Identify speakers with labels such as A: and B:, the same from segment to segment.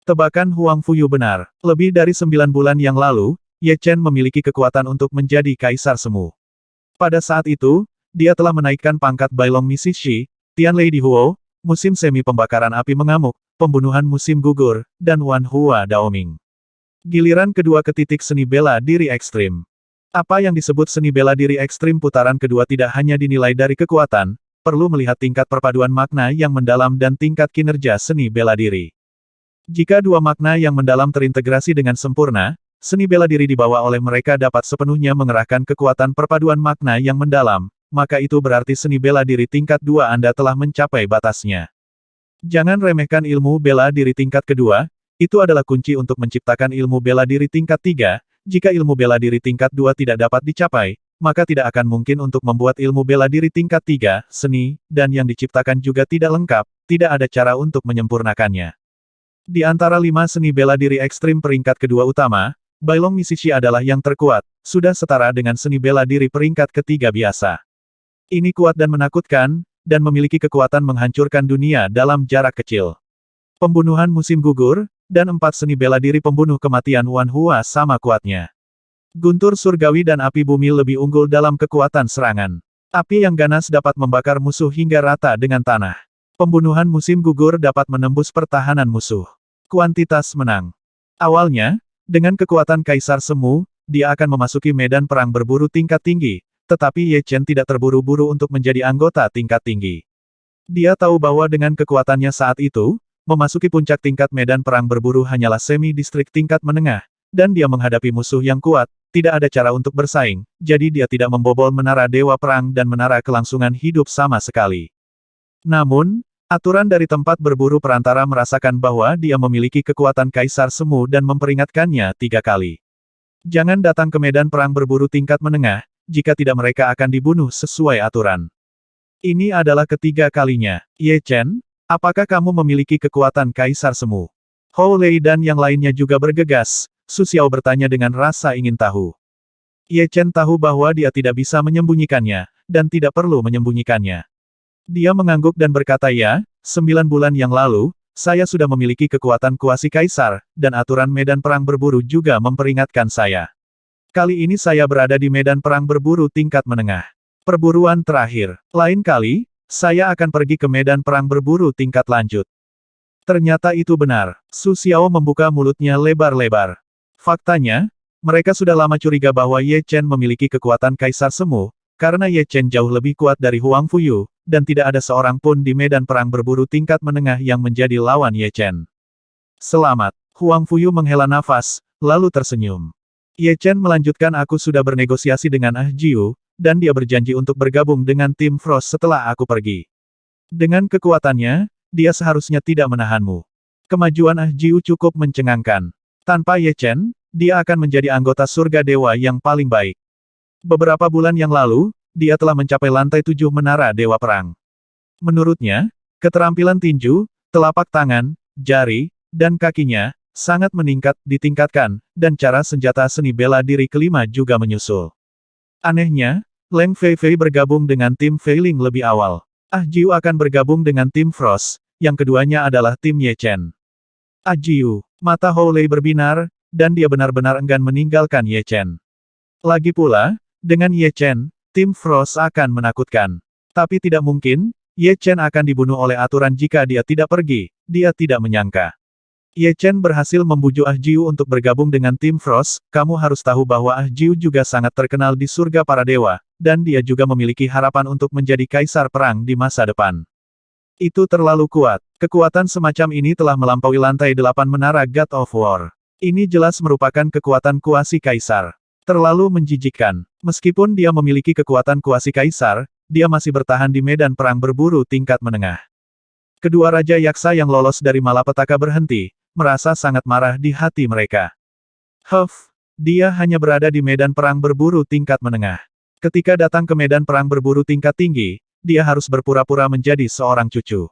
A: Tebakan Huang Fuyu benar. Lebih dari 9 bulan yang lalu, Ye Chen memiliki kekuatan untuk menjadi kaisar semu. Pada saat itu, dia telah menaikkan pangkat Bailong Misi Shi, Tian Lei Di Huo, musim semi pembakaran api mengamuk, pembunuhan musim gugur, dan Wan Hua Daoming. Giliran kedua ketitik seni bela diri ekstrim. Apa yang disebut seni bela diri ekstrim putaran kedua tidak hanya dinilai dari kekuatan, perlu melihat tingkat perpaduan makna yang mendalam dan tingkat kinerja seni bela diri. Jika dua makna yang mendalam terintegrasi dengan sempurna, seni bela diri dibawa oleh mereka dapat sepenuhnya mengerahkan kekuatan perpaduan makna yang mendalam, maka itu berarti seni bela diri tingkat 2 Anda telah mencapai batasnya. Jangan remehkan ilmu bela diri tingkat kedua, itu adalah kunci untuk menciptakan ilmu bela diri tingkat 3, jika ilmu bela diri tingkat 2 tidak dapat dicapai, maka tidak akan mungkin untuk membuat ilmu bela diri tingkat 3, seni, dan yang diciptakan juga tidak lengkap, tidak ada cara untuk menyempurnakannya. Di antara 5 seni bela diri ekstrim peringkat kedua utama, Bailong Misi Shi adalah yang terkuat, sudah setara dengan seni bela diri peringkat ketiga biasa. Ini kuat dan menakutkan, dan memiliki kekuatan menghancurkan dunia dalam jarak kecil. Pembunuhan musim gugur, dan 4 seni bela diri pembunuh kematian Wan Hua sama kuatnya. Guntur surgawi dan api bumi lebih unggul dalam kekuatan serangan. Api yang ganas dapat membakar musuh hingga rata dengan tanah. Pembunuhan musim gugur dapat menembus pertahanan musuh. Kuantitas menang. Awalnya, dengan kekuatan Kaisar Semu, dia akan memasuki medan perang berburu tingkat tinggi, tetapi Ye Chen tidak terburu-buru untuk menjadi anggota tingkat tinggi. Dia tahu bahwa dengan kekuatannya saat itu, memasuki puncak tingkat medan perang berburu hanyalah semi-distrik tingkat menengah, dan dia menghadapi musuh yang kuat, tidak ada cara untuk bersaing, jadi dia tidak membobol menara Dewa Perang dan menara kelangsungan hidup sama sekali. Namun, aturan dari tempat berburu perantara merasakan bahwa dia memiliki kekuatan Kaisar Semu dan memperingatkannya 3 kali. Jangan datang ke medan perang berburu tingkat menengah, jika tidak mereka akan dibunuh sesuai aturan. Ini adalah ketiga kalinya. Ye Chen, apakah kamu memiliki kekuatan Kaisar Semu? Hou Lei dan yang lainnya juga bergegas, Su Xiao bertanya dengan rasa ingin tahu. Ye Chen tahu bahwa dia tidak bisa menyembunyikannya, dan tidak perlu menyembunyikannya. Dia mengangguk dan berkata ya, 9 bulan yang lalu, saya sudah memiliki kekuatan kuasi Kaisar, dan aturan medan perang berburu juga memperingatkan saya. Kali ini saya berada di medan perang berburu tingkat menengah. Perburuan terakhir. Lain kali, saya akan pergi ke medan perang berburu tingkat lanjut. Ternyata itu benar. Su Xiao membuka mulutnya lebar-lebar. Faktanya, mereka sudah lama curiga bahwa Ye Chen memiliki kekuatan Kaisar Semu, karena Ye Chen jauh lebih kuat dari Huang Fuyu, dan tidak ada seorang pun di medan perang berburu tingkat menengah yang menjadi lawan Ye Chen. Selamat. Huang Fuyu menghela nafas, lalu tersenyum. Ye Chen melanjutkan, aku sudah bernegosiasi dengan Ah Jiu, dan dia berjanji untuk bergabung dengan tim Frost setelah aku pergi. Dengan kekuatannya, dia seharusnya tidak menahanmu. Kemajuan Ah Jiu cukup mencengangkan. Tanpa Ye Chen, dia akan menjadi anggota surga dewa yang paling baik. Beberapa bulan yang lalu, dia telah mencapai lantai 7 menara Dewa Perang. Menurutnya, keterampilan tinju, telapak tangan, jari, dan kakinya, sangat meningkat, ditingkatkan, dan cara senjata seni bela diri kelima juga menyusul. Anehnya, Leng Feifei bergabung dengan tim Feiling lebih awal. Ah Jiu akan bergabung dengan tim Frost, yang keduanya adalah tim Ye Chen. Ah Jiu, mata Hou Lei berbinar, dan dia benar-benar enggan meninggalkan Ye Chen. Lagi pula, dengan Ye Chen, tim Frost akan menakutkan. Tapi tidak mungkin, Ye Chen akan dibunuh oleh aturan jika dia tidak pergi, dia tidak menyangka. Ye Chen berhasil membujuk Ah Jiu untuk bergabung dengan tim Frost, kamu harus tahu bahwa Ah Jiu juga sangat terkenal di surga para dewa, dan dia juga memiliki harapan untuk menjadi kaisar perang di masa depan. Itu terlalu kuat. Kekuatan semacam ini telah melampaui lantai 8 menara God of War. Ini jelas merupakan kekuatan kuasi kaisar. Terlalu menjijikkan. Meskipun dia memiliki kekuatan kuasi kaisar, dia masih bertahan di medan perang berburu tingkat menengah. Kedua Raja Yaksa yang lolos dari malapetaka berhenti, merasa sangat marah di hati mereka. Dia hanya berada di medan perang berburu tingkat menengah. Ketika datang ke medan perang berburu tingkat tinggi, dia harus berpura-pura menjadi seorang cucu.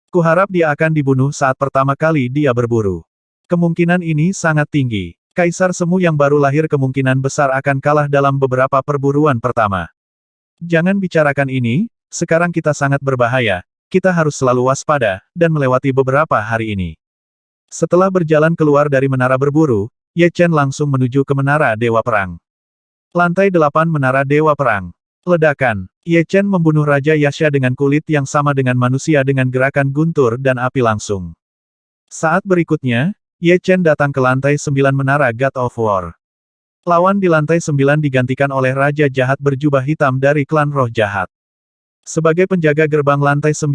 A: Kuharap dia akan dibunuh saat pertama kali dia berburu. Kemungkinan ini sangat tinggi. Kaisar Semu yang baru lahir kemungkinan besar akan kalah dalam beberapa perburuan pertama. Jangan bicarakan ini, sekarang kita sangat berbahaya, kita harus selalu waspada, dan melewati beberapa hari ini. Setelah berjalan keluar dari menara berburu, Ye Chen langsung menuju ke menara Dewa Perang. Lantai 8 Menara Dewa Perang. Ledakan. Ye Chen membunuh Raja Yasha dengan kulit yang sama dengan manusia dengan gerakan guntur dan api langsung. Saat berikutnya, Ye Chen datang ke lantai 9 Menara God of War. Lawan di lantai 9 digantikan oleh Raja Jahat berjubah hitam dari klan Roh Jahat. Sebagai penjaga gerbang lantai 9,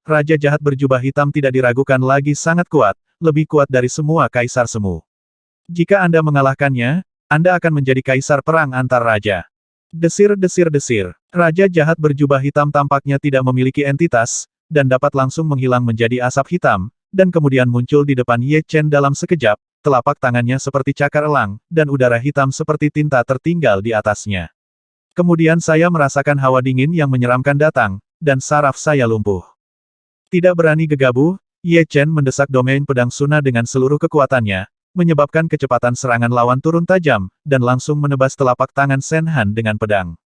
A: Raja Jahat berjubah hitam tidak diragukan lagi sangat kuat, lebih kuat dari semua kaisar semu. Jika Anda mengalahkannya, Anda akan menjadi kaisar perang antar raja. Desir-desir-desir. Raja Jahat berjubah hitam tampaknya tidak memiliki entitas, dan dapat langsung menghilang menjadi asap hitam, dan kemudian muncul di depan Ye Chen dalam sekejap, telapak tangannya seperti cakar elang, dan udara hitam seperti tinta tertinggal di atasnya. Kemudian saya merasakan hawa dingin yang menyeramkan datang, dan saraf saya lumpuh. Tidak berani gegabah, Ye Chen mendesak domain pedang Suna dengan seluruh kekuatannya, menyebabkan kecepatan serangan lawan turun tajam, dan langsung menebas telapak tangan Shen Han dengan pedang.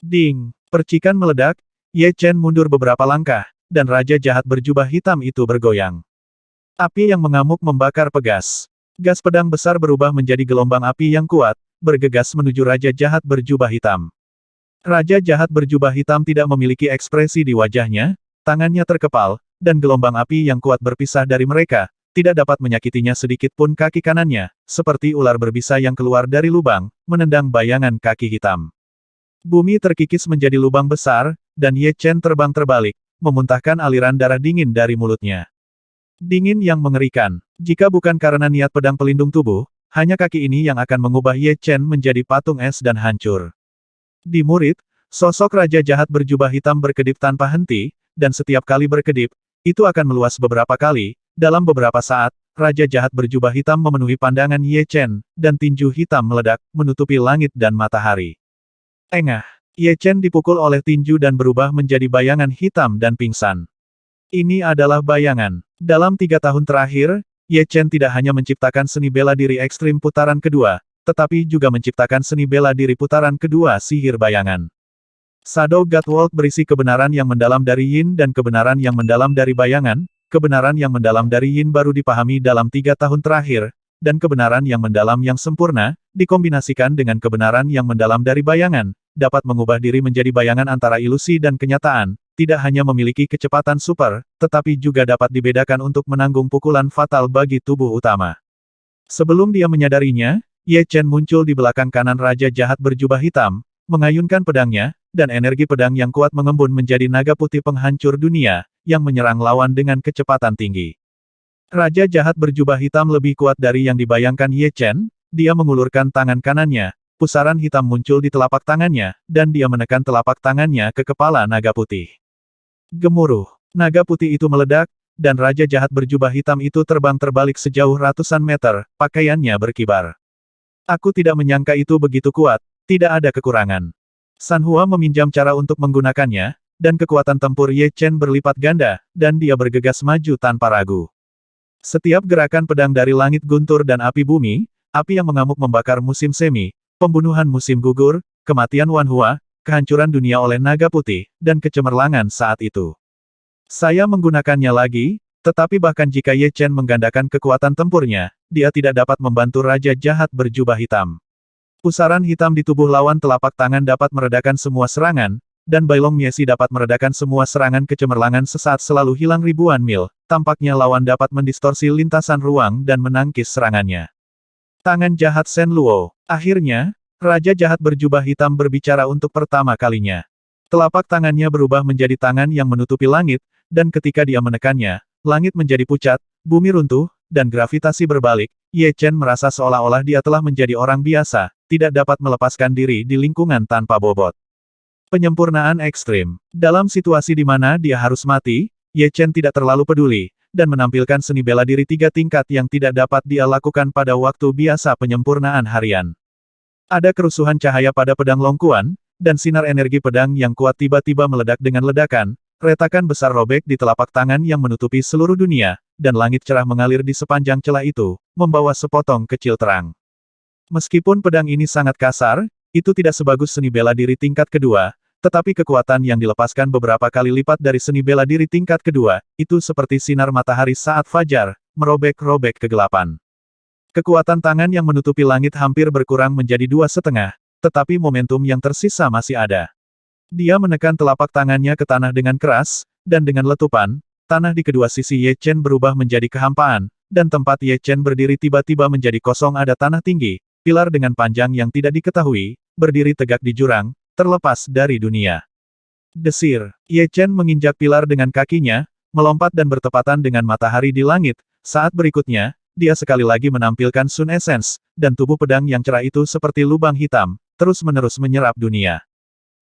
A: Ding! Percikan meledak, Ye Chen mundur beberapa langkah, dan Raja Jahat berjubah hitam itu bergoyang. Api yang mengamuk membakar pegas. Gas pedang besar berubah menjadi gelombang api yang kuat, bergegas menuju Raja Jahat berjubah hitam. Raja Jahat berjubah hitam tidak memiliki ekspresi di wajahnya, tangannya terkepal, dan gelombang api yang kuat berpisah dari mereka, tidak dapat menyakitinya sedikit pun kaki kanannya, seperti ular berbisa yang keluar dari lubang, menendang bayangan kaki hitam. Bumi terkikis menjadi lubang besar, dan Ye Chen terbang terbalik, memuntahkan aliran darah dingin dari mulutnya. Dingin yang mengerikan. Jika bukan karena niat pedang pelindung tubuh, hanya kaki ini yang akan mengubah Ye Chen menjadi patung es dan hancur. Di murid, sosok Raja Jahat berjubah hitam berkedip tanpa henti, dan setiap kali berkedip, itu akan meluas beberapa kali. Dalam beberapa saat, Raja Jahat berjubah hitam memenuhi pandangan Ye Chen, dan tinju hitam meledak, menutupi langit dan matahari. Engah! Ye Chen dipukul oleh tinju dan berubah menjadi bayangan hitam dan pingsan. Ini adalah bayangan. Dalam 3 tahun terakhir, Ye Chen tidak hanya menciptakan seni bela diri ekstrim putaran kedua, tetapi juga menciptakan seni bela diri putaran kedua sihir bayangan. Shadow God World berisi kebenaran yang mendalam dari Yin dan kebenaran yang mendalam dari bayangan, kebenaran yang mendalam dari Yin baru dipahami dalam 3 tahun terakhir, dan kebenaran yang mendalam yang sempurna, dikombinasikan dengan kebenaran yang mendalam dari bayangan, dapat mengubah diri menjadi bayangan antara ilusi dan kenyataan, tidak hanya memiliki kecepatan super, tetapi juga dapat dibedakan untuk menanggung pukulan fatal bagi tubuh utama. Sebelum dia menyadarinya, Ye Chen muncul di belakang kanan Raja Jahat berjubah hitam, mengayunkan pedangnya, dan energi pedang yang kuat mengembun menjadi naga putih penghancur dunia, yang menyerang lawan dengan kecepatan tinggi. Raja Jahat berjubah hitam lebih kuat dari yang dibayangkan Ye Chen, dia mengulurkan tangan kanannya, pusaran hitam muncul di telapak tangannya, dan dia menekan telapak tangannya ke kepala naga putih. Gemuruh. Naga putih itu meledak, dan Raja Jahat berjubah hitam itu terbang terbalik sejauh ratusan meter, pakaiannya berkibar. Aku tidak menyangka itu begitu kuat, tidak ada kekurangan. San Hua meminjam cara untuk menggunakannya, dan kekuatan tempur Ye Chen berlipat ganda, dan dia bergegas maju tanpa ragu. Setiap gerakan pedang dari langit guntur dan api bumi, api yang mengamuk membakar musim semi, pembunuhan musim gugur, kematian Wan Hua, kehancuran dunia oleh naga putih, dan kecemerlangan saat itu. Saya menggunakannya lagi, tetapi bahkan jika Ye Chen menggandakan kekuatan tempurnya, dia tidak dapat membantu Raja Jahat berjubah hitam. Pusaran hitam di tubuh lawan telapak tangan dapat meredakan semua serangan, dan Bailong Miesi dapat meredakan semua serangan kecemerlangan sesaat selalu hilang ribuan mil, tampaknya lawan dapat mendistorsi lintasan ruang dan menangkis serangannya. Tangan jahat Shen Luo. Akhirnya, Raja Jahat berjubah hitam berbicara untuk pertama kalinya. Telapak tangannya berubah menjadi tangan yang menutupi langit, dan ketika dia menekannya, langit menjadi pucat, bumi runtuh, dan gravitasi berbalik. Ye Chen merasa seolah-olah dia telah menjadi orang biasa, tidak dapat melepaskan diri di lingkungan tanpa bobot. Penyempurnaan ekstrim. Dalam situasi di mana dia harus mati, Ye Chen tidak terlalu peduli, dan menampilkan seni bela diri 3 tingkat yang tidak dapat dia lakukan pada waktu biasa penyempurnaan harian. Ada kerusuhan cahaya pada pedang Longkuan, dan sinar energi pedang yang kuat tiba-tiba meledak dengan ledakan, retakan besar robek di telapak tangan yang menutupi seluruh dunia, dan langit cerah mengalir di sepanjang celah itu, membawa sepotong kecil terang. Meskipun pedang ini sangat kasar, itu tidak sebagus seni bela diri tingkat kedua, tetapi kekuatan yang dilepaskan beberapa kali lipat dari seni bela diri tingkat kedua, itu seperti sinar matahari saat fajar, merobek-robek kegelapan. Kekuatan tangan yang menutupi langit hampir berkurang menjadi 2,5, tetapi momentum yang tersisa masih ada. Dia menekan telapak tangannya ke tanah dengan keras, dan dengan letupan, tanah di kedua sisi Ye Chen berubah menjadi kehampaan, dan tempat Ye Chen berdiri tiba-tiba menjadi kosong. Ada tanah tinggi, pilar dengan panjang yang tidak diketahui, berdiri tegak di jurang, terlepas dari dunia. Desir, Ye Chen menginjak pilar dengan kakinya, melompat dan bertepatan dengan matahari di langit. Saat berikutnya, dia sekali lagi menampilkan Sun Essence, dan tubuh pedang yang cerah itu seperti lubang hitam, terus-menerus menyerap dunia.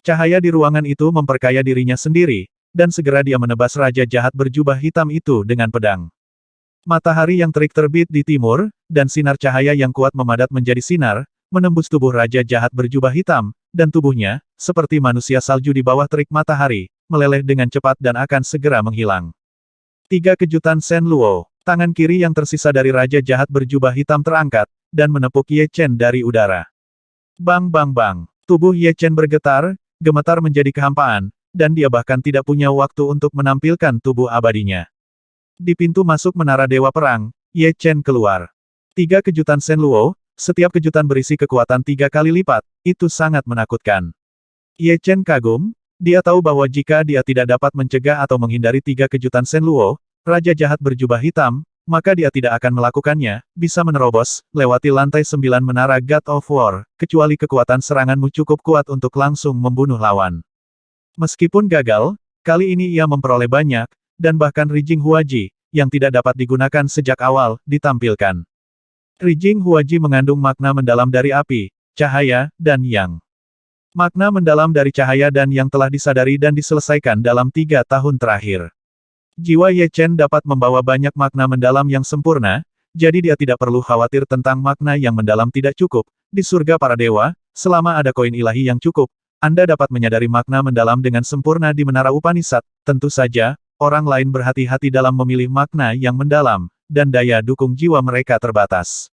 A: Cahaya di ruangan itu memperkaya dirinya sendiri, dan segera dia menebas raja jahat berjubah hitam itu dengan pedang. Matahari yang terik terbit di timur, dan sinar cahaya yang kuat memadat menjadi sinar, menembus tubuh raja jahat berjubah hitam, dan tubuhnya, seperti manusia salju di bawah terik matahari, meleleh dengan cepat dan akan segera menghilang. 3 kejutan Shen Luo. Tangan kiri yang tersisa dari raja jahat berjubah hitam terangkat, dan menepuk Ye Chen dari udara. Bang bang bang. Tubuh Ye Chen bergetar, gemetar menjadi kehampaan, dan dia bahkan tidak punya waktu untuk menampilkan tubuh abadinya. Di pintu masuk menara Dewa Perang, Ye Chen keluar. 3 kejutan Shen Luo, setiap kejutan berisi kekuatan 3 kali lipat, itu sangat menakutkan. Ye Chen kagum, dia tahu bahwa jika dia tidak dapat mencegah atau menghindari 3 kejutan Shen Luo, raja jahat berjubah hitam, maka dia tidak akan melakukannya, bisa menerobos, lewati lantai 9 menara God of War, kecuali kekuatan seranganmu cukup kuat untuk langsung membunuh lawan. Meskipun gagal, kali ini ia memperoleh banyak, dan bahkan Rijing Huaji, yang tidak dapat digunakan sejak awal, ditampilkan. Rijing Huaji mengandung makna mendalam dari api, cahaya, dan yang. Makna mendalam dari cahaya dan yang telah disadari dan diselesaikan dalam 3 tahun terakhir. Jiwa Ye Chen dapat membawa banyak makna mendalam yang sempurna, jadi dia tidak perlu khawatir tentang makna yang mendalam tidak cukup. Di surga para dewa, selama ada koin ilahi yang cukup, Anda dapat menyadari makna mendalam dengan sempurna di menara Upanishad. Tentu saja, orang lain berhati-hati dalam memilih makna yang mendalam, dan daya dukung jiwa mereka terbatas.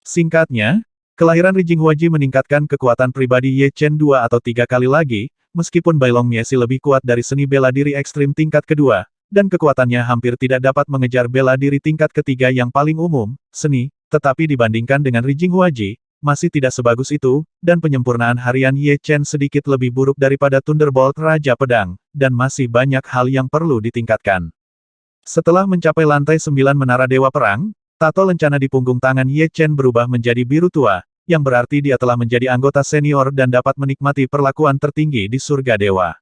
A: Singkatnya, kelahiran Rijing Huaji meningkatkan kekuatan pribadi Ye Chen 2 atau 3 kali lagi, meskipun Bailong Miesi lebih kuat dari seni bela diri ekstrim tingkat kedua, dan kekuatannya hampir tidak dapat mengejar bela diri tingkat ketiga yang paling umum, seni, tetapi dibandingkan dengan Rijing Huaji, masih tidak sebagus itu, dan penyempurnaan harian Ye Chen sedikit lebih buruk daripada Thunderbolt Raja Pedang, dan masih banyak hal yang perlu ditingkatkan. Setelah mencapai lantai 9 menara Dewa Perang, tato lencana di punggung tangan Ye Chen berubah menjadi biru tua, yang berarti dia telah menjadi anggota senior dan dapat menikmati perlakuan tertinggi di surga dewa.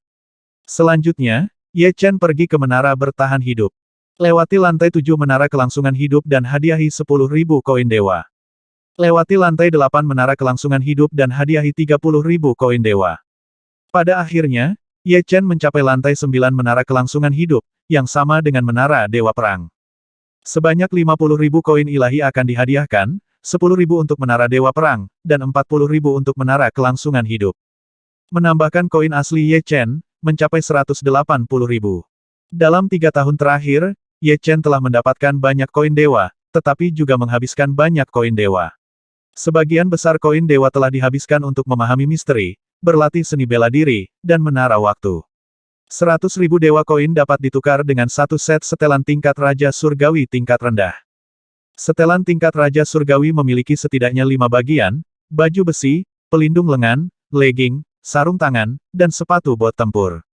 A: Selanjutnya, Ye Chen pergi ke menara bertahan hidup. Lewati lantai 7 menara kelangsungan hidup dan hadiahi 10.000 koin dewa. Lewati lantai 8 menara kelangsungan hidup dan hadiahi 30.000 koin dewa. Pada akhirnya, Ye Chen mencapai lantai 9 menara kelangsungan hidup, yang sama dengan menara Dewa Perang. Sebanyak 50.000 koin ilahi akan dihadiahkan, 10.000 untuk menara Dewa Perang, dan 40.000 untuk menara kelangsungan hidup. Menambahkan koin asli Ye Chen, mencapai 180.000. Dalam 3 tahun terakhir, Ye Chen telah mendapatkan banyak koin dewa, tetapi juga menghabiskan banyak koin dewa. Sebagian besar koin dewa telah dihabiskan untuk memahami misteri, berlatih seni bela diri, dan menara waktu. 100.000 dewa koin dapat ditukar dengan satu set setelan tingkat Raja Surgawi tingkat rendah. Setelan tingkat Raja Surgawi memiliki setidaknya 5 bagian, baju besi, pelindung lengan, legging, sarung tangan, dan sepatu bot tempur.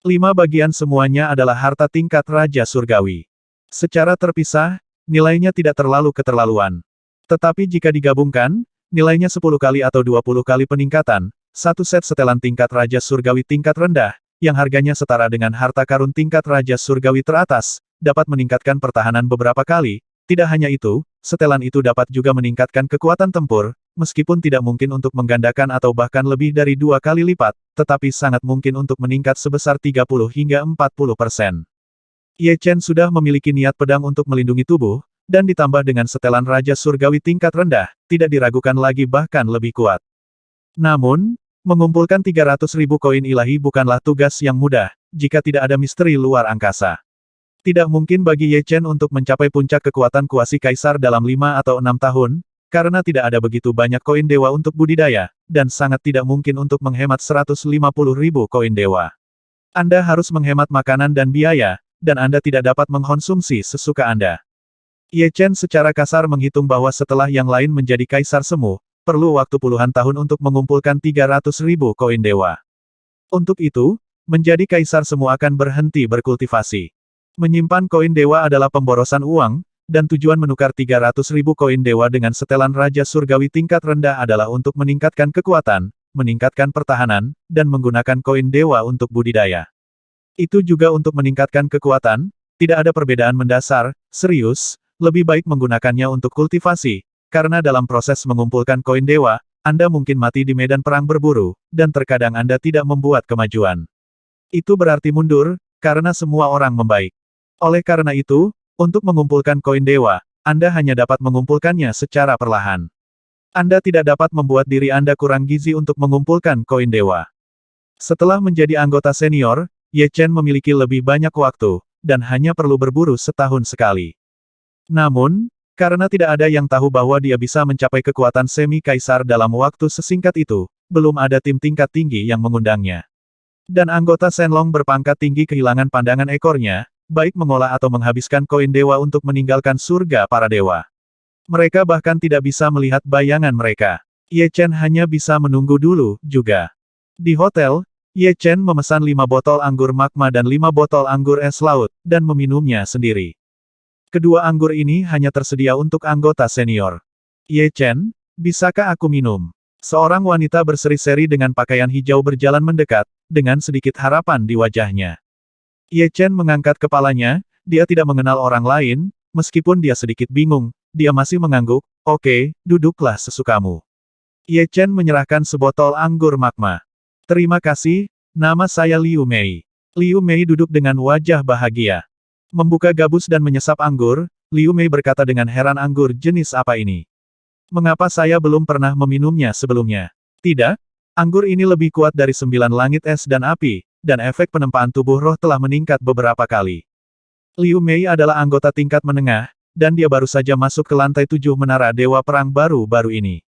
A: 5 bagian semuanya adalah harta tingkat Raja Surgawi. Secara terpisah, nilainya tidak terlalu keterlaluan. Tetapi jika digabungkan, nilainya 10 kali atau 20 kali peningkatan, satu set setelan tingkat Raja Surgawi tingkat rendah, yang harganya setara dengan harta karun tingkat Raja Surgawi teratas, dapat meningkatkan pertahanan beberapa kali. Tidak hanya itu, setelan itu dapat juga meningkatkan kekuatan tempur, meskipun tidak mungkin untuk menggandakan atau bahkan lebih dari 2 kali lipat, tetapi sangat mungkin untuk meningkat sebesar 30 hingga 40%. Ye Chen sudah memiliki niat pedang untuk melindungi tubuh, dan ditambah dengan setelan Raja Surgawi tingkat rendah, tidak diragukan lagi bahkan lebih kuat. Namun, mengumpulkan 300.000 koin ilahi bukanlah tugas yang mudah, jika tidak ada misteri luar angkasa. Tidak mungkin bagi Ye Chen untuk mencapai puncak kekuatan kuasi kaisar dalam 5 atau 6 tahun, karena tidak ada begitu banyak koin dewa untuk budidaya, dan sangat tidak mungkin untuk menghemat 150.000 koin dewa. Anda harus menghemat makanan dan biaya, dan Anda tidak dapat mengkonsumsi sesuka Anda. Ye Chen secara kasar menghitung bahwa setelah yang lain menjadi kaisar semu, perlu waktu puluhan tahun untuk mengumpulkan 300.000 koin dewa. Untuk itu, menjadi kaisar semu akan berhenti berkultivasi. Menyimpan koin dewa adalah pemborosan uang, dan tujuan menukar 300.000 koin dewa dengan setelan Raja Surgawi tingkat rendah adalah untuk meningkatkan kekuatan, meningkatkan pertahanan, dan menggunakan koin dewa untuk budidaya. Itu juga untuk meningkatkan kekuatan, tidak ada perbedaan mendasar, serius, lebih baik menggunakannya untuk kultivasi, karena dalam proses mengumpulkan koin dewa, Anda mungkin mati di medan perang berburu, dan terkadang Anda tidak membuat kemajuan. Itu berarti mundur, karena semua orang membaik. Oleh karena itu, untuk mengumpulkan koin dewa, Anda hanya dapat mengumpulkannya secara perlahan. Anda tidak dapat membuat diri Anda kurang gizi untuk mengumpulkan koin dewa. Setelah menjadi anggota senior, Ye Chen memiliki lebih banyak waktu, dan hanya perlu berburu setahun sekali. Namun, karena tidak ada yang tahu bahwa dia bisa mencapai kekuatan semi-kaisar dalam waktu sesingkat itu, belum ada tim tingkat tinggi yang mengundangnya. Dan anggota Shenlong berpangkat tinggi kehilangan pandangan ekornya, baik mengolah atau menghabiskan koin dewa untuk meninggalkan surga para dewa. Mereka bahkan tidak bisa melihat bayangan mereka. Ye Chen hanya bisa menunggu dulu, juga. Di hotel, Ye Chen memesan 5 botol anggur magma dan 5 botol anggur es laut, dan meminumnya sendiri. Kedua anggur ini hanya tersedia untuk anggota senior. Ye Chen, bisakah aku minum? Seorang wanita berseri-seri dengan pakaian hijau berjalan mendekat, dengan sedikit harapan di wajahnya. Ye Chen mengangkat kepalanya, dia tidak mengenal orang lain, meskipun dia sedikit bingung, dia masih mengangguk, oke, duduklah sesukamu. Ye Chen menyerahkan sebotol anggur magma. Terima kasih, nama saya Liu Mei. Liu Mei duduk dengan wajah bahagia. Membuka gabus dan menyesap anggur, Liu Mei berkata dengan heran, anggur jenis apa ini? Mengapa saya belum pernah meminumnya sebelumnya? Tidak, anggur ini lebih kuat dari 9 langit es dan api, dan efek penempaan tubuh roh telah meningkat beberapa kali. Liu Mei adalah anggota tingkat menengah, dan dia baru saja masuk ke lantai 7 menara Dewa Perang baru-baru ini.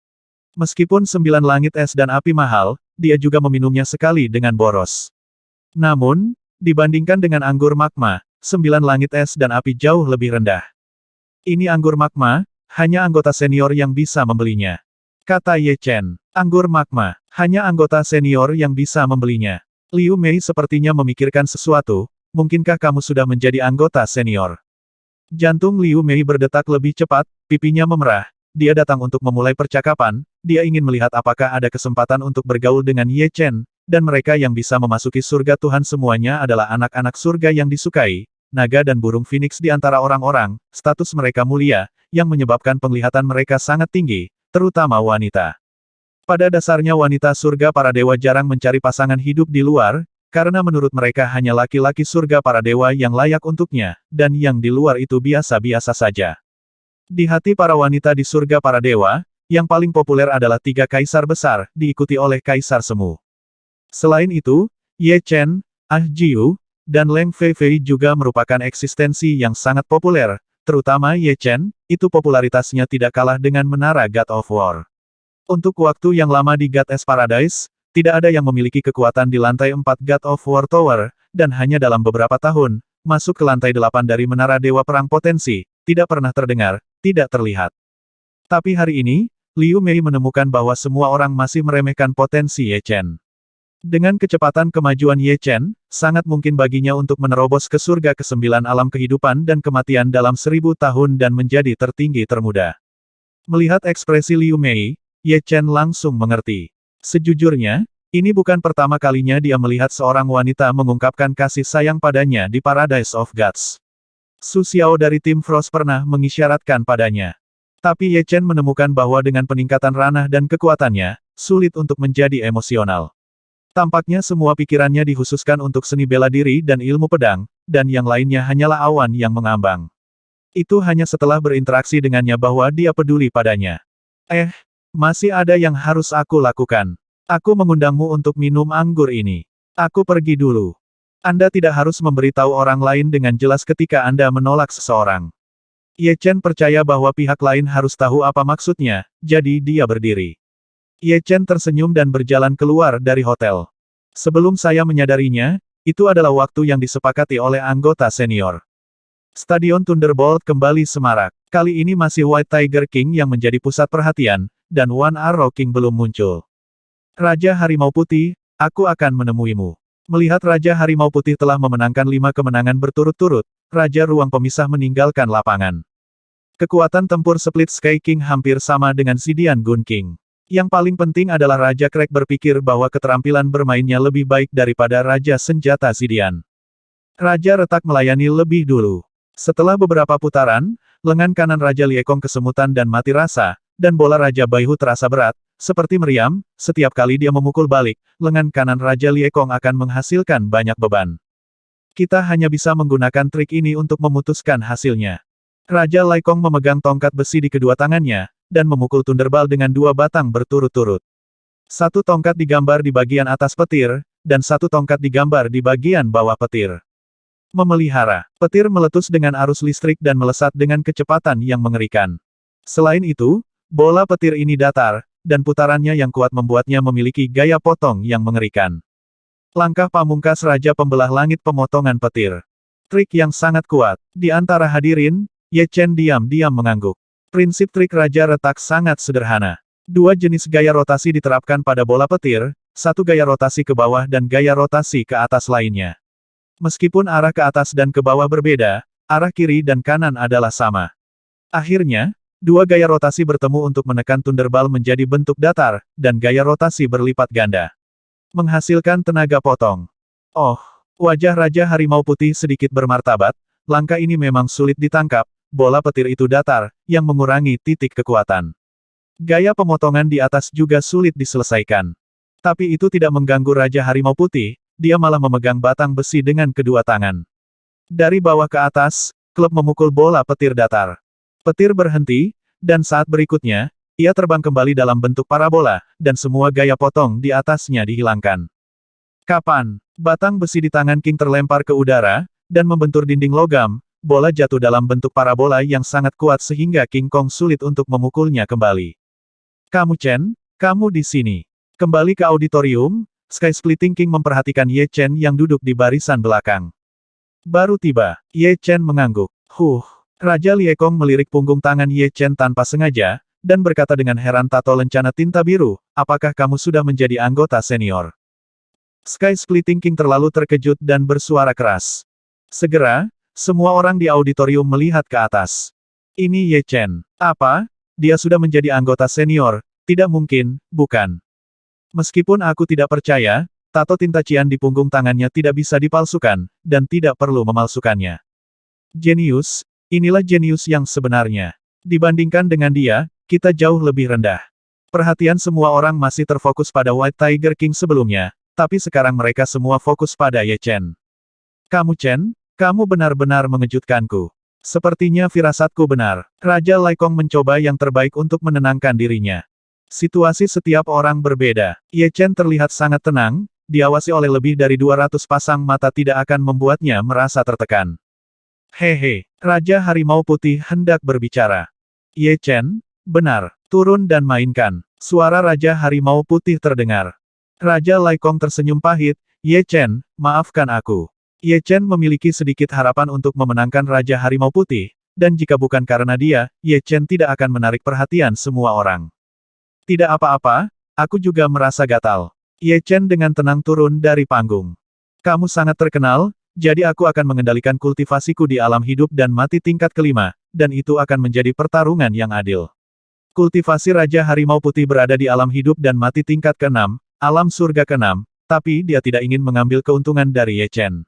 A: Meskipun 9 langit es dan api mahal, dia juga meminumnya sekali dengan boros. Namun, dibandingkan dengan anggur magma, 9 langit es dan api jauh lebih rendah. Ini anggur magma, hanya anggota senior yang bisa membelinya. Kata Ye Chen, anggur magma, hanya anggota senior yang bisa membelinya. Liu Mei sepertinya memikirkan sesuatu, mungkinkah kamu sudah menjadi anggota senior? Jantung Liu Mei berdetak lebih cepat, pipinya memerah, dia datang untuk memulai percakapan, dia ingin melihat apakah ada kesempatan untuk bergaul dengan Ye Chen, dan mereka yang bisa memasuki surga Tuhan semuanya adalah anak-anak surga yang disukai, naga dan burung phoenix di antara orang-orang, status mereka mulia, yang menyebabkan penglihatan mereka sangat tinggi, terutama wanita. Pada dasarnya wanita surga para dewa jarang mencari pasangan hidup di luar, karena menurut mereka hanya laki-laki surga para dewa yang layak untuknya, dan yang di luar itu biasa-biasa saja. Di hati para wanita di surga para dewa, yang paling populer adalah 3 kaisar besar, diikuti oleh kaisar semu. Selain itu, Ye Chen, Ah Jiu, dan Leng Feifei juga merupakan eksistensi yang sangat populer, terutama Ye Chen, itu popularitasnya tidak kalah dengan menara God of War. Untuk waktu yang lama di Goddess Paradise, tidak ada yang memiliki kekuatan di lantai 4 God of War Tower, dan hanya dalam beberapa tahun, masuk ke lantai 8 dari Menara Dewa Perang potensi, tidak pernah terdengar, tidak terlihat. Tapi hari ini, Liu Mei menemukan bahwa semua orang masih meremehkan potensi Ye Chen. Dengan kecepatan kemajuan Ye Chen, sangat mungkin baginya untuk menerobos ke surga ke-9 alam kehidupan dan kematian dalam 1000 tahun dan menjadi tertinggi termuda. Melihat ekspresi Liu Mei, Ye Chen langsung mengerti. Sejujurnya, ini bukan pertama kalinya dia melihat seorang wanita mengungkapkan kasih sayang padanya di Paradise of Gods. Su Xiao dari tim Frost pernah mengisyaratkan padanya. Tapi Ye Chen menemukan bahwa dengan peningkatan ranah dan kekuatannya, sulit untuk menjadi emosional. Tampaknya semua pikirannya dihususkan untuk seni bela diri dan ilmu pedang, dan yang lainnya hanyalah awan yang mengambang. Itu hanya setelah berinteraksi dengannya bahwa dia peduli padanya. Masih ada yang harus aku lakukan. Aku mengundangmu untuk minum anggur ini. Aku pergi dulu. Anda tidak harus memberitahu orang lain dengan jelas ketika Anda menolak seseorang. Ye Chen percaya bahwa pihak lain harus tahu apa maksudnya, jadi dia berdiri. Ye Chen tersenyum dan berjalan keluar dari hotel. Sebelum saya menyadarinya, itu adalah waktu yang disepakati oleh anggota senior. Stadion Thunderbolt kembali semarak. Kali ini masih White Tiger King yang menjadi pusat perhatian, dan One Arrow King belum muncul. Raja Harimau Putih, aku akan menemuimu. Melihat Raja Harimau Putih telah memenangkan 5 kemenangan berturut-turut, Raja Ruang Pemisah meninggalkan lapangan. Kekuatan tempur Split Sky King hampir sama dengan Xidian Gun King. Yang paling penting adalah Raja Crack berpikir bahwa keterampilan bermainnya lebih baik daripada Raja Senjata Xidian. Raja Retak melayani lebih dulu. Setelah beberapa putaran, lengan kanan Raja Liekong kesemutan dan mati rasa, dan bola Raja Baihu terasa berat, seperti meriam, setiap kali dia memukul balik, lengan kanan Raja Liekong akan menghasilkan banyak beban. Kita hanya bisa menggunakan trik ini untuk memutuskan hasilnya. Raja Liekong memegang tongkat besi di kedua tangannya, dan memukul Thunderball dengan 2 batang berturut-turut. 1 tongkat digambar di bagian atas petir, dan 1 tongkat digambar di bagian bawah petir. Memelihara. Petir meletus dengan arus listrik dan melesat dengan kecepatan yang mengerikan. Selain itu, bola petir ini datar, dan putarannya yang kuat membuatnya memiliki gaya potong yang mengerikan. Langkah pamungkas Raja Pembelah Langit pemotongan petir. Trik yang sangat kuat. Di antara hadirin, Ye Chen diam-diam mengangguk. Prinsip trik Raja Retak sangat sederhana. 2 jenis gaya rotasi diterapkan pada bola petir, 1 gaya rotasi ke bawah dan gaya rotasi ke atas lainnya. Meskipun arah ke atas dan ke bawah berbeda, arah kiri dan kanan adalah sama. Akhirnya, 2 gaya rotasi bertemu untuk menekan Thunderball menjadi bentuk datar, dan gaya rotasi berlipat ganda. Menghasilkan tenaga potong. Oh, wajah Raja Harimau Putih sedikit bermartabat, langkah ini memang sulit ditangkap, bola petir itu datar, yang mengurangi titik kekuatan. Gaya pemotongan di atas juga sulit diselesaikan. Tapi itu tidak mengganggu Raja Harimau Putih, dia malah memegang batang besi dengan kedua tangan. Dari bawah ke atas, klub memukul bola petir datar. Petir berhenti, dan saat berikutnya, ia terbang kembali dalam bentuk parabola, dan semua gaya potong di atasnya dihilangkan. Kapan? Batang besi di tangan King terlempar ke udara, dan membentur dinding logam, bola jatuh dalam bentuk parabola yang sangat kuat sehingga King Kong sulit untuk memukulnya kembali. Kamu Chen, kamu di sini. Kembali ke auditorium, Sky Splitting King memperhatikan Ye Chen yang duduk di barisan belakang. Baru tiba, Ye Chen mengangguk. Raja Liekong melirik punggung tangan Ye Chen tanpa sengaja, dan berkata dengan heran tato lencana tinta biru, apakah kamu sudah menjadi anggota senior? Sky Splitting King terlalu terkejut dan bersuara keras. Segera, semua orang di auditorium melihat ke atas. Ini Ye Chen. Apa? Dia sudah menjadi anggota senior? Tidak mungkin, bukan? Meskipun aku tidak percaya, tato tinta cian di punggung tangannya tidak bisa dipalsukan, dan tidak perlu memalsukannya. Jenius, inilah jenius yang sebenarnya. Dibandingkan dengan dia, kita jauh lebih rendah. Perhatian semua orang masih terfokus pada White Tiger King sebelumnya, tapi sekarang mereka semua fokus pada Ye Chen. Kamu Chen? Kamu benar-benar mengejutkanku. Sepertinya firasatku benar. Raja Liekong mencoba yang terbaik untuk menenangkan dirinya. Situasi setiap orang berbeda. Ye Chen terlihat sangat tenang, diawasi oleh lebih dari 200 pasang mata tidak akan membuatnya merasa tertekan. Hehe, Raja Harimau Putih hendak berbicara. Ye Chen, benar, turun dan mainkan. Suara Raja Harimau Putih terdengar. Raja Liekong tersenyum pahit, Ye Chen, maafkan aku. Ye Chen memiliki sedikit harapan untuk memenangkan Raja Harimau Putih, dan jika bukan karena dia, Ye Chen tidak akan menarik perhatian semua orang. Tidak apa-apa, aku juga merasa gatal. Ye Chen dengan tenang turun dari panggung. Kamu sangat terkenal, jadi aku akan mengendalikan kultivasiku di alam hidup dan mati tingkat kelima, dan itu akan menjadi pertarungan yang adil. Kultivasi Raja Harimau Putih berada di alam hidup dan mati tingkat ke-6, alam surga ke-6, tapi dia tidak ingin mengambil keuntungan dari Ye Chen.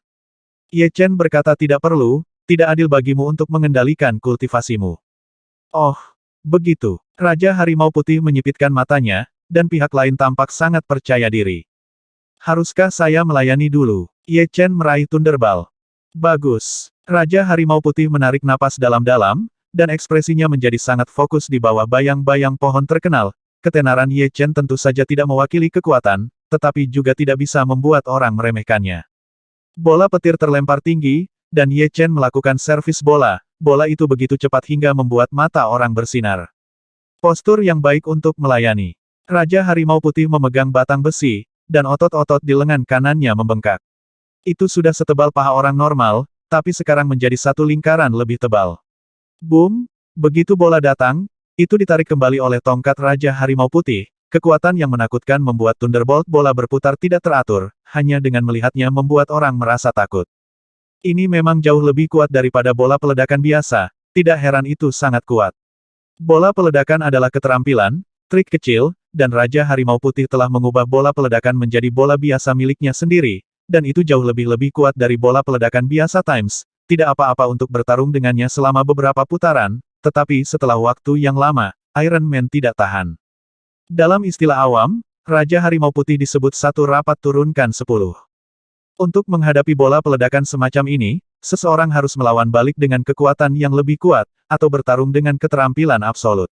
A: Ye Chen berkata tidak perlu, tidak adil bagimu untuk mengendalikan kultivasimu. Oh, begitu. Raja Harimau Putih menyipitkan matanya, dan pihak lain tampak sangat percaya diri. Haruskah saya melayani dulu? Ye Chen meraih Thunderball. Bagus. Raja Harimau Putih menarik napas dalam-dalam, dan ekspresinya menjadi sangat fokus di bawah bayang-bayang pohon terkenal. Ketenaran Ye Chen tentu saja tidak mewakili kekuatan, tetapi juga tidak bisa membuat orang meremehkannya. Bola petir terlempar tinggi, dan Ye Chen melakukan servis bola, bola itu begitu cepat hingga membuat mata orang bersinar. Postur yang baik untuk melayani. Raja Harimau Putih memegang batang besi, dan otot-otot di lengan kanannya membengkak. Itu sudah setebal paha orang normal, tapi sekarang menjadi satu lingkaran lebih tebal. Boom! Begitu bola datang, itu ditarik kembali oleh tongkat Raja Harimau Putih. Kekuatan yang menakutkan membuat Thunderbolt bola berputar tidak teratur, hanya dengan melihatnya membuat orang merasa takut. Ini memang jauh lebih kuat daripada bola peledakan biasa, tidak heran itu sangat kuat. Bola peledakan adalah keterampilan, trik kecil, dan Raja Harimau Putih telah mengubah bola peledakan menjadi bola biasa miliknya sendiri, dan itu jauh lebih kuat dari bola peledakan biasa Times, tidak apa-apa untuk bertarung dengannya selama beberapa putaran, tetapi setelah waktu yang lama, Iron Man tidak tahan. Dalam istilah awam, Raja Harimau Putih disebut satu rapat turunkan 10. Untuk menghadapi bola peledakan semacam ini, seseorang harus melawan balik dengan kekuatan yang lebih kuat, atau bertarung dengan keterampilan absolut.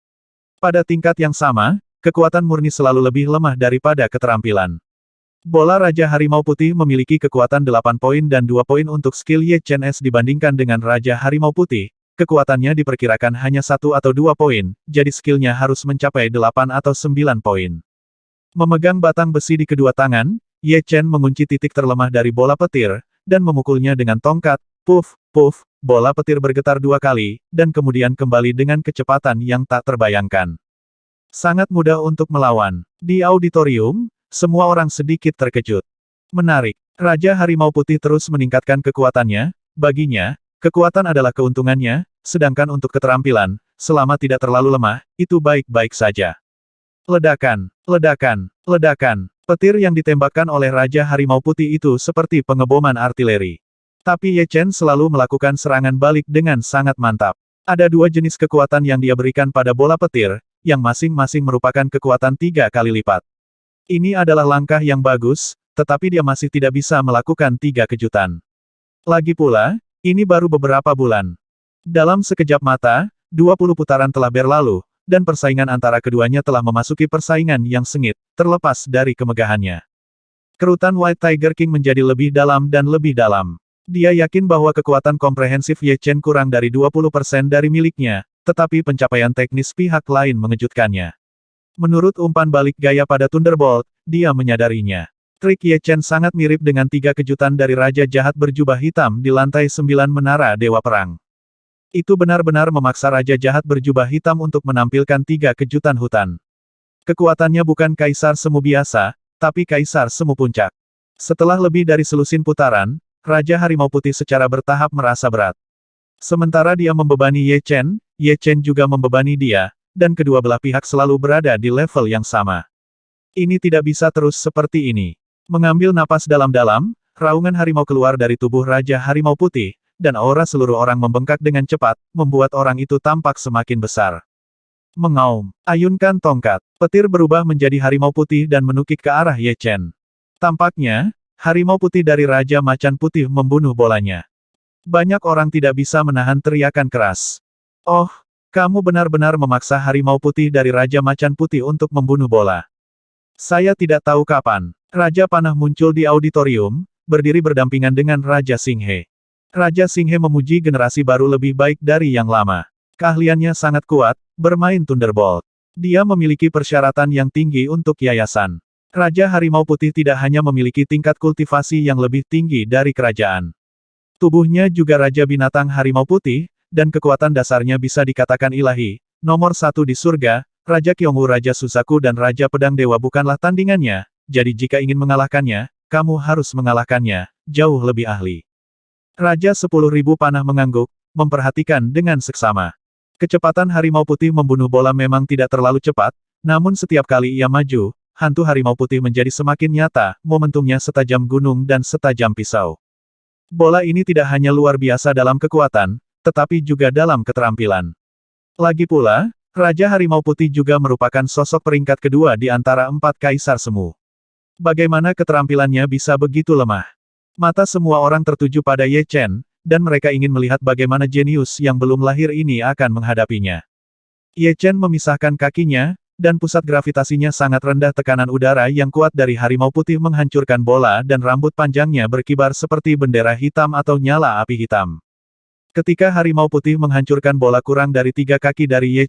A: Pada tingkat yang sama, kekuatan murni selalu lebih lemah daripada keterampilan. Bola Raja Harimau Putih memiliki kekuatan 8 poin dan 2 poin untuk skill Ye Chen S dibandingkan dengan Raja Harimau Putih. Kekuatannya diperkirakan hanya 1 atau 2 poin, jadi skillnya harus mencapai 8 atau 9 poin. Memegang batang besi di kedua tangan, Ye Chen mengunci titik terlemah dari bola petir, dan memukulnya dengan tongkat, puff, puff, bola petir bergetar 2 kali, dan kemudian kembali dengan kecepatan yang tak terbayangkan. Sangat mudah untuk melawan. Di auditorium, semua orang sedikit terkejut. Menarik, Raja Harimau Putih terus meningkatkan kekuatannya, baginya, kekuatan adalah keuntungannya, sedangkan untuk keterampilan, selama tidak terlalu lemah, itu baik-baik saja. Ledakan, ledakan, ledakan. Petir yang ditembakkan oleh Raja Harimau Putih itu seperti pengeboman artileri. Tapi Ye Chen selalu melakukan serangan balik dengan sangat mantap. Ada 2 jenis kekuatan yang dia berikan pada bola petir, yang masing-masing merupakan kekuatan 3 kali lipat. Ini adalah langkah yang bagus, tetapi dia masih tidak bisa melakukan 3 kejutan. Lagi pula, ini baru beberapa bulan. Dalam sekejap mata, 20 putaran telah berlalu, dan persaingan antara keduanya telah memasuki persaingan yang sengit, terlepas dari kemegahannya. Kerutan White Tiger King menjadi lebih dalam dan lebih dalam. Dia yakin bahwa kekuatan komprehensif Ye Chen kurang dari 20% dari miliknya, tetapi pencapaian teknis pihak lain mengejutkannya. Menurut umpan balik gaya pada Thunderbolt, dia menyadarinya. Trik Ye Chen sangat mirip dengan 3 kejutan dari Raja Jahat berjubah hitam di lantai 9 Menara Dewa Perang. Itu benar-benar memaksa Raja Jahat berjubah hitam untuk menampilkan 3 kejutan hutan. Kekuatannya bukan Kaisar Semu biasa, tapi Kaisar Semu Puncak. Setelah lebih dari selusin putaran, Raja Harimau Putih secara bertahap merasa berat. Sementara dia membebani Ye Chen juga membebani dia, dan kedua belah pihak selalu berada di level yang sama. Ini tidak bisa terus seperti ini. Mengambil napas dalam-dalam, raungan harimau keluar dari tubuh Raja Harimau Putih, dan aura seluruh orang membengkak dengan cepat, membuat orang itu tampak semakin besar. Mengaum, ayunkan tongkat, petir berubah menjadi harimau putih dan menukik ke arah Ye Chen. Tampaknya, harimau putih dari Raja Macan Putih membunuh bolanya. Banyak orang tidak bisa menahan teriakan keras. Oh, kamu benar-benar memaksa harimau putih dari Raja Macan Putih untuk membunuh bola. Saya tidak tahu kapan. Raja Panah muncul di auditorium, berdiri berdampingan dengan Raja Singhe. Raja Singhe memuji generasi baru lebih baik dari yang lama. Keahliannya sangat kuat, bermain Thunderbolt. Dia memiliki persyaratan yang tinggi untuk yayasan. Raja Harimau Putih tidak hanya memiliki tingkat kultivasi yang lebih tinggi dari kerajaan. Tubuhnya juga Raja Binatang Harimau Putih, dan kekuatan dasarnya bisa dikatakan ilahi. Nomor 1 di surga, Raja Kyongwu Raja Susaku dan Raja Pedang Dewa bukanlah tandingannya, jadi jika ingin mengalahkannya, kamu harus mengalahkannya, jauh lebih ahli. Raja 10.000 Panah mengangguk, memperhatikan dengan seksama. Kecepatan harimau putih membunuh bola memang tidak terlalu cepat, namun setiap kali ia maju, hantu harimau putih menjadi semakin nyata, momentumnya setajam gunung dan setajam pisau. Bola ini tidak hanya luar biasa dalam kekuatan, tetapi juga dalam keterampilan. Lagi pula, Raja Harimau Putih juga merupakan sosok peringkat kedua di antara 4 kaisar semu. Bagaimana keterampilannya bisa begitu lemah? Mata semua orang tertuju pada Ye Chen, dan mereka ingin melihat bagaimana jenius yang belum lahir ini akan menghadapinya. Ye Chen memisahkan kakinya, dan pusat gravitasinya sangat rendah. Tekanan udara yang kuat dari harimau putih menghancurkan bola dan rambut panjangnya berkibar seperti bendera hitam atau nyala api hitam. Ketika harimau putih menghancurkan bola kurang dari 3 kaki dari Ye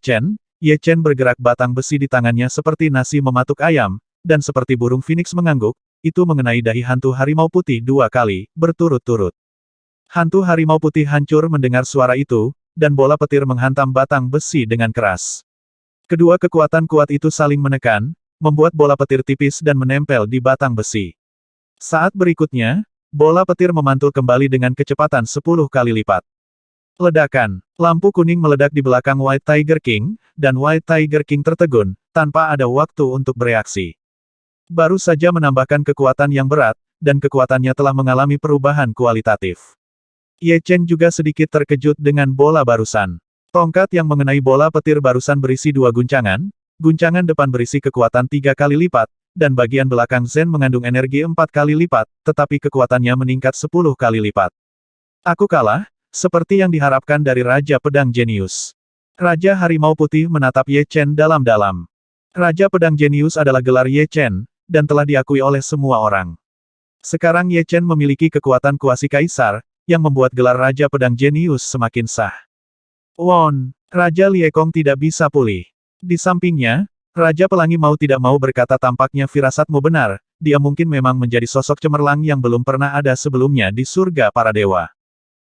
A: Chen bergerak batang besi di tangannya seperti nasi mematuk ayam, dan seperti burung phoenix mengangguk, itu mengenai dahi hantu harimau putih 2 kali, berturut-turut. Hantu harimau putih hancur mendengar suara itu, dan bola petir menghantam batang besi dengan keras. Kedua kekuatan kuat itu saling menekan, membuat bola petir tipis dan menempel di batang besi. Saat berikutnya, bola petir memantul kembali dengan kecepatan 10 kali lipat. Ledakan. Lampu kuning meledak di belakang White Tiger King, dan White Tiger King tertegun, tanpa ada waktu untuk bereaksi. Baru saja menambahkan kekuatan yang berat, dan kekuatannya telah mengalami perubahan kualitatif. Ye Chen juga sedikit terkejut dengan bola barusan. Tongkat yang mengenai bola petir barusan berisi 2 guncangan, guncangan depan berisi kekuatan 3 kali lipat, dan bagian belakang Zen mengandung energi 4 kali lipat, tetapi kekuatannya meningkat 10 kali lipat. Aku kalah, seperti yang diharapkan dari Raja Pedang Jenius. Raja Harimau Putih menatap Ye Chen dalam-dalam. Raja Pedang Jenius adalah gelar Ye Chen, dan telah diakui oleh semua orang. Sekarang Ye Chen memiliki kekuatan kuasi kaisar, yang membuat gelar Raja Pedang Jenius semakin sah. Raja Liekong tidak bisa pulih. Di sampingnya, Raja Pelangi mau tidak mau berkata tampaknya firasatmu benar, dia mungkin memang menjadi sosok cemerlang yang belum pernah ada sebelumnya di surga para dewa.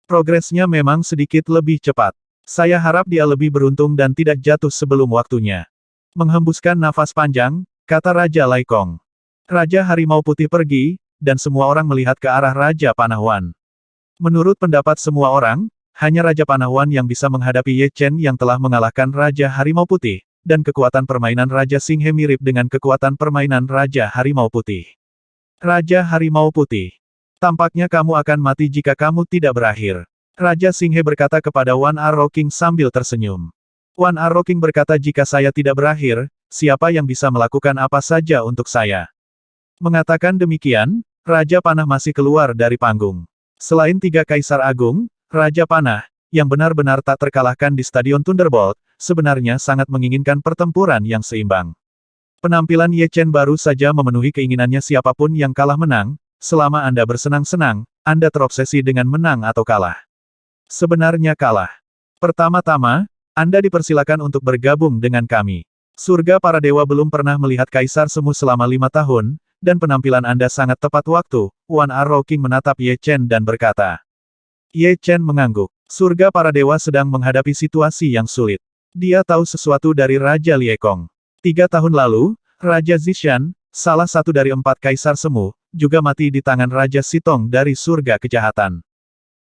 A: Progresnya memang sedikit lebih cepat. Saya harap dia lebih beruntung dan tidak jatuh sebelum waktunya. Menghembuskan nafas panjang, kata Raja Laikong. Raja Harimau Putih pergi, dan semua orang melihat ke arah Raja Panahwan. Menurut pendapat semua orang, hanya Raja Panahwan yang bisa menghadapi Ye Chen yang telah mengalahkan Raja Harimau Putih, dan kekuatan permainan Raja Singhe mirip dengan kekuatan permainan Raja Harimau Putih. Raja Harimau Putih. Tampaknya kamu akan mati jika kamu tidak berakhir. Raja Singhe berkata kepada One Arrow King sambil tersenyum. One Arrow King berkata jika saya tidak berakhir, siapa yang bisa melakukan apa saja untuk saya. Mengatakan demikian, Raja Panah masih keluar dari panggung. Selain 3 Kaisar Agung, Raja Panah, yang benar-benar tak terkalahkan di Stadion Thunderbolt, sebenarnya sangat menginginkan pertempuran yang seimbang. Penampilan Ye Chen baru saja memenuhi keinginannya siapapun yang kalah menang. Selama Anda bersenang-senang, Anda terobsesi dengan menang atau kalah. Sebenarnya kalah. Pertama-tama, Anda dipersilakan untuk bergabung dengan kami. Surga para dewa belum pernah melihat Kaisar Semu selama 5 tahun, dan penampilan Anda sangat tepat waktu. One Arrow King menatap Ye Chen dan berkata. Ye Chen mengangguk. Surga para dewa sedang menghadapi situasi yang sulit. Dia tahu sesuatu dari Raja Liekong. 3 tahun lalu, Raja Zishan, salah satu dari 4 Kaisar Semu, juga mati di tangan Raja Sitong dari surga kejahatan.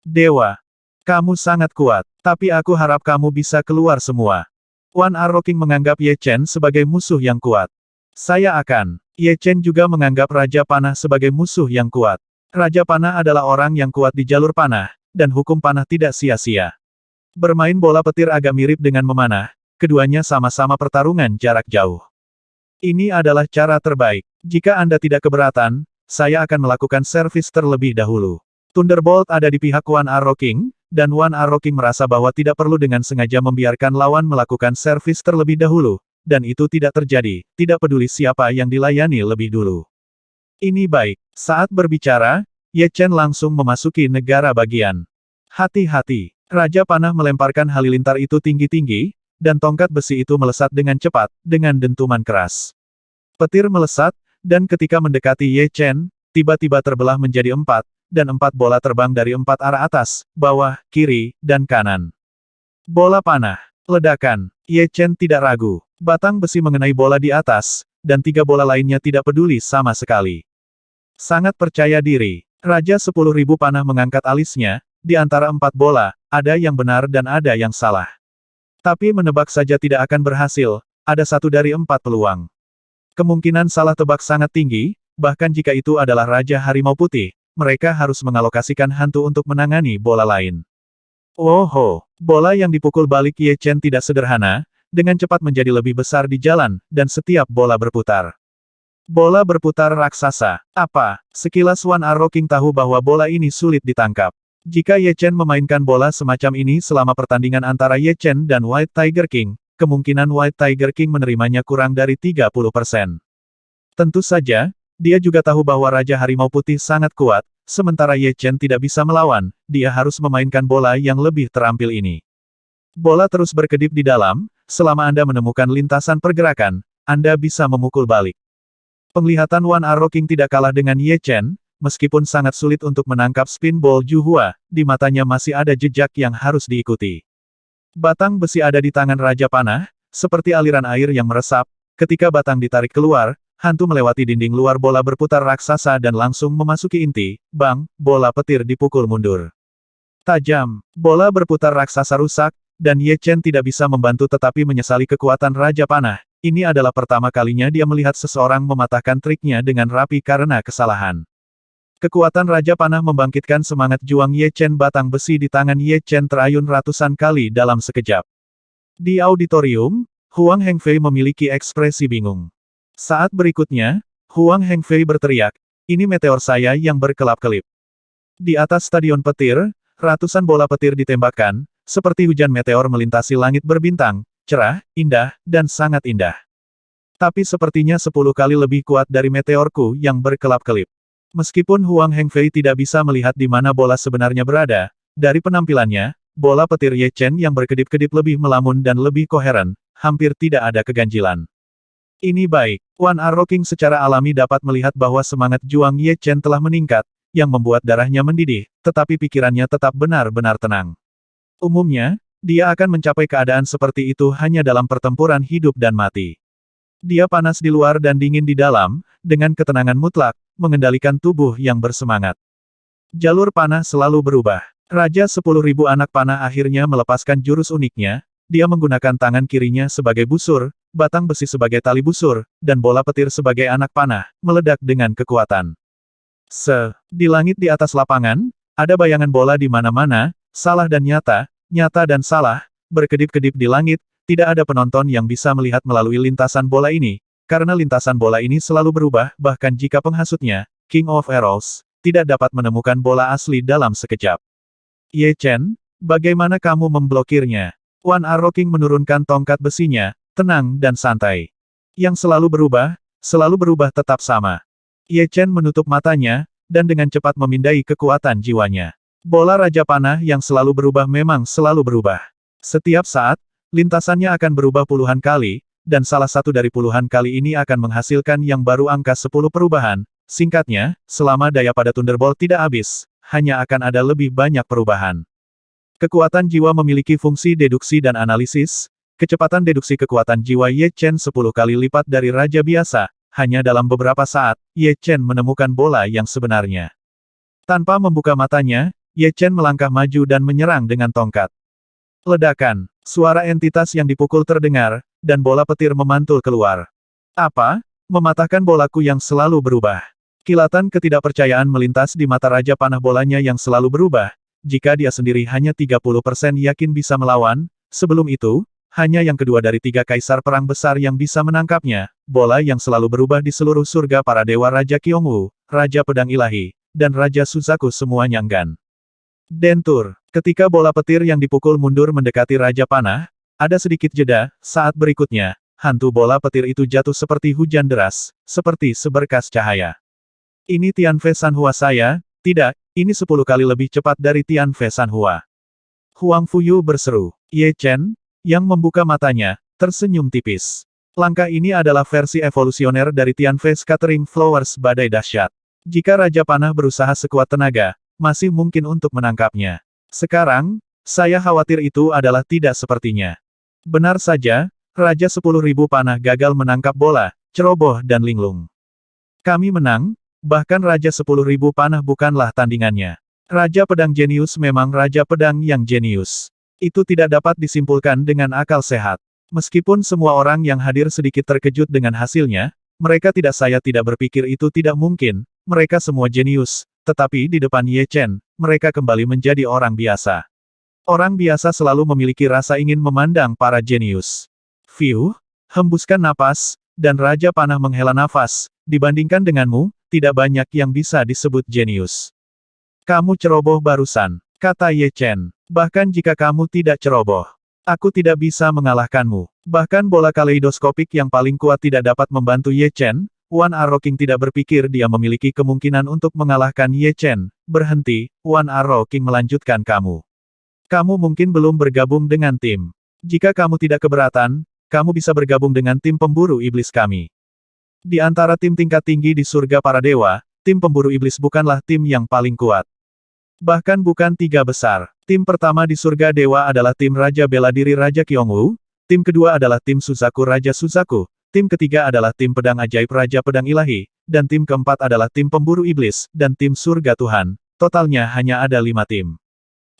A: Dewa, kamu sangat kuat, tapi aku harap kamu bisa keluar semua. One Arrow King menganggap Ye Chen sebagai musuh yang kuat. Saya akan. Ye Chen juga menganggap Raja Panah sebagai musuh yang kuat. Raja Panah adalah orang yang kuat di jalur panah, dan hukum panah tidak sia-sia. Bermain bola petir agak mirip dengan memanah, keduanya sama-sama pertarungan jarak jauh. Ini adalah cara terbaik. Jika Anda tidak keberatan, saya akan melakukan servis terlebih dahulu. Thunderbolt ada di pihak One Arrow King, dan One Arrow King merasa bahwa tidak perlu dengan sengaja membiarkan lawan melakukan servis terlebih dahulu, dan itu tidak terjadi, tidak peduli siapa yang dilayani lebih dulu. Ini baik. Saat berbicara, Ye Chen langsung memasuki negara bagian. Hati-hati. Raja Panah melemparkan halilintar itu tinggi-tinggi, dan tongkat besi itu melesat dengan cepat, dengan dentuman keras. Petir melesat, dan ketika mendekati Ye Chen, tiba-tiba terbelah menjadi 4, dan 4 bola terbang dari 4 arah atas, bawah, kiri, dan kanan. Bola panah. Ledakan. Ye Chen tidak ragu. Batang besi mengenai bola di atas, dan 3 bola lainnya tidak peduli sama sekali. Sangat percaya diri. Raja 10.000 panah mengangkat alisnya, di antara 4 bola, ada yang benar dan ada yang salah. Tapi menebak saja tidak akan berhasil, ada 1 dari 4 peluang. Kemungkinan salah tebak sangat tinggi, bahkan jika itu adalah Raja Harimau Putih, mereka harus mengalokasikan hantu untuk menangani bola lain. Bola yang dipukul balik Ye Chen tidak sederhana, dengan cepat menjadi lebih besar di jalan, dan setiap bola berputar. Bola berputar raksasa. Apa? Sekilas One Arrow King tahu bahwa bola ini sulit ditangkap. Jika Ye Chen memainkan bola semacam ini selama pertandingan antara Ye Chen dan White Tiger King, kemungkinan White Tiger King menerimanya kurang dari 30%. Tentu saja, dia juga tahu bahwa Raja Harimau Putih sangat kuat, sementara Ye Chen tidak bisa melawan, dia harus memainkan bola yang lebih terampil ini. Bola terus berkedip di dalam, selama Anda menemukan lintasan pergerakan, Anda bisa memukul balik. Penglihatan Wan Arrow King tidak kalah dengan Ye Chen, meskipun sangat sulit untuk menangkap spin ball Ju Hua, di matanya masih ada jejak yang harus diikuti. Batang besi ada di tangan Raja Panah, seperti aliran air yang meresap, ketika batang ditarik keluar, hantu melewati dinding luar bola berputar raksasa dan langsung memasuki inti, bang, bola petir dipukul mundur. Tajam, bola berputar raksasa rusak, dan Ye Chen tidak bisa membantu tetapi menyesali kekuatan Raja Panah. Ini adalah pertama kalinya dia melihat seseorang mematahkan triknya dengan rapi karena kesalahan. Kekuatan Raja Panah membangkitkan semangat juang Ye Chen, batang besi di tangan Ye Chen terayun ratusan kali dalam sekejap. Di auditorium, Huang Hengfei memiliki ekspresi bingung. Saat berikutnya, Huang Hengfei berteriak, ini meteor saya yang berkelap-kelip. Di atas stadion petir, ratusan bola petir ditembakkan, seperti hujan meteor melintasi langit berbintang, cerah, indah, dan sangat indah. Tapi sepertinya 10 kali lebih kuat dari meteorku yang berkelap-kelip. Meskipun Huang Hengfei tidak bisa melihat di mana bola sebenarnya berada, dari penampilannya, bola petir Ye Chen yang berkedip-kedip lebih melamun dan lebih koheren, hampir tidak ada keganjilan. Ini baik. Wan Arrow King secara alami dapat melihat bahwa semangat juang Ye Chen telah meningkat, yang membuat darahnya mendidih, tetapi pikirannya tetap benar-benar tenang. Umumnya, dia akan mencapai keadaan seperti itu hanya dalam pertempuran hidup dan mati. Dia panas di luar dan dingin di dalam, dengan ketenangan mutlak, mengendalikan tubuh yang bersemangat. Jalur panah selalu berubah. Raja 10.000 anak panah akhirnya melepaskan jurus uniknya, dia menggunakan tangan kirinya sebagai busur, batang besi sebagai tali busur, dan bola petir sebagai anak panah, meledak dengan kekuatan. Di langit di atas lapangan, ada bayangan bola di mana-mana, salah dan nyata, nyata dan salah, berkedip-kedip di langit, tidak ada penonton yang bisa melihat melalui lintasan bola ini, karena lintasan bola ini selalu berubah, bahkan jika penghasutnya, King of Arrows, tidak dapat menemukan bola asli dalam sekejap. Ye Chen, bagaimana kamu memblokirnya? Wan Arrow King menurunkan tongkat besinya, tenang dan santai. Yang selalu berubah tetap sama. Ye Chen menutup matanya, dan dengan cepat memindai kekuatan jiwanya. Bola Raja Panah yang selalu berubah memang selalu berubah. Setiap saat, lintasannya akan berubah puluhan kali, dan salah satu dari puluhan kali ini akan menghasilkan yang baru angka 10 perubahan. Singkatnya, selama daya pada Thunderbolt tidak habis, hanya akan ada lebih banyak perubahan. Kekuatan jiwa memiliki fungsi deduksi dan analisis. Kecepatan deduksi kekuatan jiwa Ye Chen 10 kali lipat dari raja biasa. Hanya dalam beberapa saat, Ye Chen menemukan bola yang sebenarnya. Tanpa membuka matanya, Ye Chen melangkah maju dan menyerang dengan tongkat. Ledakan. Suara entitas yang dipukul terdengar, dan bola petir memantul keluar. Apa? Mematahkan bolaku yang selalu berubah. Kilatan ketidakpercayaan melintas di mata Raja Panah, bolanya yang selalu berubah. Jika dia sendiri hanya 30% yakin bisa melawan, sebelum itu, hanya yang kedua dari 3 kaisar perang besar yang bisa menangkapnya, bola yang selalu berubah di seluruh surga para dewa Raja Qiongwu, Raja Pedang Ilahi, dan Raja Suzaku semuanya enggan. Dentur. Ketika bola petir yang dipukul mundur mendekati Raja Panah, ada sedikit jeda, saat berikutnya, hantu bola petir itu jatuh seperti hujan deras, seperti seberkas cahaya. Ini Tianfei Sanhua saya, tidak, ini 10 kali lebih cepat dari Tianfei Sanhua. Huang Fuyu berseru. Ye Chen, yang membuka matanya, tersenyum tipis. Langkah ini adalah versi evolusioner dari Tianfei Scattering Flowers badai dahsyat. Jika Raja Panah berusaha sekuat tenaga, masih mungkin untuk menangkapnya. Sekarang, saya khawatir itu adalah tidak sepertinya. Benar saja, Raja 10.000 panah gagal menangkap bola, ceroboh dan linglung. Kami menang, bahkan Raja 10.000 panah bukanlah tandingannya. Raja Pedang jenius memang Raja Pedang yang jenius. Itu tidak dapat disimpulkan dengan akal sehat. Meskipun semua orang yang hadir sedikit terkejut dengan hasilnya, mereka saya tidak berpikir itu tidak mungkin, mereka semua jenius, tetapi di depan Ye Chen, mereka kembali menjadi orang biasa. Orang biasa selalu memiliki rasa ingin memandang para jenius. Fiu, hembuskan napas, dan Raja Panah menghela nafas, dibandingkan denganmu, tidak banyak yang bisa disebut jenius. Kamu ceroboh barusan, kata Ye Chen. Bahkan jika kamu tidak ceroboh, aku tidak bisa mengalahkanmu. Bahkan bola kaleidoskopik yang paling kuat tidak dapat membantu Ye Chen. Wan Arrow King tidak berpikir dia memiliki kemungkinan untuk mengalahkan Ye Chen. Berhenti, Wan Arrow King melanjutkan kamu. Kamu mungkin belum bergabung dengan tim. Jika kamu tidak keberatan, kamu bisa bergabung dengan tim pemburu iblis kami. Di antara tim tingkat tinggi di surga para dewa, tim pemburu iblis bukanlah tim yang paling kuat. Bahkan bukan tiga besar. Tim pertama di surga dewa adalah tim Raja Bela Diri Raja Kyongwoo, tim kedua adalah tim Suzaku Raja Suzaku, tim ketiga adalah tim Pedang Ajaib Raja Pedang Ilahi, dan tim keempat adalah tim pemburu iblis, dan tim surga Tuhan. Totalnya hanya ada 5 tim.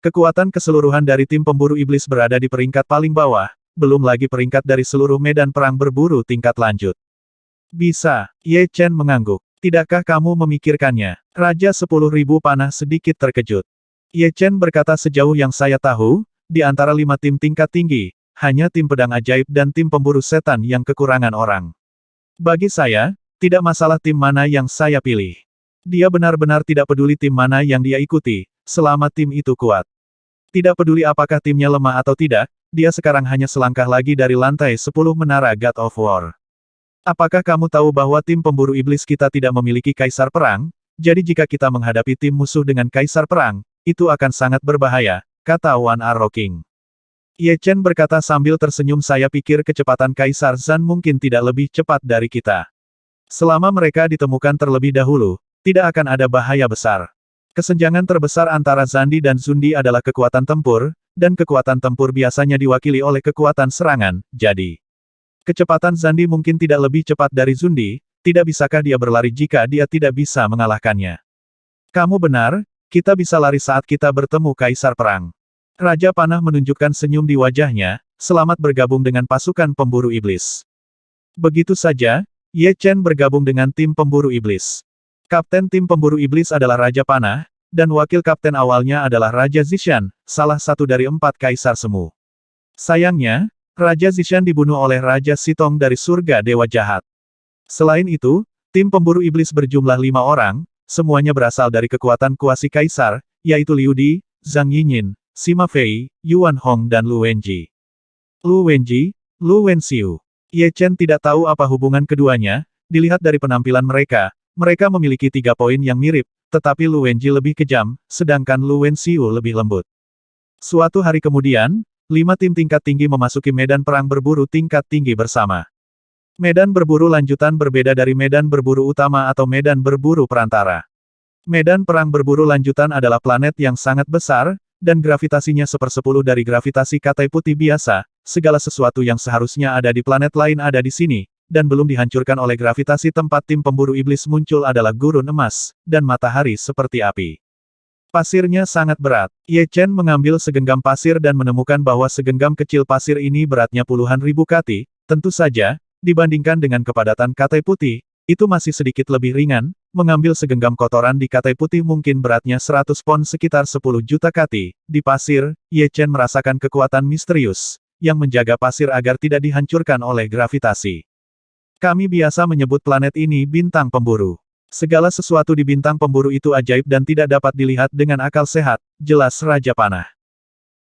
A: Kekuatan keseluruhan dari tim pemburu iblis berada di peringkat paling bawah, belum lagi peringkat dari seluruh medan perang berburu tingkat lanjut. Bisa, Ye Chen mengangguk. Tidakkah kamu memikirkannya? Raja 10.000 panah sedikit terkejut. Ye Chen berkata sejauh yang saya tahu, di antara 5 tim tingkat tinggi, hanya tim pedang ajaib dan tim pemburu setan yang kekurangan orang. Bagi saya, tidak masalah tim mana yang saya pilih. Dia benar-benar tidak peduli tim mana yang dia ikuti, selama tim itu kuat. Tidak peduli apakah timnya lemah atau tidak, dia sekarang hanya selangkah lagi dari lantai 10 menara God of War. Apakah kamu tahu bahwa tim pemburu iblis kita tidak memiliki kaisar perang? Jadi jika kita menghadapi tim musuh dengan kaisar perang, itu akan sangat berbahaya, kata Wan Arrow King. Ye Chen berkata sambil tersenyum, saya pikir kecepatan Kaisar Zan mungkin tidak lebih cepat dari kita. Selama mereka ditemukan terlebih dahulu, tidak akan ada bahaya besar. Kesenjangan terbesar antara Zandi dan Zundi adalah kekuatan tempur, dan kekuatan tempur biasanya diwakili oleh kekuatan serangan, jadi kecepatan Zandi mungkin tidak lebih cepat dari Zundi, tidak bisakah dia berlari jika dia tidak bisa mengalahkannya? Kamu benar, kita bisa lari saat kita bertemu Kaisar Perang. Raja Panah menunjukkan senyum di wajahnya, selamat bergabung dengan pasukan pemburu iblis. Begitu saja, Ye Chen bergabung dengan tim pemburu iblis. Kapten tim pemburu iblis adalah Raja Panah, dan wakil kapten awalnya adalah Raja Zishan, salah satu dari 4 Kaisar Semu. Sayangnya, Raja Zishan dibunuh oleh Raja Sitong dari surga Dewa Jahat. Selain itu, tim pemburu iblis berjumlah 5 orang, semuanya berasal dari kekuatan kuasi kaisar, yaitu Liu Di, Zhang Yinyin, Sima Fei, Yuan Hong dan Lu Wenji. Lu Wenji, Lu Wenxiu. Ye Chen tidak tahu apa hubungan keduanya, dilihat dari penampilan mereka memiliki 3 poin yang mirip, tetapi Lu Wenji lebih kejam, sedangkan Lu Wenxiu lebih lembut. Suatu hari kemudian, 5 tim tingkat tinggi memasuki medan perang berburu tingkat tinggi bersama. Medan berburu lanjutan berbeda dari medan berburu utama atau medan berburu perantara. Medan perang berburu lanjutan adalah planet yang sangat besar, dan gravitasinya 1/10 dari gravitasi katai putih biasa, segala sesuatu yang seharusnya ada di planet lain ada di sini, dan belum dihancurkan oleh gravitasi tempat tim pemburu iblis muncul adalah gurun emas, dan matahari seperti api. Pasirnya sangat berat. Ye Chen mengambil segenggam pasir dan menemukan bahwa segenggam kecil pasir ini beratnya puluhan ribu kati, tentu saja, dibandingkan dengan kepadatan katai putih, itu masih sedikit lebih ringan, mengambil segenggam kotoran di katai putih mungkin beratnya 100 pon sekitar 10 juta kati, di pasir, Ye Chen merasakan kekuatan misterius, yang menjaga pasir agar tidak dihancurkan oleh gravitasi. Kami biasa menyebut planet ini bintang pemburu. Segala sesuatu di bintang pemburu itu ajaib dan tidak dapat dilihat dengan akal sehat, jelas Raja Panah.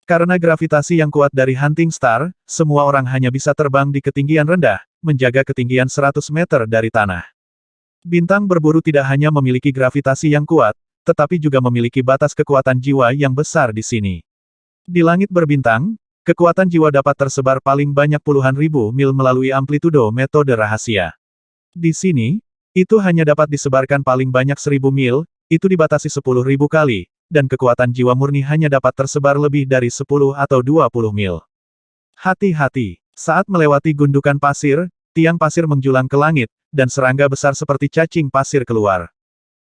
A: Karena gravitasi yang kuat dari Hunting Star, semua orang hanya bisa terbang di ketinggian rendah, menjaga ketinggian 100 meter dari tanah. Bintang berburu tidak hanya memiliki gravitasi yang kuat, tetapi juga memiliki batas kekuatan jiwa yang besar di sini. Di langit berbintang, kekuatan jiwa dapat tersebar paling banyak puluhan ribu mil melalui amplitudo metode rahasia. Di sini, itu hanya dapat disebarkan paling banyak 1000 mil, itu dibatasi 10.000 kali, dan kekuatan jiwa murni hanya dapat tersebar lebih dari 10 atau 20 mil. Hati-hati, saat melewati gundukan pasir, tiang pasir menjulang ke langit, dan serangga besar seperti cacing pasir keluar.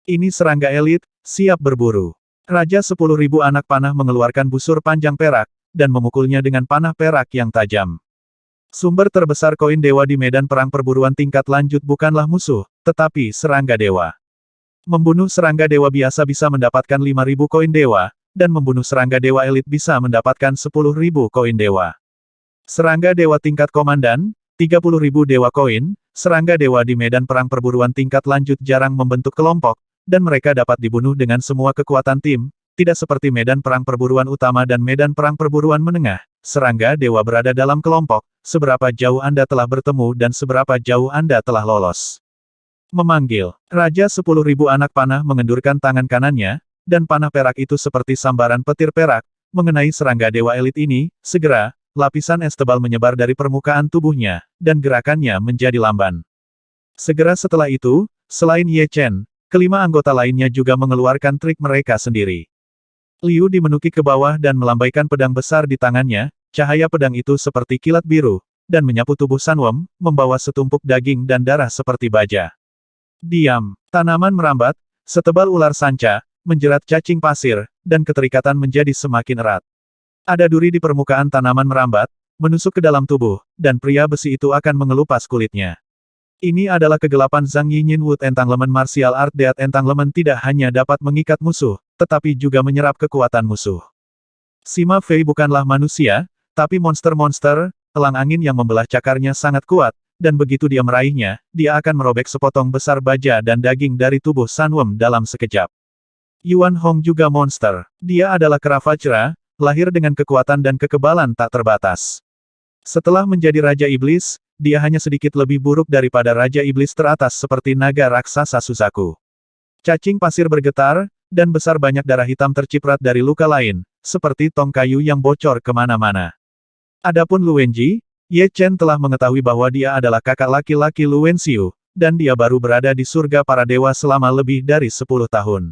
A: Ini serangga elit, siap berburu. Raja 10.000 anak panah mengeluarkan busur panjang perak, dan memukulnya dengan panah perak yang tajam. Sumber terbesar koin dewa di medan perang perburuan tingkat lanjut bukanlah musuh, tetapi serangga dewa. Membunuh serangga dewa biasa bisa mendapatkan 5.000 koin dewa, dan membunuh serangga dewa elit bisa mendapatkan 10.000 koin dewa. Serangga dewa tingkat komandan, 30.000 dewa koin, serangga dewa di medan perang perburuan tingkat lanjut jarang membentuk kelompok, dan mereka dapat dibunuh dengan semua kekuatan tim, tidak seperti medan perang perburuan utama dan medan perang perburuan menengah. Serangga dewa berada dalam kelompok, seberapa jauh Anda telah bertemu dan seberapa jauh Anda telah lolos. Memanggil. Raja 10.000 anak panah mengendurkan tangan kanannya, dan panah perak itu seperti sambaran petir perak, mengenai serangga dewa elit ini. Segera, lapisan es tebal menyebar dari permukaan tubuhnya, dan gerakannya menjadi lamban. Segera setelah itu, selain Ye Chen, kelima anggota lainnya juga mengeluarkan trik mereka sendiri. Liu dimenukik ke bawah dan melambaikan pedang besar di tangannya, cahaya pedang itu seperti kilat biru, dan menyapu tubuh Sanwem, membawa setumpuk daging dan darah seperti baja. Diam. Tanaman merambat, setebal ular sanca, menjerat cacing pasir, dan keterikatan menjadi semakin erat. Ada duri di permukaan tanaman merambat, menusuk ke dalam tubuh, dan pria besi itu akan mengelupas kulitnya. Ini adalah kegelapan Zhang Yinyin Wood Entanglement Martial Art. Death Entanglement tidak hanya dapat mengikat musuh, tetapi juga menyerap kekuatan musuh. Sima Fei bukanlah manusia, tapi monster-monster, elang angin yang membelah cakarnya sangat kuat, dan begitu dia meraihnya, dia akan merobek sepotong besar baja dan daging dari tubuh Sanwem dalam sekejap. Yuan Hong juga monster. Dia adalah kera Vajra, lahir dengan kekuatan dan kekebalan tak terbatas. Setelah menjadi Raja Iblis, dia hanya sedikit lebih buruk daripada Raja Iblis teratas seperti naga raksasa Suzaku. Cacing pasir bergetar, dan besar banyak darah hitam terciprat dari luka lain, seperti tong kayu yang bocor kemana-mana. Adapun Lu Wenji, Ye Chen telah mengetahui bahwa dia adalah kakak laki-laki Lu Wenxiu, dan dia baru berada di surga para dewa selama lebih dari 10 tahun.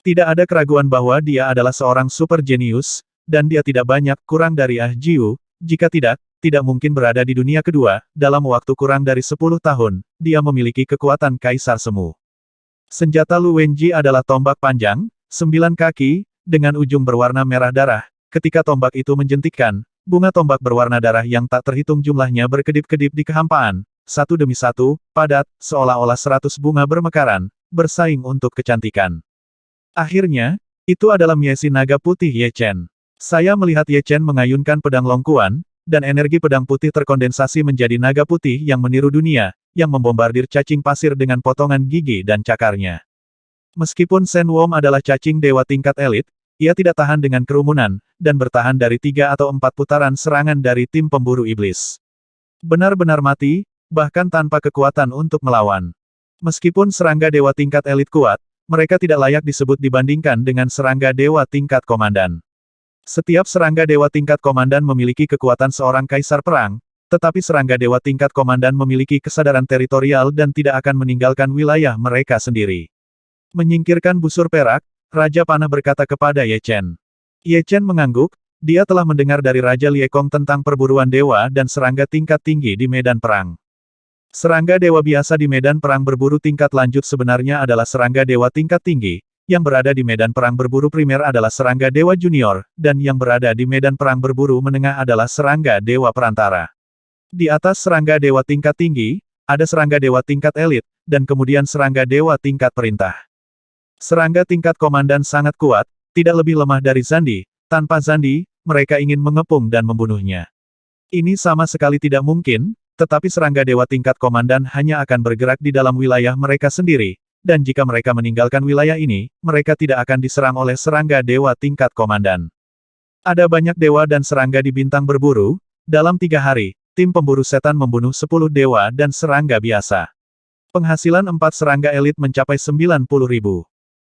A: Tidak ada keraguan bahwa dia adalah seorang super jenius, dan dia tidak banyak kurang dari Ah Jiu, jika tidak mungkin berada di dunia kedua, dalam waktu kurang dari 10 tahun, dia memiliki kekuatan Kaisar Semu. Senjata Lu Wenji adalah tombak panjang, 9 kaki, dengan ujung berwarna merah darah. Ketika tombak itu menjentikkan, bunga tombak berwarna darah yang tak terhitung jumlahnya berkedip-kedip di kehampaan, satu demi satu, padat, seolah-olah 100 bunga bermekaran, bersaing untuk kecantikan. Akhirnya, itu adalah Miesi Naga Putih Ye Chen. Saya melihat Ye Chen mengayunkan pedang longkuan, dan energi pedang putih terkondensasi menjadi naga putih yang meniru dunia, yang membombardir cacing pasir dengan potongan gigi dan cakarnya. Meskipun Sanwem adalah cacing dewa tingkat elit, ia tidak tahan dengan kerumunan, dan bertahan dari 3 atau 4 putaran serangan dari tim pemburu iblis. Benar-benar mati, bahkan tanpa kekuatan untuk melawan. Meskipun serangga dewa tingkat elit kuat, mereka tidak layak disebut dibandingkan dengan serangga dewa tingkat komandan. Setiap serangga dewa tingkat komandan memiliki kekuatan seorang kaisar perang, tetapi serangga dewa tingkat komandan memiliki kesadaran teritorial dan tidak akan meninggalkan wilayah mereka sendiri. Menyingkirkan busur perak, Raja Panah berkata kepada Ye Chen. Ye Chen mengangguk, dia telah mendengar dari Raja Liekong tentang perburuan dewa dan serangga tingkat tinggi di medan perang. Serangga dewa biasa di medan perang berburu tingkat lanjut sebenarnya adalah serangga dewa tingkat tinggi, yang berada di medan perang berburu primer adalah serangga dewa junior, dan yang berada di medan perang berburu menengah adalah serangga dewa perantara. Di atas serangga dewa tingkat tinggi, ada serangga dewa tingkat elit, dan kemudian serangga dewa tingkat perintah. Serangga tingkat komandan sangat kuat, tidak lebih lemah dari Zandi. Tanpa Zandi, mereka ingin mengepung dan membunuhnya. Ini sama sekali tidak mungkin, tetapi serangga dewa tingkat komandan hanya akan bergerak di dalam wilayah mereka sendiri, dan jika mereka meninggalkan wilayah ini, mereka tidak akan diserang oleh serangga dewa tingkat komandan. Ada banyak dewa dan serangga di bintang berburu. Dalam 3 hari, tim pemburu setan membunuh 10 dewa dan serangga biasa. Penghasilan 4 serangga elit mencapai 90.000.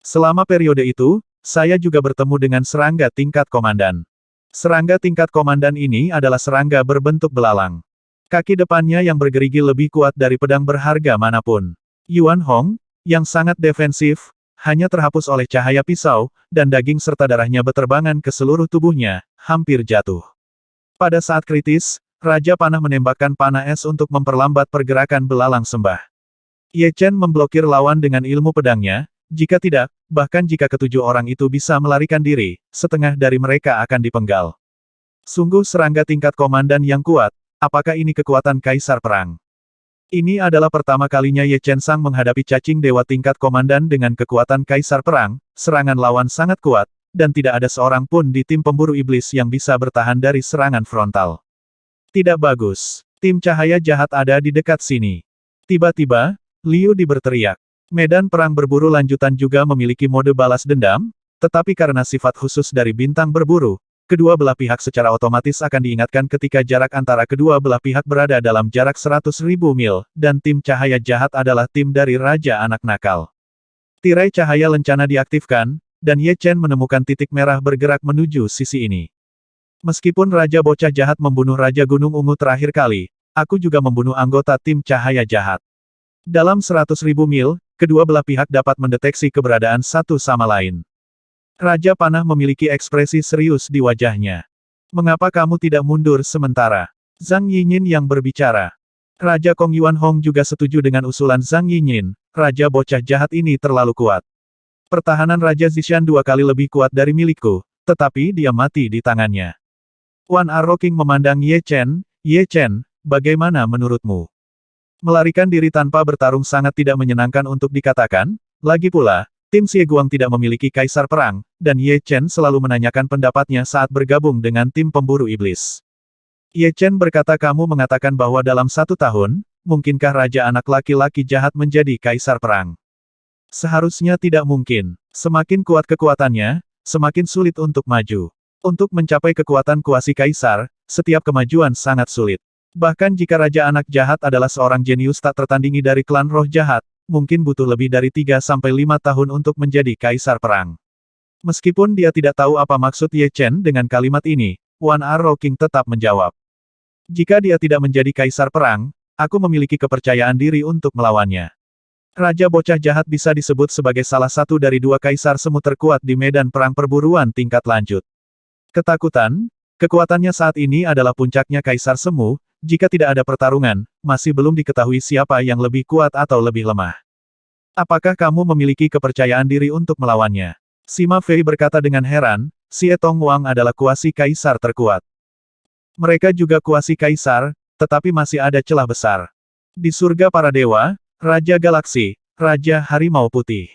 A: Selama periode itu, saya juga bertemu dengan serangga tingkat komandan. Serangga tingkat komandan ini adalah serangga berbentuk belalang. Kaki depannya yang bergerigi lebih kuat dari pedang berharga manapun. Yuan Hong, yang sangat defensif, hanya terhapus oleh cahaya pisau, dan daging serta darahnya beterbangan ke seluruh tubuhnya, hampir jatuh. Pada saat kritis, Raja Panah menembakkan panah es untuk memperlambat pergerakan belalang sembah. Ye Chen memblokir lawan dengan ilmu pedangnya. Jika tidak, bahkan jika ketujuh orang itu bisa melarikan diri, setengah dari mereka akan dipenggal. Sungguh serangga tingkat komandan yang kuat, apakah ini kekuatan kaisar perang? Ini adalah pertama kalinya Ye Chen Sang menghadapi cacing dewa tingkat komandan dengan kekuatan kaisar perang, serangan lawan sangat kuat, dan tidak ada seorang pun di tim pemburu iblis yang bisa bertahan dari serangan frontal. Tidak bagus. Tim cahaya jahat ada di dekat sini. Tiba-tiba, Liu Di berteriak. Medan perang berburu lanjutan juga memiliki mode balas dendam, tetapi karena sifat khusus dari bintang berburu, kedua belah pihak secara otomatis akan diingatkan ketika jarak antara kedua belah pihak berada dalam jarak 100.000 mil, dan tim cahaya jahat adalah tim dari Raja Anak Nakal. Tirai cahaya lencana diaktifkan, dan Ye Chen menemukan titik merah bergerak menuju sisi ini. Meskipun Raja Bocah Jahat membunuh Raja Gunung Ungu terakhir kali, aku juga membunuh anggota tim cahaya jahat. Dalam 100.000 mil, kedua belah pihak dapat mendeteksi keberadaan satu sama lain. Raja Panah memiliki ekspresi serius di wajahnya. Mengapa kamu tidak mundur sementara? Zhang Yinyin yang berbicara. Raja Kong Yuan Hong juga setuju dengan usulan Zhang Yinyin. Raja Bocah Jahat ini terlalu kuat. Pertahanan Raja Zishan 2 kali lebih kuat dari milikku, tetapi dia mati di tangannya. Wan Arrow King memandang Ye Chen. Ye Chen, bagaimana menurutmu? Melarikan diri tanpa bertarung sangat tidak menyenangkan untuk dikatakan, lagi pula, tim Xie Guang tidak memiliki kaisar perang, dan Ye Chen selalu menanyakan pendapatnya saat bergabung dengan tim pemburu iblis. Ye Chen berkata kamu mengatakan bahwa dalam 1 tahun, mungkinkah Raja Anak Laki-laki Jahat menjadi kaisar perang? Seharusnya tidak mungkin. Semakin kuat kekuatannya, semakin sulit untuk maju. Untuk mencapai kekuatan kuasi kaisar, setiap kemajuan sangat sulit. Bahkan jika Raja Anak Jahat adalah seorang jenius tak tertandingi dari klan roh jahat, mungkin butuh lebih dari 3-5 tahun untuk menjadi kaisar perang. Meskipun dia tidak tahu apa maksud Ye Chen dengan kalimat ini, Wan Arrow King tetap menjawab. Jika dia tidak menjadi kaisar perang, aku memiliki kepercayaan diri untuk melawannya. Raja Bocah Jahat bisa disebut sebagai salah satu dari 2 kaisar semu terkuat di medan perang perburuan tingkat lanjut. Ketakutan, kekuatannya saat ini adalah puncaknya kaisar semu. Jika tidak ada pertarungan, masih belum diketahui siapa yang lebih kuat atau lebih lemah. Apakah kamu memiliki kepercayaan diri untuk melawannya? Sima Fei berkata dengan heran, Xie Tong Wang adalah kuasi kaisar terkuat. Mereka juga kuasi kaisar, tetapi masih ada celah besar. Di surga para dewa, Raja Galaksi, Raja Harimau Putih,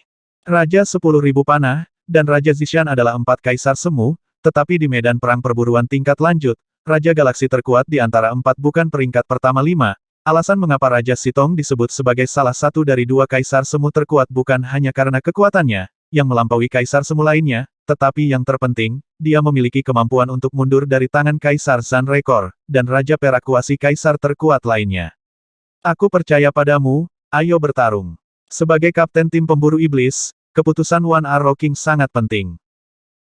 A: Raja 10.000 Panah, dan Raja Zishan adalah 4 kaisar semu, tetapi di medan perang perburuan tingkat lanjut, Raja Galaksi terkuat di antara 4 bukan peringkat pertama 5. Alasan mengapa Raja Sitong disebut sebagai salah satu dari 2 kaisar semu terkuat bukan hanya karena kekuatannya, yang melampaui kaisar semu lainnya, tetapi yang terpenting, dia memiliki kemampuan untuk mundur dari tangan Kaisar Zan Rekor, dan Raja Perak kuasi kaisar terkuat lainnya. Aku percaya padamu, ayo bertarung. Sebagai kapten tim pemburu iblis, keputusan Wan Arrow King sangat penting.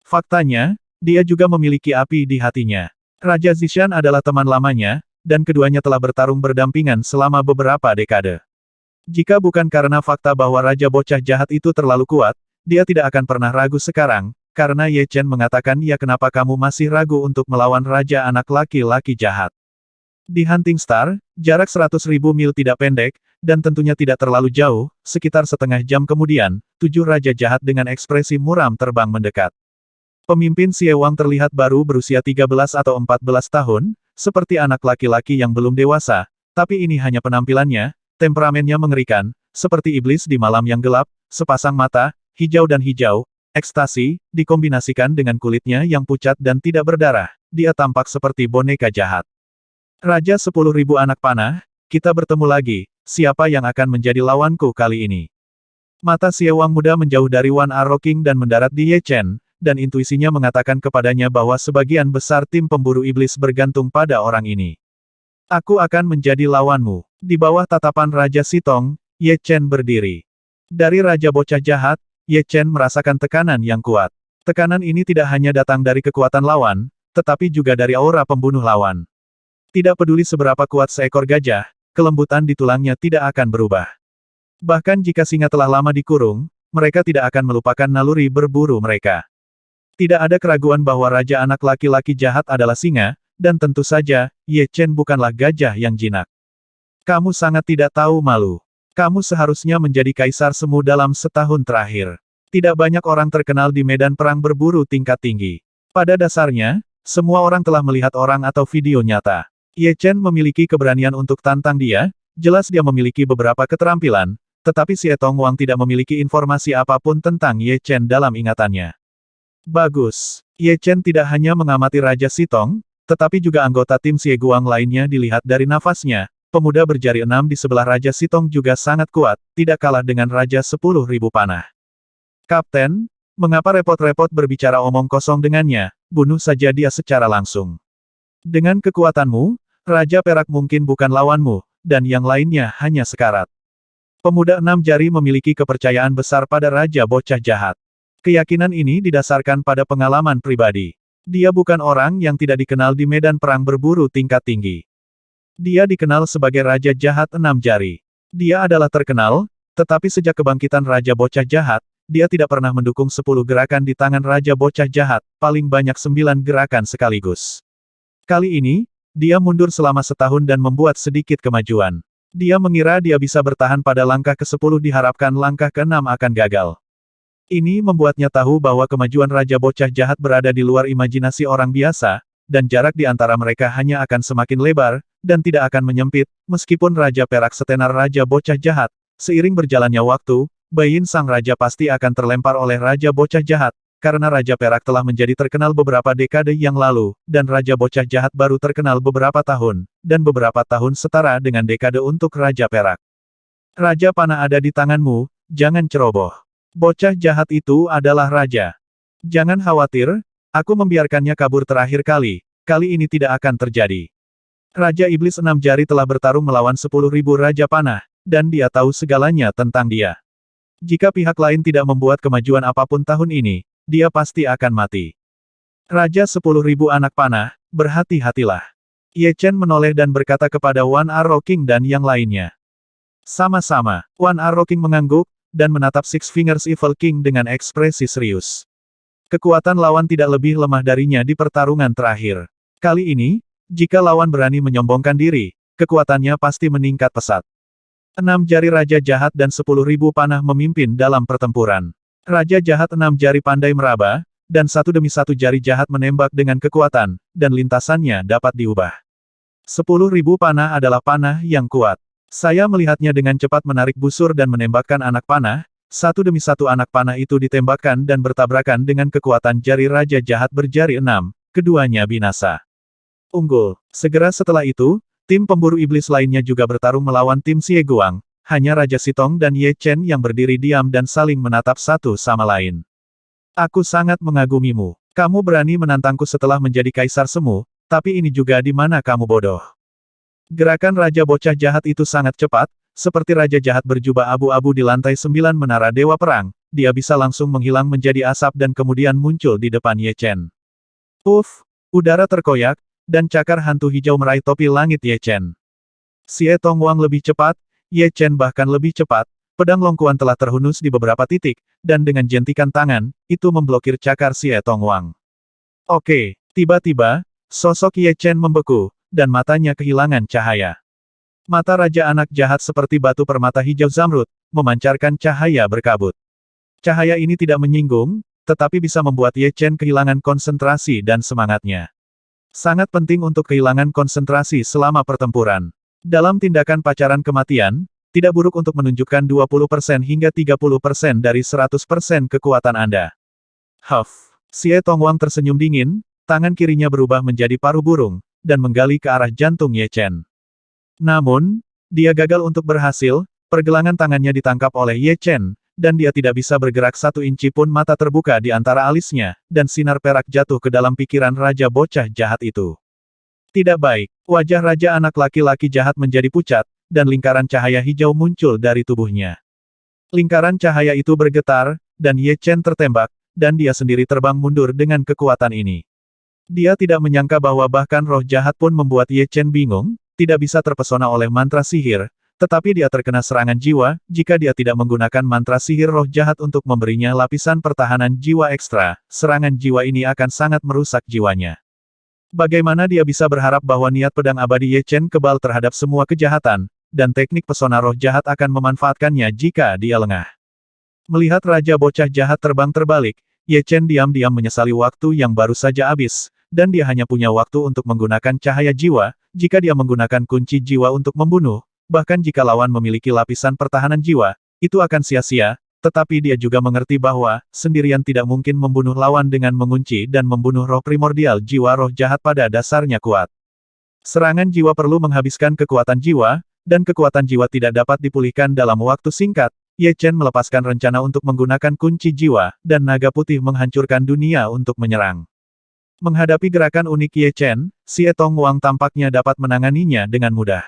A: Faktanya, dia juga memiliki api di hatinya. Raja Zishan adalah teman lamanya, dan keduanya telah bertarung berdampingan selama beberapa dekade. Jika bukan karena fakta bahwa Raja Bocah Jahat itu terlalu kuat, dia tidak akan pernah ragu sekarang, karena Ye Chen mengatakan ya kenapa kamu masih ragu untuk melawan Raja Anak Laki-laki Jahat. Di Hunting Star, jarak 100.000 mil tidak pendek, dan tentunya tidak terlalu jauh, sekitar setengah jam kemudian, 7 Raja Jahat dengan ekspresi muram terbang mendekat. Pemimpin Xie Wang terlihat baru berusia 13 atau 14 tahun, seperti anak laki-laki yang belum dewasa, tapi ini hanya penampilannya, temperamennya mengerikan, seperti iblis di malam yang gelap, sepasang mata, hijau dan hijau, ekstasi, dikombinasikan dengan kulitnya yang pucat dan tidak berdarah, dia tampak seperti boneka jahat. Raja 10.000 Anak Panah, kita bertemu lagi, siapa yang akan menjadi lawanku kali ini? Mata Xie Wang muda menjauh dari Wan Arrow King dan mendarat di Ye Chen, dan intuisinya mengatakan kepadanya bahwa sebagian besar tim pemburu iblis bergantung pada orang ini. Aku akan menjadi lawanmu. Di bawah tatapan Raja Sitong, Ye Chen berdiri. Dari Raja Bocah Jahat, Ye Chen merasakan tekanan yang kuat. Tekanan ini tidak hanya datang dari kekuatan lawan, tetapi juga dari aura pembunuh lawan. Tidak peduli seberapa kuat seekor gajah, kelembutan di tulangnya tidak akan berubah. Bahkan jika singa telah lama dikurung, mereka tidak akan melupakan naluri berburu mereka. Tidak ada keraguan bahwa Raja Anak Laki-laki Jahat adalah singa, dan tentu saja, Ye Chen bukanlah gajah yang jinak. Kamu sangat tidak tahu malu. Kamu seharusnya menjadi kaisar semu dalam setahun terakhir. Tidak banyak orang terkenal di medan perang berburu tingkat tinggi. Pada dasarnya, semua orang telah melihat orang atau video nyata. Ye Chen memiliki keberanian untuk tantang dia, jelas dia memiliki beberapa keterampilan, tetapi Xie Tong Wang tidak memiliki informasi apapun tentang Ye Chen dalam ingatannya. Bagus. Ye Chen tidak hanya mengamati Raja Sitong, tetapi juga anggota tim Xie Guang lainnya dilihat dari nafasnya. Pemuda berjari 6 di sebelah Raja Sitong juga sangat kuat, tidak kalah dengan Raja 10.000 Panah. Kapten, mengapa repot-repot berbicara omong kosong dengannya? bunuh saja dia secara langsung. Dengan kekuatanmu, Raja Perak mungkin bukan lawanmu, dan yang lainnya hanya sekarat. Pemuda enam jari memiliki kepercayaan besar pada Raja Bocah Jahat. Keyakinan ini didasarkan pada pengalaman pribadi. Dia bukan orang yang tidak dikenal di medan perang berburu tingkat tinggi. Dia dikenal sebagai Raja Jahat Enam Jari. Dia adalah terkenal, tetapi sejak kebangkitan Raja Bocah Jahat, dia tidak pernah mendukung 10 gerakan di tangan Raja Bocah Jahat, paling banyak 9 gerakan sekaligus. Kali ini, dia mundur selama setahun dan membuat sedikit kemajuan. Dia mengira dia bisa bertahan pada langkah ke-10 diharapkan langkah ke-6 akan gagal. Ini membuatnya tahu bahwa kemajuan Raja Bocah Jahat berada di luar imajinasi orang biasa, dan jarak di antara mereka hanya akan semakin lebar, dan tidak akan menyempit, meskipun Raja Perak setenar Raja Bocah Jahat. Seiring berjalannya waktu, Baiyin Sang Raja pasti akan terlempar oleh Raja Bocah Jahat, karena Raja Perak telah menjadi terkenal beberapa dekade yang lalu, dan Raja Bocah Jahat baru terkenal beberapa tahun, dan beberapa tahun setara dengan dekade untuk Raja Perak. Raja Panah ada di tanganmu, jangan ceroboh. Bocah jahat itu adalah raja. Jangan khawatir, aku membiarkannya kabur terakhir kali ini tidak akan terjadi. Raja Iblis Enam Jari telah bertarung melawan 10.000 Raja Panah, dan dia tahu segalanya tentang dia. Jika pihak lain tidak membuat kemajuan apapun tahun ini, dia pasti akan mati. Raja 10.000 Anak Panah, berhati-hatilah. Ye Chen menoleh dan berkata kepada One Arrow King dan yang lainnya. Sama-sama, One Arrow King mengangguk, dan menatap Six Fingers Evil King dengan ekspresi serius. Kekuatan lawan tidak lebih lemah darinya di pertarungan terakhir. Kali ini, jika lawan berani menyombongkan diri, kekuatannya pasti meningkat pesat. 6 jari Raja Jahat dan 10.000 panah memimpin dalam pertempuran. Raja Jahat 6 jari pandai meraba, dan satu demi satu jari jahat menembak dengan kekuatan, dan lintasannya dapat diubah. 10.000 panah adalah panah yang kuat. Saya melihatnya dengan cepat menarik busur dan menembakkan anak panah, satu demi satu anak panah itu ditembakkan dan bertabrakan dengan kekuatan jari Raja Jahat berjari 6, keduanya binasa. Unggul. Segera setelah itu, tim pemburu iblis lainnya juga bertarung melawan tim Xie Guang, hanya Raja Sitong dan Ye Chen yang berdiri diam dan saling menatap satu sama lain. Aku sangat mengagumimu. Kamu berani menantangku setelah menjadi Kaisar Semu, tapi ini juga di mana kamu bodoh. Gerakan Raja Bocah Jahat itu sangat cepat, seperti Raja Jahat berjubah abu-abu di lantai 9 menara Dewa Perang, dia bisa langsung menghilang menjadi asap dan kemudian muncul di depan Ye Chen. Uff, udara terkoyak, dan cakar hantu hijau meraih topi langit Ye Chen. Xie Tongwang lebih cepat, Ye Chen bahkan lebih cepat, pedang Longkuan telah terhunus di beberapa titik, dan dengan jentikan tangan, itu memblokir cakar Xie Tongwang. Oke, tiba-tiba, sosok Ye Chen membeku, dan matanya kehilangan cahaya. Mata Raja Anak Jahat seperti batu permata hijau zamrud, memancarkan cahaya berkabut. Cahaya ini tidak menyinggung, tetapi bisa membuat Ye Chen kehilangan konsentrasi dan semangatnya. Sangat penting untuk kehilangan konsentrasi selama pertempuran. Dalam tindakan pacaran kematian, tidak buruk untuk menunjukkan 20% hingga 30% dari 100% kekuatan Anda. Huff. Xie Tongwang tersenyum dingin, tangan kirinya berubah menjadi paruh burung, dan menggali ke arah jantung Ye Chen. Namun, dia gagal untuk berhasil, pergelangan tangannya ditangkap oleh Ye Chen, dan dia tidak bisa bergerak 1 inci pun. Mata terbuka di antara alisnya, dan sinar perak jatuh ke dalam pikiran Raja Bocah Jahat itu. Tidak baik, wajah Raja Anak Laki-laki Jahat menjadi pucat, dan lingkaran cahaya hijau muncul dari tubuhnya. Lingkaran cahaya itu bergetar, dan Ye Chen tertembak, dan dia sendiri terbang mundur dengan kekuatan ini. Dia tidak menyangka bahwa bahkan roh jahat pun membuat Ye Chen bingung, tidak bisa terpesona oleh mantra sihir, tetapi dia terkena serangan jiwa, jika dia tidak menggunakan mantra sihir roh jahat untuk memberinya lapisan pertahanan jiwa ekstra, serangan jiwa ini akan sangat merusak jiwanya. Bagaimana dia bisa berharap bahwa niat pedang abadi Ye Chen kebal terhadap semua kejahatan, dan teknik pesona roh jahat akan memanfaatkannya jika dia lengah. Melihat Raja Bocah Jahat terbang terbalik, Ye Chen diam-diam menyesali waktu yang baru saja habis, dan dia hanya punya waktu untuk menggunakan cahaya jiwa. Jika dia menggunakan kunci jiwa untuk membunuh, bahkan jika lawan memiliki lapisan pertahanan jiwa, itu akan sia-sia, tetapi dia juga mengerti bahwa, sendirian tidak mungkin membunuh lawan dengan mengunci dan membunuh roh primordial jiwa. Roh jahat pada dasarnya kuat. Serangan jiwa perlu menghabiskan kekuatan jiwa, dan kekuatan jiwa tidak dapat dipulihkan dalam waktu singkat. Ye Chen melepaskan rencana untuk menggunakan kunci jiwa, dan naga putih menghancurkan dunia untuk menyerang. Menghadapi gerakan unik Ye Chen, Xie Tongwang tampaknya dapat menanganinya dengan mudah.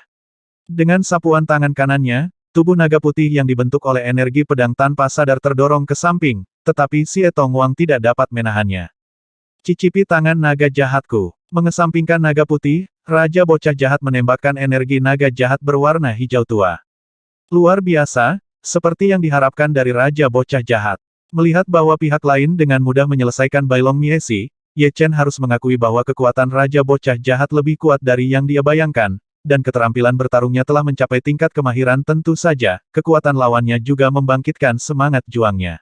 A: Dengan sapuan tangan kanannya, tubuh naga putih yang dibentuk oleh energi pedang tanpa sadar terdorong ke samping, tetapi Xie Tongwang tidak dapat menahannya. Cicipi tangan naga jahatku. Mengesampingkan naga putih, Raja Bocah Jahat menembakkan energi naga jahat berwarna hijau tua. Luar biasa, seperti yang diharapkan dari Raja Bocah Jahat. Melihat bahwa pihak lain dengan mudah menyelesaikan Bailong Miesi, Ye Chen harus mengakui bahwa kekuatan Raja Bocah Jahat lebih kuat dari yang dia bayangkan, dan keterampilan bertarungnya telah mencapai tingkat kemahiran tentu saja, kekuatan lawannya juga membangkitkan semangat juangnya.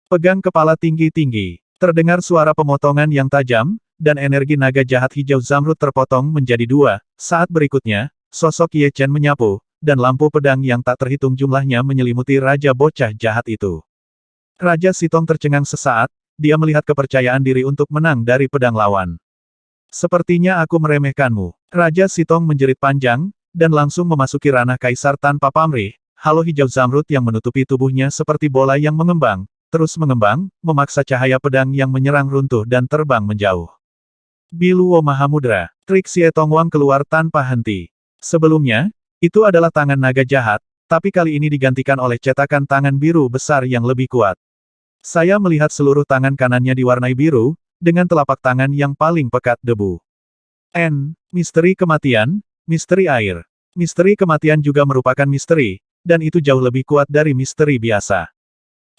A: Pegang kepala tinggi-tinggi. Terdengar suara pemotongan yang tajam, dan energi naga jahat hijau zamrud terpotong menjadi dua. Saat berikutnya, sosok Ye Chen menyapu, dan lampu pedang yang tak terhitung jumlahnya menyelimuti Raja Bocah Jahat itu. Raja Sitong tercengang sesaat, dia melihat kepercayaan diri untuk menang dari pedang lawan. Sepertinya aku meremehkanmu. Raja Sitong menjerit panjang, dan langsung memasuki ranah kaisar tanpa pamrih. Halo hijau zamrud yang menutupi tubuhnya seperti bola yang mengembang, terus mengembang, memaksa cahaya pedang yang menyerang runtuh dan terbang menjauh. Biluo Mahamudra, trik Xie Tongwang keluar tanpa henti. Sebelumnya, itu adalah tangan naga jahat, tapi kali ini digantikan oleh cetakan tangan biru besar yang lebih kuat. Saya melihat seluruh tangan kanannya diwarnai biru, dengan telapak tangan yang paling pekat debu. Misteri kematian, misteri air. Misteri kematian juga merupakan misteri, dan itu jauh lebih kuat dari misteri biasa.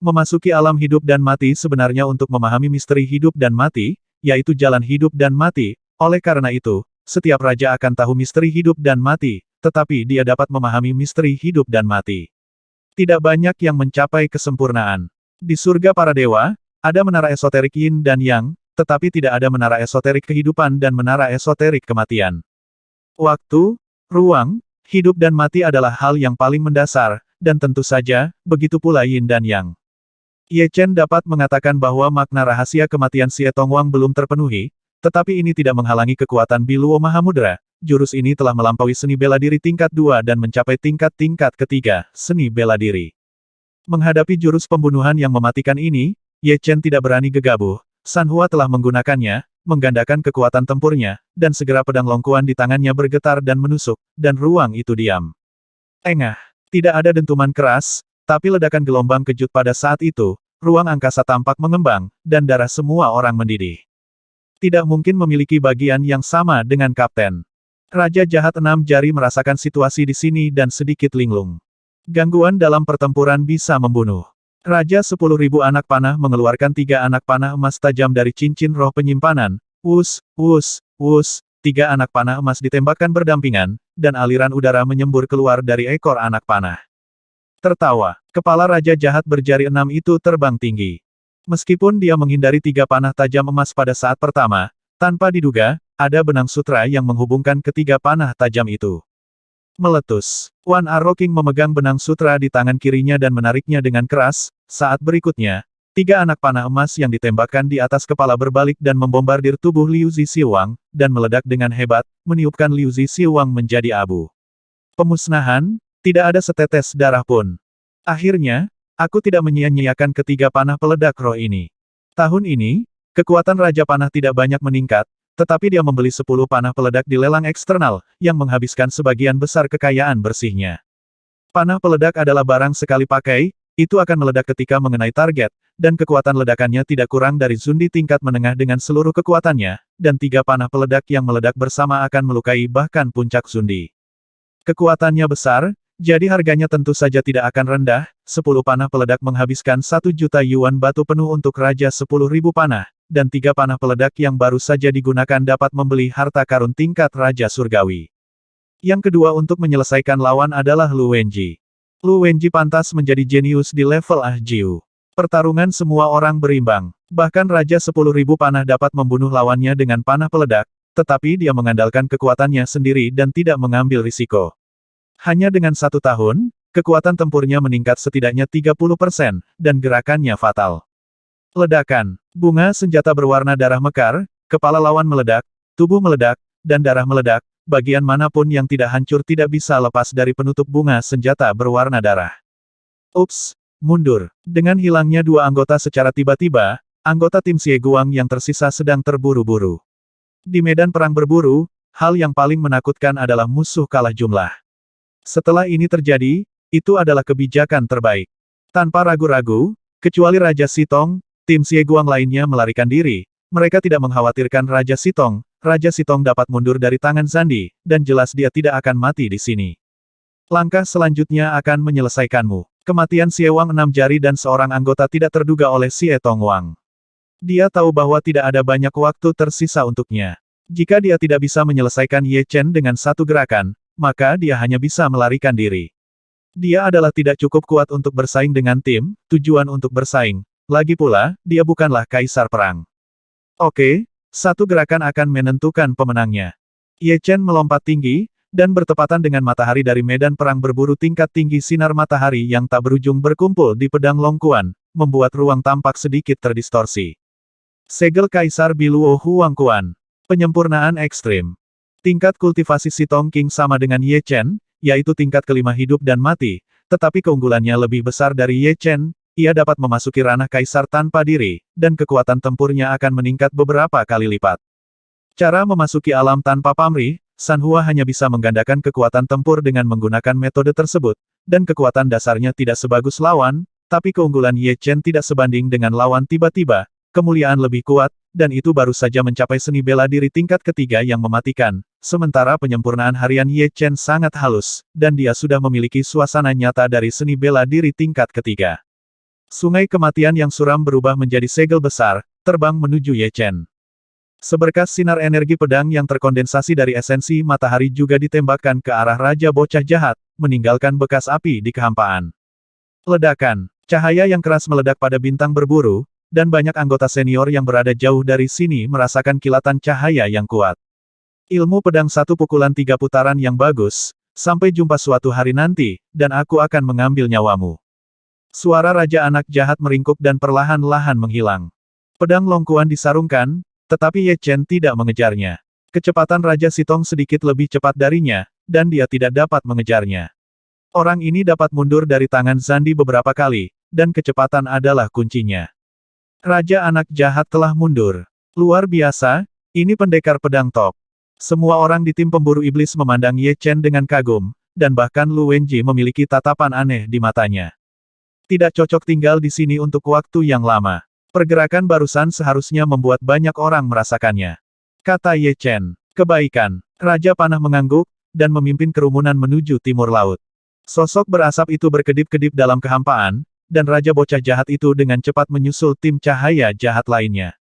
A: Memasuki alam hidup dan mati sebenarnya untuk memahami misteri hidup dan mati, yaitu jalan hidup dan mati. Oleh karena itu, setiap raja akan tahu misteri hidup dan mati, tetapi dia dapat memahami misteri hidup dan mati. Tidak banyak yang mencapai kesempurnaan. Di surga para dewa, ada menara esoterik yin dan yang, tetapi tidak ada menara esoterik kehidupan dan menara esoterik kematian. Waktu, ruang, hidup dan mati adalah hal yang paling mendasar, dan tentu saja, begitu pula yin dan yang. Ye Chen dapat mengatakan bahwa makna rahasia kematian Xie Tongwang belum terpenuhi, tetapi ini tidak menghalangi kekuatan Biluo Mahamudra. Jurus ini telah melampaui seni bela diri tingkat 2 dan mencapai tingkat ketiga, seni bela diri. Menghadapi jurus pembunuhan yang mematikan ini, Ye Chen tidak berani gegabah. San Hua telah menggunakannya, menggandakan kekuatan tempurnya, dan segera pedang longkuan di tangannya bergetar dan menusuk, dan ruang itu diam. Engah. Tidak ada dentuman keras, tapi ledakan gelombang kejut pada saat itu, ruang angkasa tampak mengembang, dan darah semua orang mendidih. Tidak mungkin memiliki bagian yang sama dengan Kapten. Raja Jahat Enam Jari merasakan situasi di sini dan sedikit linglung. Gangguan dalam pertempuran bisa membunuh. Raja 10.000 anak panah mengeluarkan 3 anak panah emas tajam dari cincin roh penyimpanan. Wus, wus, wus, 3 anak panah emas ditembakkan berdampingan, dan aliran udara menyembur keluar dari ekor anak panah. Tertawa, kepala Raja Jahat berjari 6 itu terbang tinggi. Meskipun dia menghindari 3 panah tajam emas pada saat pertama, tanpa diduga, ada benang sutra yang menghubungkan ketiga panah tajam itu. Meletus. Wan Arroking memegang benang sutra di tangan kirinya dan menariknya dengan keras. Saat berikutnya, 3 anak panah emas yang ditembakkan di atas kepala berbalik dan membombardir tubuh Liu Zixuang, dan meledak dengan hebat, meniupkan Liu Zixuang menjadi abu. Pemusnahan, tidak ada setetes darah pun. Akhirnya, aku tidak menyia-nyiakan ketiga panah peledak roh ini. Tahun ini, kekuatan Raja Panah tidak banyak meningkat, tetapi dia membeli 10 panah peledak di lelang eksternal, yang menghabiskan sebagian besar kekayaan bersihnya. Panah peledak adalah barang sekali pakai, itu akan meledak ketika mengenai target, dan kekuatan ledakannya tidak kurang dari Zundi tingkat menengah dengan seluruh kekuatannya, dan 3 panah peledak yang meledak bersama akan melukai bahkan puncak Zundi. Kekuatannya besar, jadi harganya tentu saja tidak akan rendah. 10 panah peledak menghabiskan 1 juta yuan batu penuh untuk Raja 10.000 panah, dan 3 panah peledak yang baru saja digunakan dapat membeli harta karun tingkat Raja Surgawi. Yang kedua untuk menyelesaikan lawan adalah Lu Wenji. Lu Wenji pantas menjadi jenius di level Ah Jiu. Pertarungan semua orang berimbang. Bahkan Raja 10.000 panah dapat membunuh lawannya dengan panah peledak, tetapi dia mengandalkan kekuatannya sendiri dan tidak mengambil risiko. Hanya dengan 1 tahun, kekuatan tempurnya meningkat setidaknya 30%, dan gerakannya fatal. Ledakan. Bunga senjata berwarna darah mekar, kepala lawan meledak, tubuh meledak, dan darah meledak, bagian manapun yang tidak hancur tidak bisa lepas dari penutup bunga senjata berwarna darah. Ups, mundur. Dengan hilangnya 2 anggota secara tiba-tiba, Anggota tim Xie Guang yang tersisa sedang terburu-buru. Di medan perang berburu, hal yang paling menakutkan adalah musuh kalah jumlah. Setelah ini terjadi, itu adalah kebijakan terbaik. Tanpa ragu-ragu, kecuali Raja Sitong, tim Xie Guang lainnya melarikan diri. Mereka tidak mengkhawatirkan Raja Sitong. Raja Sitong dapat mundur dari tangan Zandi, dan jelas dia tidak akan mati di sini. Langkah selanjutnya akan menyelesaikanmu. Kematian Xie Wang 6 jari dan seorang anggota tidak terduga oleh Xie Tong Wang. Dia tahu bahwa tidak ada banyak waktu tersisa untuknya. Jika dia tidak bisa menyelesaikan Ye Chen dengan satu gerakan, maka dia hanya bisa melarikan diri. Dia adalah tidak cukup kuat untuk bersaing dengan tim, tujuan untuk bersaing. Lagi pula, dia bukanlah kaisar perang. Oke, satu gerakan akan menentukan pemenangnya. Ye Chen melompat tinggi, dan bertepatan dengan matahari dari medan perang berburu tingkat tinggi. Sinar matahari yang tak berujung berkumpul di pedang Longquan, membuat ruang tampak sedikit terdistorsi. Segel Kaisar Biluo Huang Quan. Penyempurnaan ekstrim. Tingkat kultivasi Sitong King sama dengan Ye Chen, yaitu tingkat kelima hidup dan mati, tetapi keunggulannya lebih besar dari Ye Chen. Ia dapat memasuki ranah kaisar tanpa diri, dan kekuatan tempurnya akan meningkat beberapa kali lipat. Cara memasuki alam tanpa pamrih, Sanhua hanya bisa menggandakan kekuatan tempur dengan menggunakan metode tersebut, dan kekuatan dasarnya tidak sebagus lawan, tapi keunggulan Ye Chen tidak sebanding dengan lawan tiba-tiba. Kemuliaan lebih kuat, dan itu baru saja mencapai seni bela diri tingkat ketiga yang mematikan, sementara penyempurnaan harian Ye Chen sangat halus, dan dia sudah memiliki suasana nyata dari seni bela diri tingkat ketiga. Sungai kematian yang suram berubah menjadi segel besar, terbang menuju Ye Chen. Seberkas sinar energi pedang yang terkondensasi dari esensi matahari juga ditembakkan ke arah Raja Bocah Jahat, meninggalkan bekas api di kehampaan. Ledakan, cahaya yang keras meledak pada bintang berburu, dan banyak anggota senior yang berada jauh dari sini merasakan kilatan cahaya yang kuat. Ilmu pedang satu pukulan 3 putaran yang bagus, sampai jumpa suatu hari nanti, dan aku akan mengambil nyawamu. Suara Raja Anak Jahat meringkuk dan perlahan-lahan menghilang. Pedang Longquan disarungkan, tetapi Ye Chen tidak mengejarnya. Kecepatan Raja Sitong sedikit lebih cepat darinya, dan dia tidak dapat mengejarnya. Orang ini dapat mundur dari tangan Zandi beberapa kali, dan kecepatan adalah kuncinya. Raja Anak Jahat telah mundur. Luar biasa, ini pendekar pedang top. Semua orang di tim pemburu iblis memandang Ye Chen dengan kagum, dan bahkan Lu Wenji memiliki tatapan aneh di matanya. Tidak cocok tinggal di sini untuk waktu yang lama. Pergerakan barusan seharusnya membuat banyak orang merasakannya. Kata Ye Chen. Kebaikan. Raja Panah mengangguk, dan memimpin kerumunan menuju timur laut. Sosok berasap itu berkedip-kedip dalam kehampaan, dan Raja Bocah Jahat itu dengan cepat menyusul tim cahaya jahat lainnya.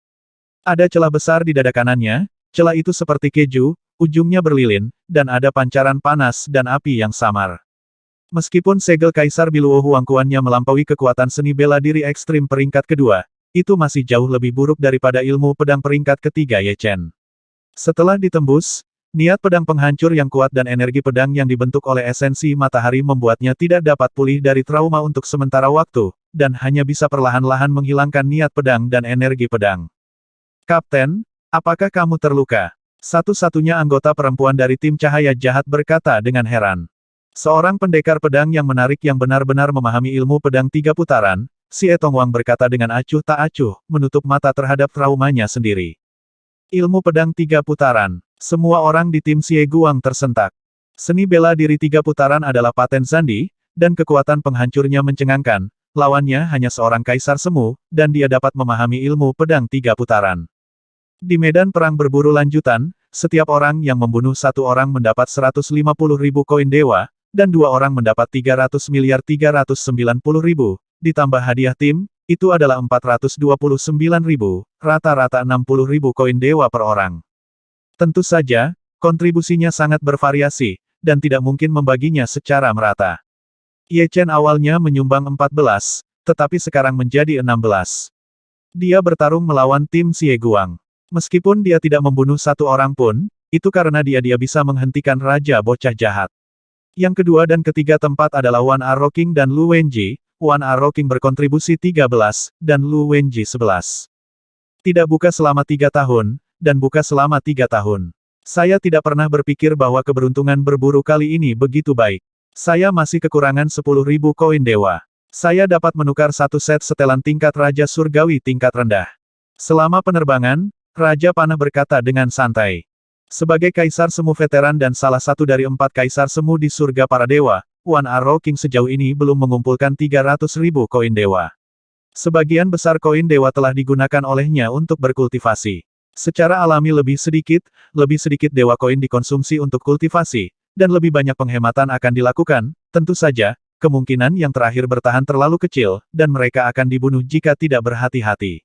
A: Ada celah besar di dada kanannya, celah itu seperti keju, ujungnya berlilin, dan ada pancaran panas dan api yang samar. Meskipun segel Kaisar Biluo Huang Quan-nya melampaui kekuatan seni bela diri ekstrim peringkat kedua, itu masih jauh lebih buruk daripada ilmu pedang peringkat ketiga Ye Chen. Setelah ditembus, niat pedang penghancur yang kuat dan energi pedang yang dibentuk oleh esensi matahari membuatnya tidak dapat pulih dari trauma untuk sementara waktu, dan hanya bisa perlahan-lahan menghilangkan niat pedang dan energi pedang. Kapten, apakah kamu terluka? Satu-satunya anggota perempuan dari tim cahaya jahat berkata dengan heran. Seorang pendekar pedang yang menarik yang benar-benar memahami ilmu pedang 3 putaran, Xie Tong Wang berkata dengan acuh tak acuh, menutup mata terhadap traumanya sendiri. Ilmu pedang 3 putaran. Semua orang di tim Xie Guang tersentak. Seni bela diri 3 putaran adalah paten Zandi, dan kekuatan penghancurnya mencengangkan. Lawannya hanya seorang kaisar semu, dan dia dapat memahami ilmu pedang 3 putaran. Di medan perang berburu lanjutan, setiap orang yang membunuh satu orang mendapat 150.000 koin dewa, dan 2 orang mendapat 300.390.000, ditambah hadiah tim, itu adalah 429.000, rata-rata 60.000 koin dewa per orang. Tentu saja, kontribusinya sangat bervariasi, dan tidak mungkin membaginya secara merata. Ye Chen awalnya menyumbang 14, tetapi sekarang menjadi 16. Dia bertarung melawan tim Xie Guang. Meskipun dia tidak membunuh satu orang pun, itu karena dia bisa menghentikan Raja Bocah Jahat. Yang kedua dan ketiga tempat adalah Wan Arroking dan Lu Wenji. Wan Arroking berkontribusi 13, dan Lu Wenji 11. Tidak buka selama 3 tahun, dan buka selama 3 tahun. Saya tidak pernah berpikir bahwa keberuntungan berburu kali ini begitu baik. Saya masih kekurangan 10.000 koin dewa. Saya dapat menukar satu set setelan tingkat Raja Surgawi tingkat rendah. Selama penerbangan, Raja Panah berkata dengan santai. Sebagai kaisar semu veteran dan salah satu dari 4 kaisar semu di surga para dewa, One Arrow King sejauh ini belum mengumpulkan 300.000 koin dewa. Sebagian besar koin dewa telah digunakan olehnya untuk berkultivasi. Secara alami lebih sedikit dewa koin dikonsumsi untuk kultivasi, dan lebih banyak penghematan akan dilakukan, tentu saja, kemungkinan yang terakhir bertahan terlalu kecil, dan mereka akan dibunuh jika tidak berhati-hati.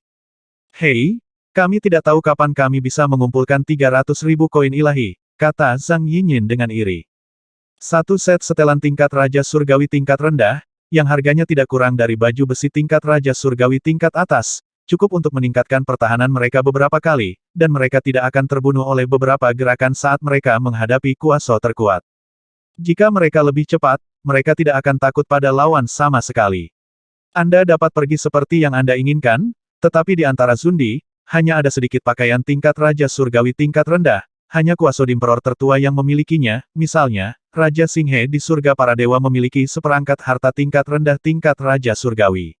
A: Hei, kami tidak tahu kapan kami bisa mengumpulkan 300.000 koin ilahi, kata Zhang Yinyin dengan iri. Satu set setelan tingkat Raja Surgawi tingkat rendah, yang harganya tidak kurang dari baju besi tingkat Raja Surgawi tingkat atas, cukup untuk meningkatkan pertahanan mereka beberapa kali, dan mereka tidak akan terbunuh oleh beberapa gerakan saat mereka menghadapi kuasa terkuat. Jika mereka lebih cepat, mereka tidak akan takut pada lawan sama sekali. Anda dapat pergi seperti yang Anda inginkan, tetapi di antara Zundi, hanya ada sedikit pakaian tingkat Raja Surgawi tingkat rendah, hanya kuasa Emperor tertua yang memilikinya, misalnya, Raja Singhe di surga para dewa memiliki seperangkat harta tingkat rendah tingkat Raja Surgawi.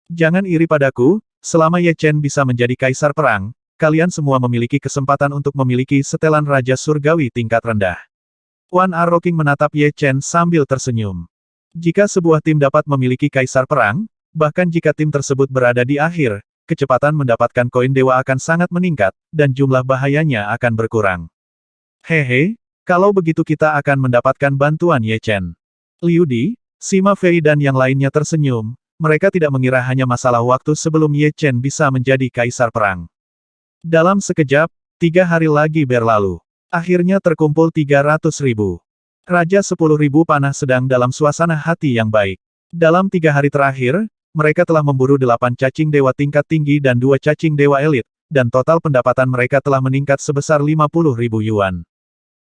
A: Jangan iri padaku, selama Ye Chen bisa menjadi kaisar perang, kalian semua memiliki kesempatan untuk memiliki setelan Raja Surgawi tingkat rendah. One Arrow King menatap Ye Chen sambil tersenyum. Jika sebuah tim dapat memiliki kaisar perang, bahkan jika tim tersebut berada di akhir, kecepatan mendapatkan koin dewa akan sangat meningkat, dan jumlah bahayanya akan berkurang. Hehe, kalau begitu kita akan mendapatkan bantuan Ye Chen. Liu Di, Sima Fei dan yang lainnya tersenyum, mereka tidak mengira hanya masalah waktu sebelum Ye Chen bisa menjadi kaisar perang. Dalam sekejap, 3 hari lagi berlalu. Akhirnya terkumpul 300.000. Raja 10.000 panah sedang dalam suasana hati yang baik. Dalam 3 hari terakhir, mereka telah memburu 8 cacing dewa tingkat tinggi dan 2 cacing dewa elit, dan total pendapatan mereka telah meningkat sebesar 50.000 yuan.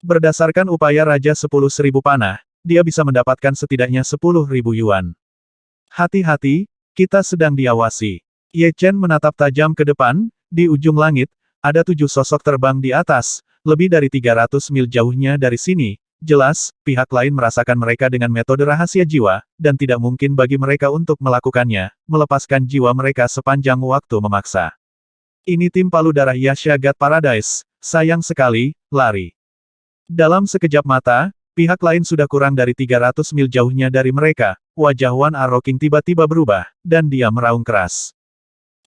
A: Berdasarkan upaya Raja 10.000 panah, dia bisa mendapatkan setidaknya 10.000 yuan. Hati-hati, kita sedang diawasi. Ye Chen menatap tajam ke depan, di ujung langit, ada 7 sosok terbang di atas, lebih dari 300 mil jauhnya dari sini. Jelas, pihak lain merasakan mereka dengan metode rahasia jiwa, dan tidak mungkin bagi mereka untuk melakukannya, melepaskan jiwa mereka sepanjang waktu memaksa. Ini tim palu darah Yasha God Paradise, sayang sekali, lari. Dalam sekejap mata, pihak lain sudah kurang dari 300 mil jauhnya dari mereka, wajah One Arrow King tiba-tiba berubah, dan dia meraung keras.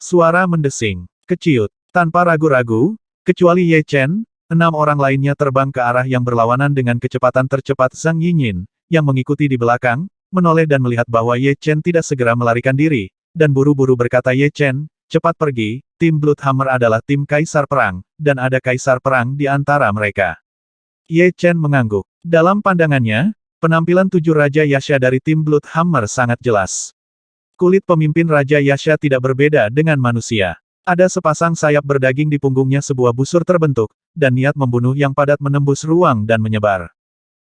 A: Suara mendesing, keciut, tanpa ragu-ragu, kecuali Ye Chen, 6 orang lainnya terbang ke arah yang berlawanan dengan kecepatan tercepat Zhang Yinyin, yang mengikuti di belakang, menoleh dan melihat bahwa Ye Chen tidak segera melarikan diri, dan buru-buru berkata Ye Chen, cepat pergi, tim Bloodhammer adalah tim kaisar perang, dan ada kaisar perang di antara mereka. Ye Chen mengangguk. Dalam pandangannya, penampilan 7 Raja Yasha dari tim Bloodhammer sangat jelas. Kulit pemimpin Raja Yasha tidak berbeda dengan manusia. Ada sepasang sayap berdaging di punggungnya sebuah busur terbentuk, dan niat membunuh yang padat menembus ruang dan menyebar.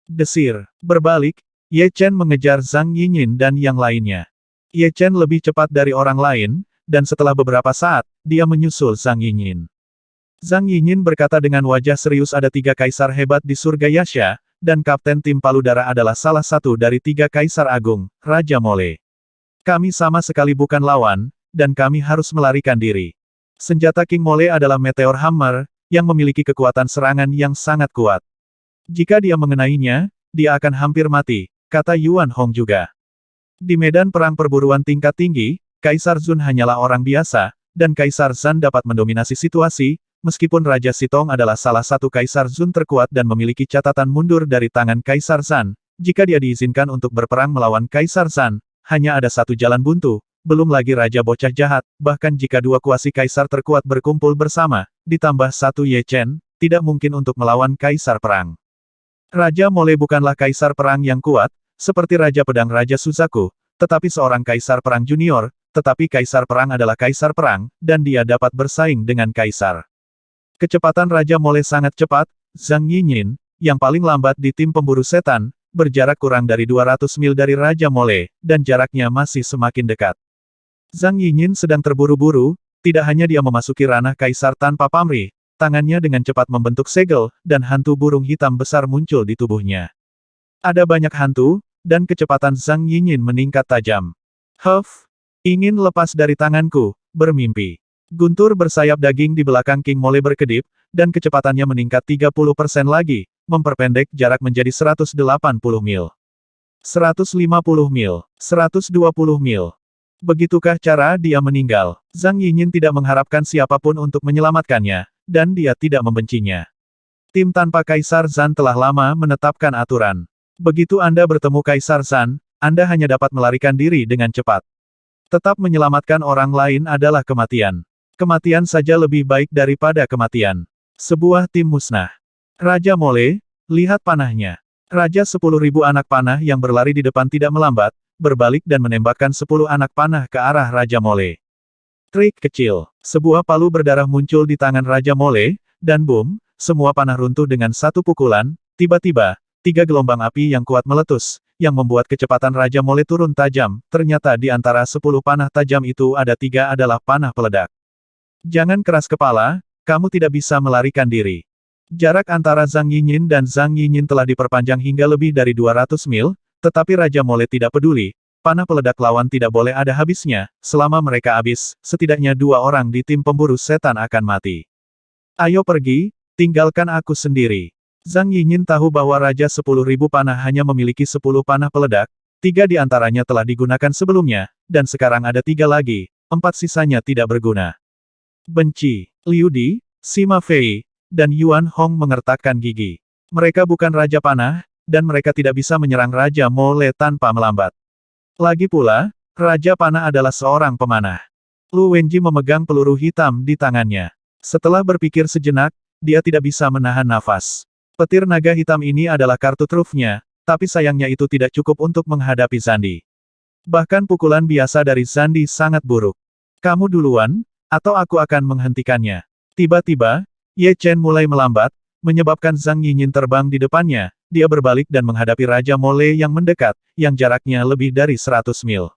A: Desir. Berbalik, Ye Chen mengejar Zhang Yinyin dan yang lainnya. Ye Chen lebih cepat dari orang lain, dan setelah beberapa saat, dia menyusul Zhang Yinyin. Zhang Yinyin berkata dengan wajah serius ada 3 kaisar hebat di surga Yasha, dan kapten tim palu darah adalah salah satu dari 3 kaisar agung, Raja Mole. Kami sama sekali bukan lawan, dan kami harus melarikan diri. Senjata King Mole adalah Meteor Hammer, yang memiliki kekuatan serangan yang sangat kuat. Jika dia mengenainya, dia akan hampir mati, kata Yuan Hong juga. Di medan perang perburuan tingkat tinggi, Kaisar Zun hanyalah orang biasa, dan Kaisar Zan dapat mendominasi situasi, meskipun Raja Sitong adalah salah satu Kaisar Zun terkuat dan memiliki catatan mundur dari tangan Kaisar Zan. Jika dia diizinkan untuk berperang melawan Kaisar Zan, hanya ada satu jalan buntu. Belum lagi Raja Bocah Jahat, bahkan jika 2 kuasi kaisar terkuat berkumpul bersama, ditambah 1 Ye Chen, tidak mungkin untuk melawan kaisar perang. Raja Mole bukanlah kaisar perang yang kuat, seperti Raja Pedang Raja Suzaku, tetapi seorang kaisar perang junior, tetapi kaisar perang adalah kaisar perang, dan dia dapat bersaing dengan kaisar. Kecepatan Raja Mole sangat cepat, Zhang Yinyin, yang paling lambat di tim pemburu setan, berjarak kurang dari 200 mil dari Raja Mole, dan jaraknya masih semakin dekat. Zhang Yinyin sedang terburu-buru, tidak hanya dia memasuki ranah kaisar tanpa pamrih, tangannya dengan cepat membentuk segel, dan hantu burung hitam besar muncul di tubuhnya. Ada banyak hantu, dan kecepatan Zhang Yinyin meningkat tajam. Huff, ingin lepas dari tanganku, bermimpi. Guntur bersayap daging di belakang King Mole berkedip, dan kecepatannya meningkat 30% lagi, memperpendek jarak menjadi 180 mil. 150 mil. 120 mil. Begitukah cara dia meninggal? Zhang Yinyin tidak mengharapkan siapapun untuk menyelamatkannya, dan dia tidak membencinya. Tim tanpa Kaisar Zhan telah lama menetapkan aturan. Begitu Anda bertemu Kaisar Zhan, Anda hanya dapat melarikan diri dengan cepat. Tetap menyelamatkan orang lain adalah kematian. Kematian saja lebih baik daripada kematian. Sebuah tim musnah. Raja Mole, lihat panahnya. Raja 10.000 anak panah yang berlari di depan tidak melambat, berbalik dan menembakkan 10 anak panah ke arah Raja Mole. Trik kecil. Sebuah palu berdarah muncul di tangan Raja Mole, dan boom, semua panah runtuh dengan satu pukulan. Tiba-tiba, 3 gelombang api yang kuat meletus, yang membuat kecepatan Raja Mole turun tajam. Ternyata di antara 10 panah tajam itu ada 3 adalah panah peledak. Jangan keras kepala, kamu tidak bisa melarikan diri. Jarak antara Zhang Yinyin dan Zhang Yinyin telah diperpanjang hingga lebih dari 200 mil, tetapi Raja Mole tidak peduli. Panah peledak lawan tidak boleh ada habisnya, selama mereka habis, setidaknya 2 orang di tim pemburu setan akan mati. Ayo pergi, tinggalkan aku sendiri. Zhang Yinyin tahu bahwa Raja 10.000 panah hanya memiliki 10 panah peledak, 3 di antaranya telah digunakan sebelumnya, dan sekarang ada 3 lagi, 4 sisanya tidak berguna. Benci. Liu Di, Sima Fei, dan Yuan Hong mengertakkan gigi. Mereka bukan Raja Panah, dan mereka tidak bisa menyerang Raja Mole tanpa melambat. Lagi pula, Raja Panah adalah seorang pemanah. Lu Wenji memegang peluru hitam di tangannya. Setelah berpikir sejenak, dia tidak bisa menahan nafas. Petir naga hitam ini adalah kartu trufnya, tapi sayangnya itu tidak cukup untuk menghadapi Zandi. Bahkan pukulan biasa dari Zandi sangat buruk. Kamu duluan, atau aku akan menghentikannya. Tiba-tiba, Ye Chen mulai melambat, menyebabkan Zhang Yinyin terbang di depannya. Dia berbalik dan menghadapi Raja Mole yang mendekat, yang jaraknya lebih dari 100 mil.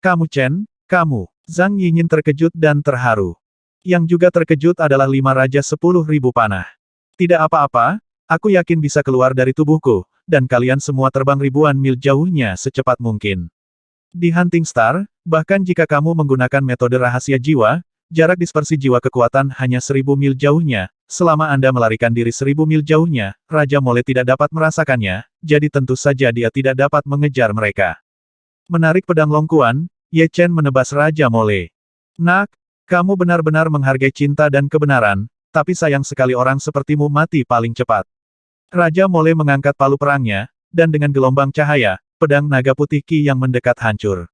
A: Kamu Chen, kamu. Zhang Yinyin terkejut dan terharu. Yang juga terkejut adalah 5 Raja 10.000 panah. Tidak apa-apa, aku yakin bisa keluar dari tubuhku, dan kalian semua terbang ribuan mil jauhnya secepat mungkin. Di Hunting Star, bahkan jika kamu menggunakan metode rahasia jiwa, jarak dispersi jiwa kekuatan hanya 1000 mil jauhnya. Selama Anda melarikan diri 1000 mil jauhnya, Raja Mole tidak dapat merasakannya, jadi tentu saja dia tidak dapat mengejar mereka. Menarik pedang longkuan, Ye Chen menebas Raja Mole. Nak, kamu benar-benar menghargai cinta dan kebenaran, tapi sayang sekali orang sepertimu mati paling cepat. Raja Mole mengangkat palu perangnya, dan dengan gelombang cahaya, pedang naga putih Qi yang mendekat hancur.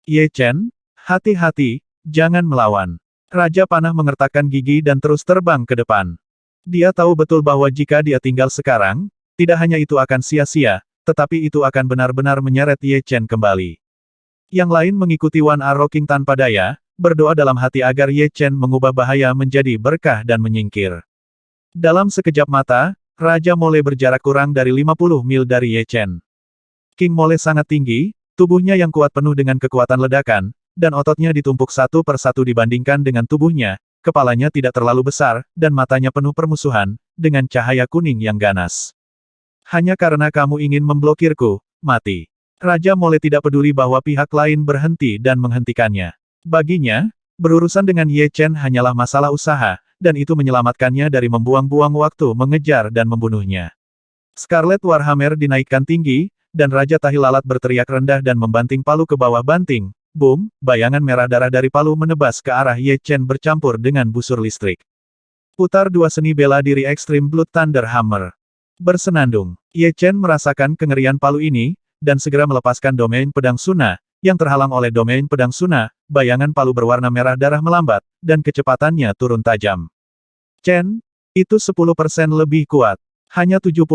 A: Ye Chen, hati-hati, jangan melawan. Raja Panah mengertakkan gigi dan terus terbang ke depan. Dia tahu betul bahwa jika dia tinggal sekarang, tidak hanya itu akan sia-sia, tetapi itu akan benar-benar menyeret Ye Chen kembali. Yang lain mengikuti Wan Arroking tanpa daya, berdoa dalam hati agar Ye Chen mengubah bahaya menjadi berkah dan menyingkir. Dalam sekejap mata, Raja Mole berjarak kurang dari 50 mil dari Ye Chen. King Mole sangat tinggi, tubuhnya yang kuat penuh dengan kekuatan ledakan, dan ototnya ditumpuk satu per satu dibandingkan dengan tubuhnya, kepalanya tidak terlalu besar, dan matanya penuh permusuhan, dengan cahaya kuning yang ganas. Hanya karena kamu ingin memblokirku, mati. Raja Mole tidak peduli bahwa pihak lain berhenti dan menghentikannya. Baginya, berurusan dengan Ye Chen hanyalah masalah usaha, dan itu menyelamatkannya dari membuang-buang waktu mengejar dan membunuhnya. Scarlet Warhammer dinaikkan tinggi, dan Raja Tahi Lalat berteriak rendah dan membanting palu ke bawah banting. Boom, bayangan merah darah dari palu menebas ke arah Ye Chen bercampur dengan busur listrik. Putar 2 seni bela diri Extreme Blood Thunder Hammer. Bersenandung. Ye Chen merasakan kengerian palu ini, dan segera melepaskan domain pedang Suna, yang terhalang oleh domain pedang Suna, bayangan palu berwarna merah darah melambat, dan kecepatannya turun tajam. Chen, itu 10% lebih kuat. Hanya 70%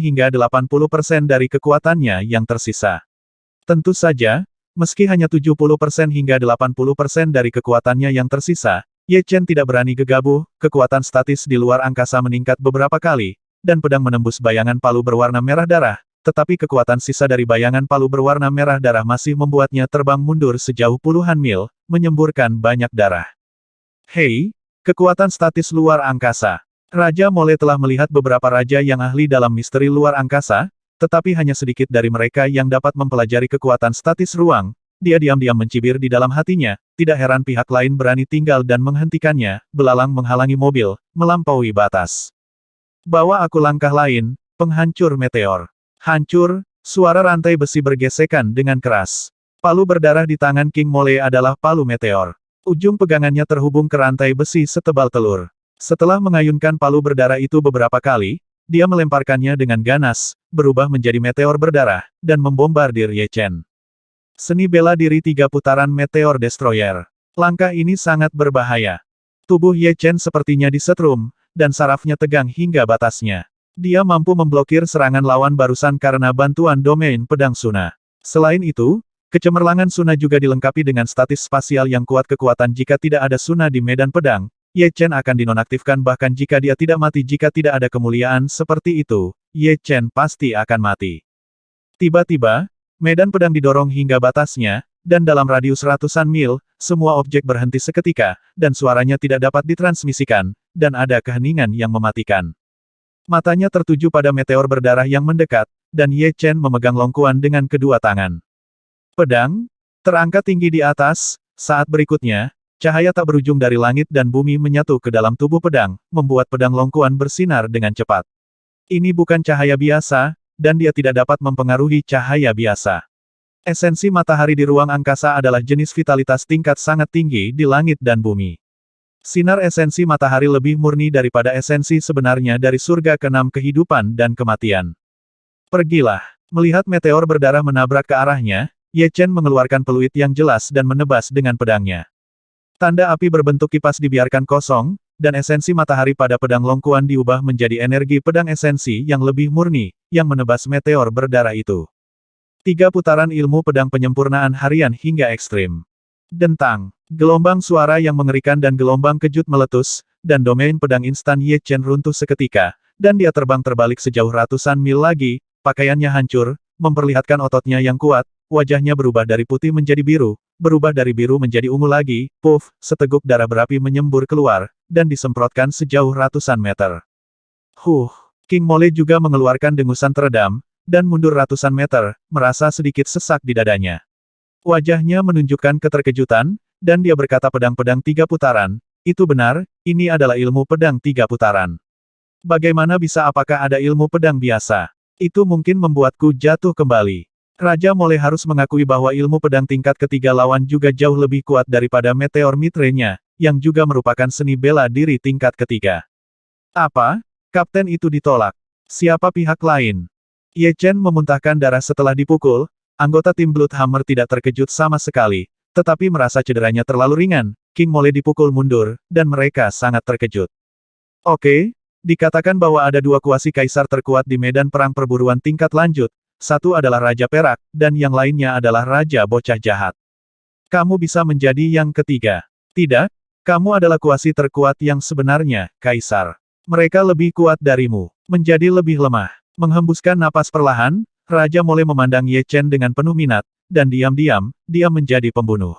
A: hingga 80% dari kekuatannya yang tersisa. Tentu saja, meski hanya 70% hingga 80% dari kekuatannya yang tersisa, Ye Chen tidak berani gegabah, kekuatan statis di luar angkasa meningkat beberapa kali, dan pedang menembus bayangan palu berwarna merah darah, tetapi kekuatan sisa dari bayangan palu berwarna merah darah masih membuatnya terbang mundur sejauh puluhan mil, menyemburkan banyak darah. Hei, kekuatan statis luar angkasa. Raja Mole telah melihat beberapa raja yang ahli dalam misteri luar angkasa, tetapi hanya sedikit dari mereka yang dapat mempelajari kekuatan statis ruang, dia diam-diam mencibir di dalam hatinya, tidak heran pihak lain berani tinggal dan menghentikannya, belalang menghalangi mobil, melampaui batas. Bawa aku langkah lain, penghancur meteor. Hancur, suara rantai besi bergesekan dengan keras. Palu berdarah di tangan King Mole adalah palu meteor. Ujung pegangannya terhubung ke rantai besi setebal telur. Setelah mengayunkan palu berdarah itu beberapa kali, dia melemparkannya dengan ganas, berubah menjadi meteor berdarah, dan membombardir Ye Chen. Seni bela diri 3 putaran Meteor Destroyer. Langkah ini sangat berbahaya. Tubuh Ye Chen sepertinya disetrum, dan sarafnya tegang hingga batasnya. Dia mampu memblokir serangan lawan barusan karena bantuan domain pedang Suna. Selain itu, kecemerlangan Suna juga dilengkapi dengan statis spasial yang kuat kekuatan jika tidak ada Suna di medan pedang. Ye Chen akan dinonaktifkan bahkan jika dia tidak mati jika tidak ada kemuliaan seperti itu, Ye Chen pasti akan mati. Tiba-tiba, medan pedang didorong hingga batasnya, dan dalam radius ratusan mil, semua objek berhenti seketika, dan suaranya tidak dapat ditransmisikan, dan ada keheningan yang mematikan. Matanya tertuju pada meteor berdarah yang mendekat, dan Ye Chen memegang longkuan dengan kedua tangan. Pedang terangkat tinggi di atas, saat berikutnya, cahaya tak berujung dari langit dan bumi menyatu ke dalam tubuh pedang, membuat pedang longkuan bersinar dengan cepat. Ini bukan cahaya biasa, dan dia tidak dapat mempengaruhi cahaya biasa. Esensi matahari di ruang angkasa adalah jenis vitalitas tingkat sangat tinggi di langit dan bumi. Sinar esensi matahari lebih murni daripada esensi sebenarnya dari surga keenam kehidupan dan kematian. Pergilah. Melihat meteor berdarah menabrak ke arahnya, Ye Chen mengeluarkan peluit yang jelas dan menebas dengan pedangnya. Tanda api berbentuk kipas dibiarkan kosong, dan esensi matahari pada pedang longkuan diubah menjadi energi pedang esensi yang lebih murni, yang menebas meteor berdarah itu. 3 putaran ilmu pedang penyempurnaan harian hingga ekstrim. Dentang, gelombang suara yang mengerikan dan gelombang kejut meletus, dan domain pedang instan Ye Chen runtuh seketika, dan dia terbang terbalik sejauh ratusan mil lagi, pakaiannya hancur, memperlihatkan ototnya yang kuat, wajahnya berubah dari putih menjadi biru, berubah dari biru menjadi ungu lagi, puff, seteguk darah berapi menyembur keluar, dan disemprotkan sejauh ratusan meter. King Mole juga mengeluarkan dengusan teredam, dan mundur ratusan meter, merasa sedikit sesak di dadanya. Wajahnya menunjukkan keterkejutan, dan dia berkata pedang-pedang 3 putaran, itu benar, ini adalah ilmu pedang 3 putaran. Bagaimana bisa apakah ada ilmu pedang biasa? Itu mungkin membuatku jatuh kembali. Raja Mole harus mengakui bahwa ilmu pedang tingkat ketiga lawan juga jauh lebih kuat daripada meteor mitrenya, yang juga merupakan seni bela diri tingkat ketiga. Apa? Kapten itu ditolak. Siapa pihak lain? Ye Chen memuntahkan darah setelah dipukul, anggota tim Bloodhammer tidak terkejut sama sekali, tetapi merasa cederanya terlalu ringan, King Mole dipukul mundur, dan mereka sangat terkejut. Oke, dikatakan bahwa ada 2 kuasi kaisar terkuat di medan perang perburuan tingkat lanjut, satu adalah Raja Perak, dan yang lainnya adalah Raja Bocah Jahat. Kamu bisa menjadi yang ketiga. Tidak, kamu adalah kuasi terkuat yang sebenarnya, Kaisar. Mereka lebih kuat darimu. Menjadi lebih lemah. Menghembuskan napas perlahan, Raja Mole memandang Ye Chen dengan penuh minat, dan diam-diam, dia menjadi pembunuh.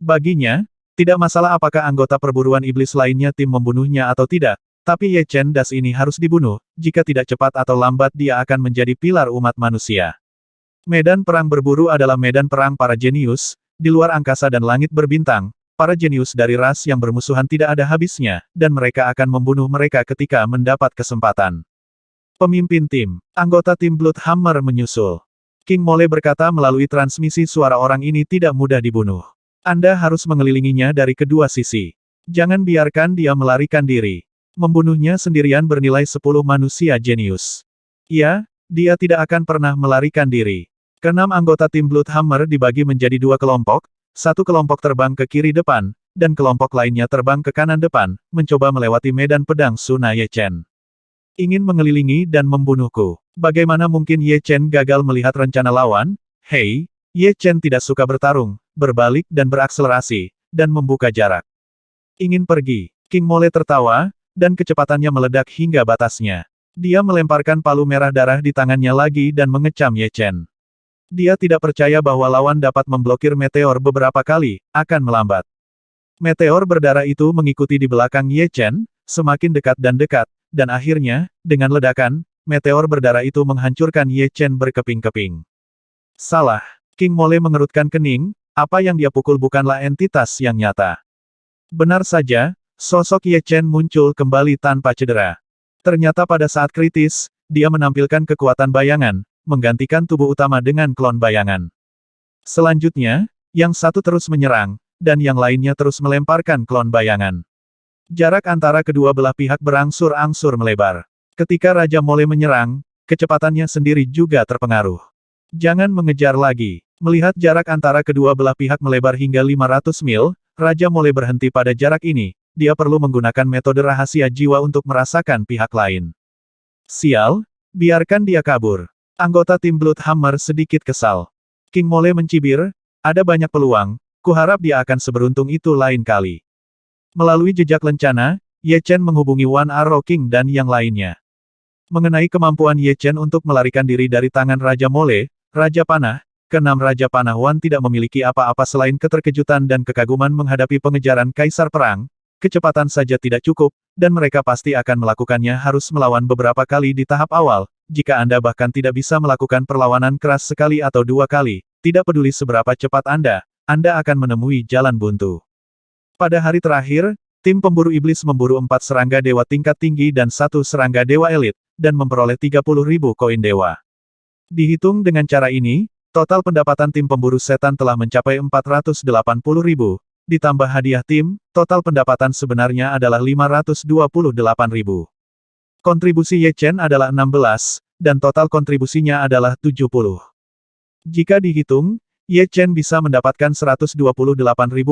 A: Baginya, tidak masalah apakah anggota perburuan iblis lainnya tim membunuhnya atau tidak, tapi Ye Chen Das ini harus dibunuh, jika tidak cepat atau lambat dia akan menjadi pilar umat manusia. Medan perang berburu adalah medan perang para jenius, di luar angkasa dan langit berbintang, para jenius dari ras yang bermusuhan tidak ada habisnya, dan mereka akan membunuh mereka ketika mendapat kesempatan. Pemimpin tim, anggota tim Bloodhammer menyusul. King Mole berkata melalui transmisi suara orang ini tidak mudah dibunuh. Anda harus mengelilinginya dari kedua sisi. Jangan biarkan dia melarikan diri. Membunuhnya sendirian bernilai 10 manusia jenius. Ya, dia tidak akan pernah melarikan diri. Keenam anggota tim Bloodhammer dibagi menjadi 2 kelompok, satu kelompok terbang ke kiri depan, dan kelompok lainnya terbang ke kanan depan, mencoba melewati medan pedang Suna Ye Chen. Ingin mengelilingi dan membunuhku. Bagaimana mungkin Ye Chen gagal melihat rencana lawan? Hei, Ye Chen tidak suka bertarung, berbalik dan berakselerasi, dan membuka jarak. Ingin pergi. King Mole tertawa, dan kecepatannya meledak hingga batasnya. Dia melemparkan palu merah darah di tangannya lagi dan mengecam Ye Chen. Dia tidak percaya bahwa lawan dapat memblokir meteor beberapa kali, akan melambat. Meteor berdarah itu mengikuti di belakang Ye Chen, semakin dekat, dan akhirnya, dengan ledakan, meteor berdarah itu menghancurkan Ye Chen berkeping-keping. Salah. King Mole mengerutkan kening, apa yang dia pukul bukanlah entitas yang nyata. Benar saja, sosok Ye Chen muncul kembali tanpa cedera. Ternyata pada saat kritis, dia menampilkan kekuatan bayangan, menggantikan tubuh utama dengan klon bayangan. Selanjutnya, yang satu terus menyerang, dan yang lainnya terus melemparkan klon bayangan. Jarak antara kedua belah pihak berangsur-angsur melebar. Ketika Raja Mole menyerang, kecepatannya sendiri juga terpengaruh. Jangan mengejar lagi. Melihat jarak antara kedua belah pihak melebar hingga 500 mil, Raja Mole berhenti pada jarak ini. Dia perlu menggunakan metode rahasia jiwa untuk merasakan pihak lain. Sial, biarkan dia kabur. Anggota tim Bloodhammer sedikit kesal. King Mole mencibir, ada banyak peluang, kuharap dia akan seberuntung itu lain kali. Melalui jejak lencana, Ye Chen menghubungi One Arrow King dan yang lainnya. Mengenai kemampuan Ye Chen untuk melarikan diri dari tangan Raja Mole, Raja Panah, keenam Raja Panah Wan tidak memiliki apa-apa selain keterkejutan dan kekaguman menghadapi pengejaran Kaisar Perang, kecepatan saja tidak cukup, dan mereka pasti akan melakukannya harus melawan beberapa kali di tahap awal, jika Anda bahkan tidak bisa melakukan perlawanan keras sekali atau dua kali, tidak peduli seberapa cepat Anda akan menemui jalan buntu. Pada hari terakhir, tim pemburu iblis memburu 4 serangga dewa tingkat tinggi dan 1 serangga dewa elit, dan memperoleh 30.000 koin dewa. Dihitung dengan cara ini, total pendapatan tim pemburu setan telah mencapai 480.000, ditambah hadiah tim, total pendapatan sebenarnya adalah 528.000. Kontribusi Ye Chen adalah 16, dan total kontribusinya adalah 70. Jika dihitung, Ye Chen bisa mendapatkan 128.000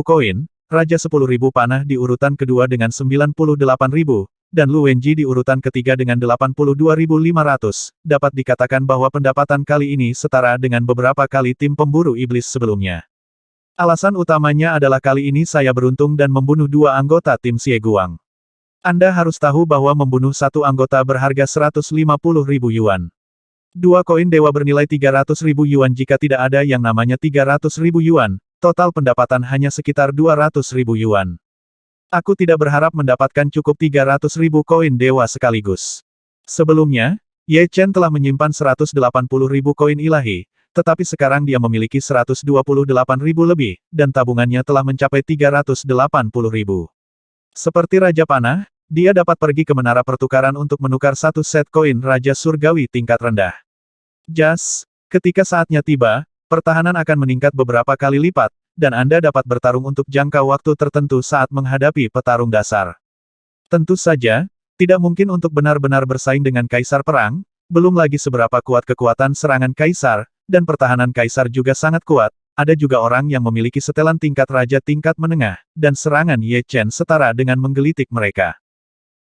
A: koin, Raja 10.000 panah di urutan kedua dengan 98.000, dan Lu Wenji di urutan ketiga dengan 82.500, dapat dikatakan bahwa pendapatan kali ini setara dengan beberapa kali tim pemburu iblis sebelumnya. Alasan utamanya adalah kali ini saya beruntung dan membunuh 2 anggota tim Xie Guang. Anda harus tahu bahwa membunuh 1 anggota berharga 150.000 yuan. 2 koin dewa bernilai 300.000 yuan jika tidak ada yang namanya 300.000 yuan, total pendapatan hanya sekitar 200.000 yuan. Aku tidak berharap mendapatkan cukup 300.000 koin dewa sekaligus. Sebelumnya, Ye Chen telah menyimpan 180.000 koin ilahi, tetapi sekarang dia memiliki 128.000 lebih, dan tabungannya telah mencapai 380.000. Seperti Raja Panah, dia dapat pergi ke menara pertukaran untuk menukar 1 set koin Raja Surgawi tingkat rendah. Ketika saatnya tiba, pertahanan akan meningkat beberapa kali lipat, dan Anda dapat bertarung untuk jangka waktu tertentu saat menghadapi petarung dasar. Tentu saja, tidak mungkin untuk benar-benar bersaing dengan Kaisar Perang, belum lagi seberapa kuat kekuatan serangan Kaisar, dan pertahanan Kaisar juga sangat kuat, ada juga orang yang memiliki setelan tingkat Raja tingkat menengah, dan serangan Ye Chen setara dengan menggelitik mereka.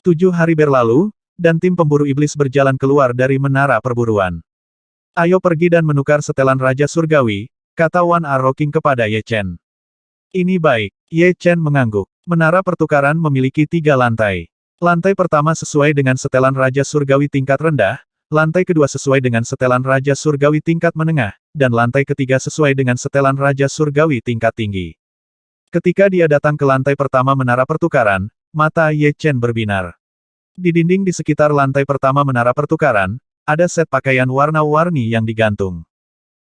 A: 7 hari berlalu, dan tim pemburu iblis berjalan keluar dari menara perburuan. Ayo pergi dan menukar setelan Raja Surgawi, kata One Arrow King kepada Ye Chen. Ini baik, Ye Chen mengangguk. Menara pertukaran memiliki 3 lantai. Lantai pertama sesuai dengan setelan Raja Surgawi tingkat rendah, lantai kedua sesuai dengan setelan Raja Surgawi tingkat menengah, dan lantai ketiga sesuai dengan setelan Raja Surgawi tingkat tinggi. Ketika dia datang ke lantai pertama menara pertukaran, mata Ye Chen berbinar. Di dinding di sekitar lantai pertama menara pertukaran, ada set pakaian warna-warni yang digantung.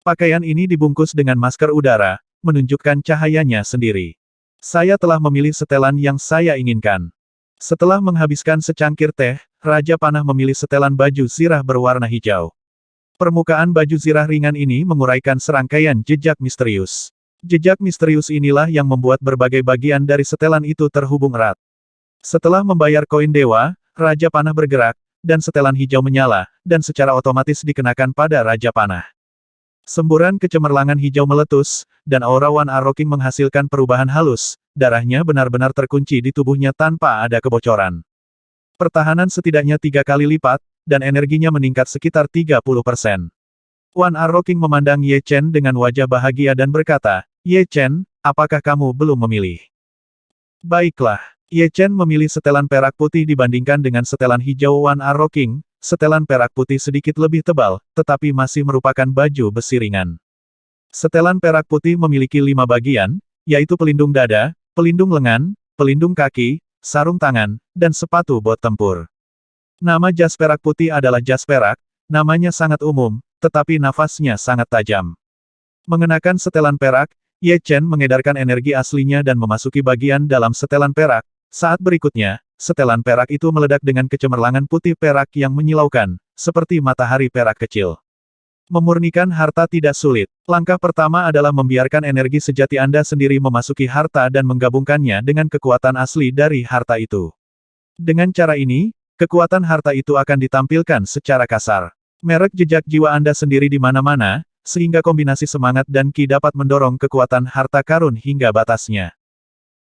A: Pakaian ini dibungkus dengan masker udara, menunjukkan cahayanya sendiri. Saya telah memilih setelan yang saya inginkan. Setelah menghabiskan secangkir teh, Raja Panah memilih setelan baju zirah berwarna hijau. Permukaan baju zirah ringan ini menguraikan serangkaian jejak misterius. Jejak misterius inilah yang membuat berbagai bagian dari setelan itu terhubung erat. Setelah membayar koin dewa, Raja Panah bergerak, dan setelan hijau menyala, dan secara otomatis dikenakan pada Raja Panah. Semburan kecemerlangan hijau meletus, dan aura One Arrow King menghasilkan perubahan halus, darahnya benar-benar terkunci di tubuhnya tanpa ada kebocoran. Pertahanan setidaknya 3 kali lipat, dan energinya meningkat sekitar 30%. One Arrow King memandang Ye Chen dengan wajah bahagia dan berkata, Ye Chen, apakah kamu belum memilih? Baiklah, Ye Chen memilih setelan perak putih dibandingkan dengan setelan hijau One Arrow King. Setelan perak putih sedikit lebih tebal, tetapi masih merupakan baju besi ringan. Setelan perak putih memiliki 5 bagian, yaitu pelindung dada, pelindung lengan, pelindung kaki, sarung tangan, dan sepatu bot tempur. Nama jas perak putih adalah jas perak, namanya sangat umum, tetapi nafasnya sangat tajam. Mengenakan setelan perak, Ye Chen mengedarkan energi aslinya dan memasuki bagian dalam setelan perak. Saat berikutnya, setelan perak itu meledak dengan kecemerlangan putih perak yang menyilaukan, seperti matahari perak kecil. Memurnikan harta tidak sulit. Langkah pertama adalah membiarkan energi sejati Anda sendiri memasuki harta dan menggabungkannya dengan kekuatan asli dari harta itu. Dengan cara ini, kekuatan harta itu akan ditampilkan secara kasar. Merek jejak jiwa Anda sendiri di mana-mana, sehingga kombinasi semangat dan ki dapat mendorong kekuatan harta karun hingga batasnya.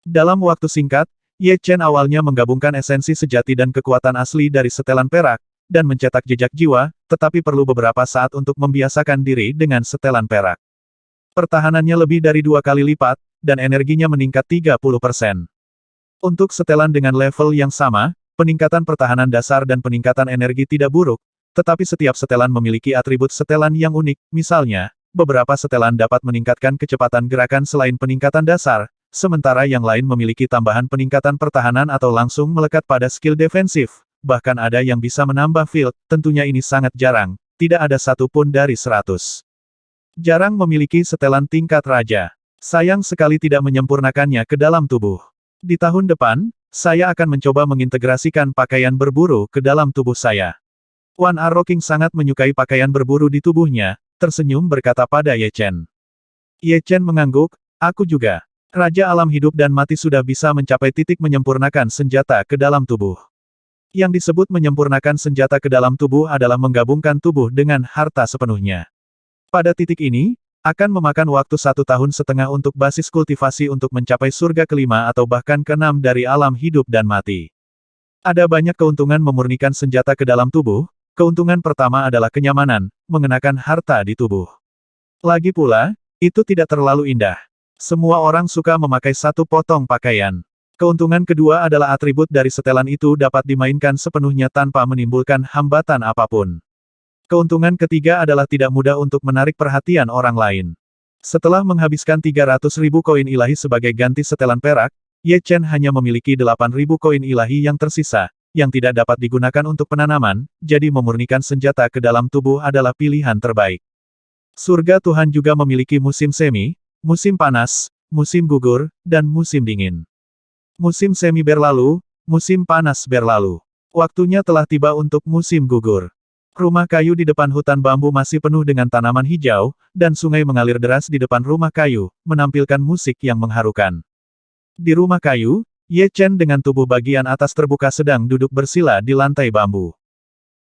A: Dalam waktu singkat, Ye Chen awalnya menggabungkan esensi sejati dan kekuatan asli dari setelan perak, dan mencetak jejak jiwa, tetapi perlu beberapa saat untuk membiasakan diri dengan setelan perak. Pertahanannya lebih dari 2 kali lipat, dan energinya meningkat 30%. Untuk setelan dengan level yang sama, peningkatan pertahanan dasar dan peningkatan energi tidak buruk, tetapi setiap setelan memiliki atribut setelan yang unik, misalnya, beberapa setelan dapat meningkatkan kecepatan gerakan selain peningkatan dasar, sementara yang lain memiliki tambahan peningkatan pertahanan atau langsung melekat pada skill defensif, bahkan ada yang bisa menambah field, tentunya ini sangat jarang, tidak ada satu pun dari 100. Jarang memiliki setelan tingkat raja. Sayang sekali tidak menyempurnakannya ke dalam tubuh. Di tahun depan, saya akan mencoba mengintegrasikan pakaian berburu ke dalam tubuh saya. Wan Arroking sangat menyukai pakaian berburu di tubuhnya, tersenyum berkata pada Ye Chen. Ye Chen mengangguk, aku juga. Raja alam hidup dan mati sudah bisa mencapai titik menyempurnakan senjata ke dalam tubuh. Yang disebut menyempurnakan senjata ke dalam tubuh adalah menggabungkan tubuh dengan harta sepenuhnya. Pada titik ini, akan memakan waktu 1,5 tahun untuk basis kultivasi untuk mencapai surga kelima atau bahkan keenam dari alam hidup dan mati. Ada banyak keuntungan memurnikan senjata ke dalam tubuh. Keuntungan pertama adalah kenyamanan, mengenakan harta di tubuh. Lagi pula, itu tidak terlalu indah. Semua orang suka memakai satu potong pakaian. Keuntungan kedua adalah atribut dari setelan itu dapat dimainkan sepenuhnya tanpa menimbulkan hambatan apapun. Keuntungan ketiga adalah tidak mudah untuk menarik perhatian orang lain. Setelah menghabiskan 300.000 koin ilahi sebagai ganti setelan perak, Ye Chen hanya memiliki 8.000 koin ilahi yang tersisa, yang tidak dapat digunakan untuk penanaman, jadi memurnikan senjata ke dalam tubuh adalah pilihan terbaik. Surga Tuhan juga memiliki musim semi, musim panas, musim gugur, dan musim dingin. Musim semi berlalu, musim panas berlalu. Waktunya telah tiba untuk musim gugur. Rumah kayu di depan hutan bambu masih penuh dengan tanaman hijau, dan sungai mengalir deras di depan rumah kayu, menampilkan musik yang mengharukan. Di rumah kayu, Ye Chen dengan tubuh bagian atas terbuka sedang duduk bersila di lantai bambu.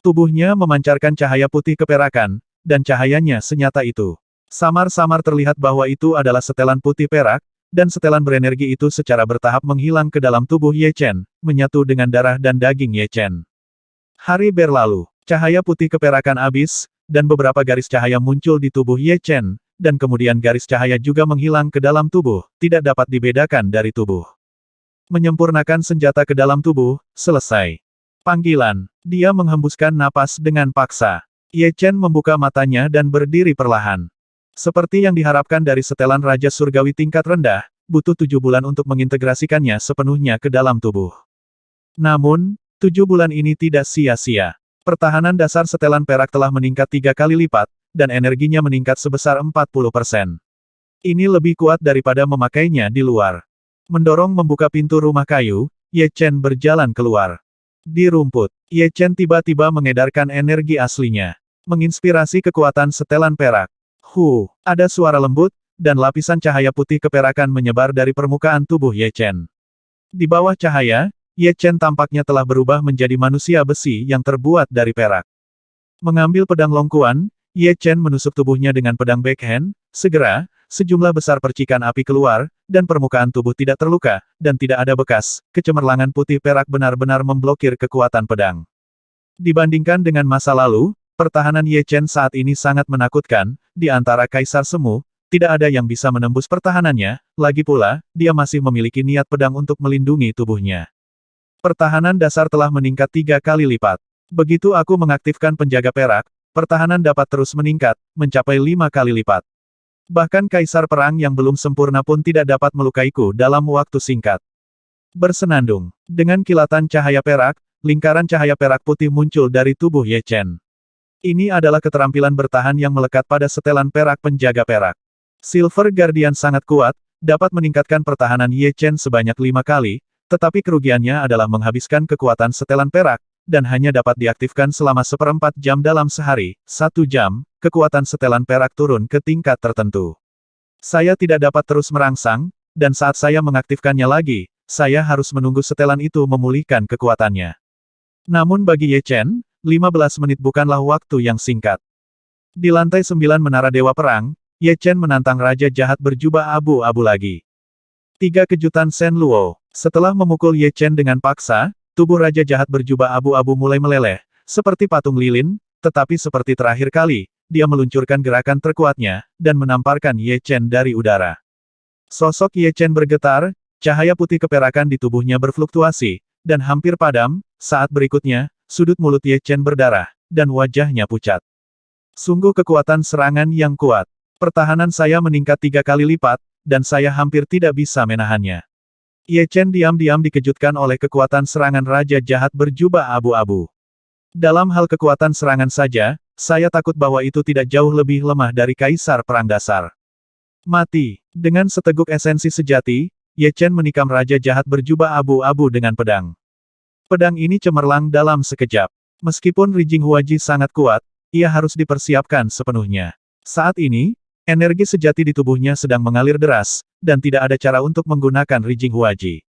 A: Tubuhnya memancarkan cahaya putih keperakan, dan cahayanya senyata itu. Samar-samar terlihat bahwa itu adalah setelan putih perak, dan setelan berenergi itu secara bertahap menghilang ke dalam tubuh Ye Chen, menyatu dengan darah dan daging Ye Chen. Hari berlalu, cahaya putih keperakan habis, dan beberapa garis cahaya muncul di tubuh Ye Chen, dan kemudian garis cahaya juga menghilang ke dalam tubuh, tidak dapat dibedakan dari tubuh. Menyempurnakan senjata ke dalam tubuh, selesai. Panggilan. Dia menghembuskan napas dengan paksa. Ye Chen membuka matanya dan berdiri perlahan. Seperti yang diharapkan dari setelan Raja Surgawi tingkat rendah, butuh 7 bulan untuk mengintegrasikannya sepenuhnya ke dalam tubuh. Namun, 7 bulan ini tidak sia-sia. Pertahanan dasar setelan perak telah meningkat 3 kali lipat, dan energinya meningkat sebesar 40%. Ini lebih kuat daripada memakainya di luar. Mendorong membuka pintu rumah kayu, Ye Chen berjalan keluar. Di rumput, Ye Chen tiba-tiba mengedarkan energi aslinya. Menginspirasi kekuatan setelan perak. Ada suara lembut, dan lapisan cahaya putih keperakan menyebar dari permukaan tubuh Ye Chen. Di bawah cahaya, Ye Chen tampaknya telah berubah menjadi manusia besi yang terbuat dari perak. Mengambil pedang longkuan, Ye Chen menusuk tubuhnya dengan pedang backhand, segera, sejumlah besar percikan api keluar, dan permukaan tubuh tidak terluka, dan tidak ada bekas, kecemerlangan putih perak benar-benar memblokir kekuatan pedang. Dibandingkan dengan masa lalu, pertahanan Ye Chen saat ini sangat menakutkan, di antara Kaisar Semu, tidak ada yang bisa menembus pertahanannya, lagi pula, dia masih memiliki niat pedang untuk melindungi tubuhnya. Pertahanan dasar telah meningkat 3 kali lipat. Begitu aku mengaktifkan penjaga perak, pertahanan dapat terus meningkat, mencapai 5 kali lipat. Bahkan Kaisar Perang yang belum sempurna pun tidak dapat melukaiku dalam waktu singkat. Bersenandung. Dengan kilatan cahaya perak, lingkaran cahaya perak putih muncul dari tubuh Ye Chen. Ini adalah keterampilan bertahan yang melekat pada setelan perak penjaga perak. Silver Guardian sangat kuat, dapat meningkatkan pertahanan Ye Chen sebanyak 5 kali, tetapi kerugiannya adalah menghabiskan kekuatan setelan perak, dan hanya dapat diaktifkan selama 1/4 jam dalam sehari. 1 jam, kekuatan setelan perak turun ke tingkat tertentu. Saya tidak dapat terus merangsang, dan saat saya mengaktifkannya lagi, saya harus menunggu setelan itu memulihkan kekuatannya. Namun bagi Ye Chen, 15 menit bukanlah waktu yang singkat. Di lantai 9 Menara Dewa Perang, Ye Chen menantang Raja Jahat berjubah abu-abu lagi. 3 kejutan Shen Luo. Setelah memukul Ye Chen dengan paksa, tubuh Raja Jahat berjubah abu-abu mulai meleleh, seperti patung lilin, tetapi seperti terakhir kali, dia meluncurkan gerakan terkuatnya, dan menamparkan Ye Chen dari udara. Sosok Ye Chen bergetar, cahaya putih keperakan di tubuhnya berfluktuasi, dan hampir padam. Saat berikutnya, sudut mulut Ye Chen berdarah, dan wajahnya pucat. Sungguh kekuatan serangan yang kuat. Pertahanan saya meningkat 3 kali lipat, dan saya hampir tidak bisa menahannya. Ye Chen diam-diam dikejutkan oleh kekuatan serangan Raja Jahat berjubah abu-abu. Dalam hal kekuatan serangan saja, saya takut bahwa itu tidak jauh lebih lemah dari Kaisar Perang Dasar. Mati. Dengan seteguk esensi sejati, Ye Chen menikam Raja Jahat berjubah abu-abu dengan pedang. Pedang ini cemerlang dalam sekejap. Meskipun Rijing Huaji sangat kuat, ia harus dipersiapkan sepenuhnya. Saat ini, energi sejati di tubuhnya sedang mengalir deras, dan tidak ada cara untuk menggunakan Rijing Huaji.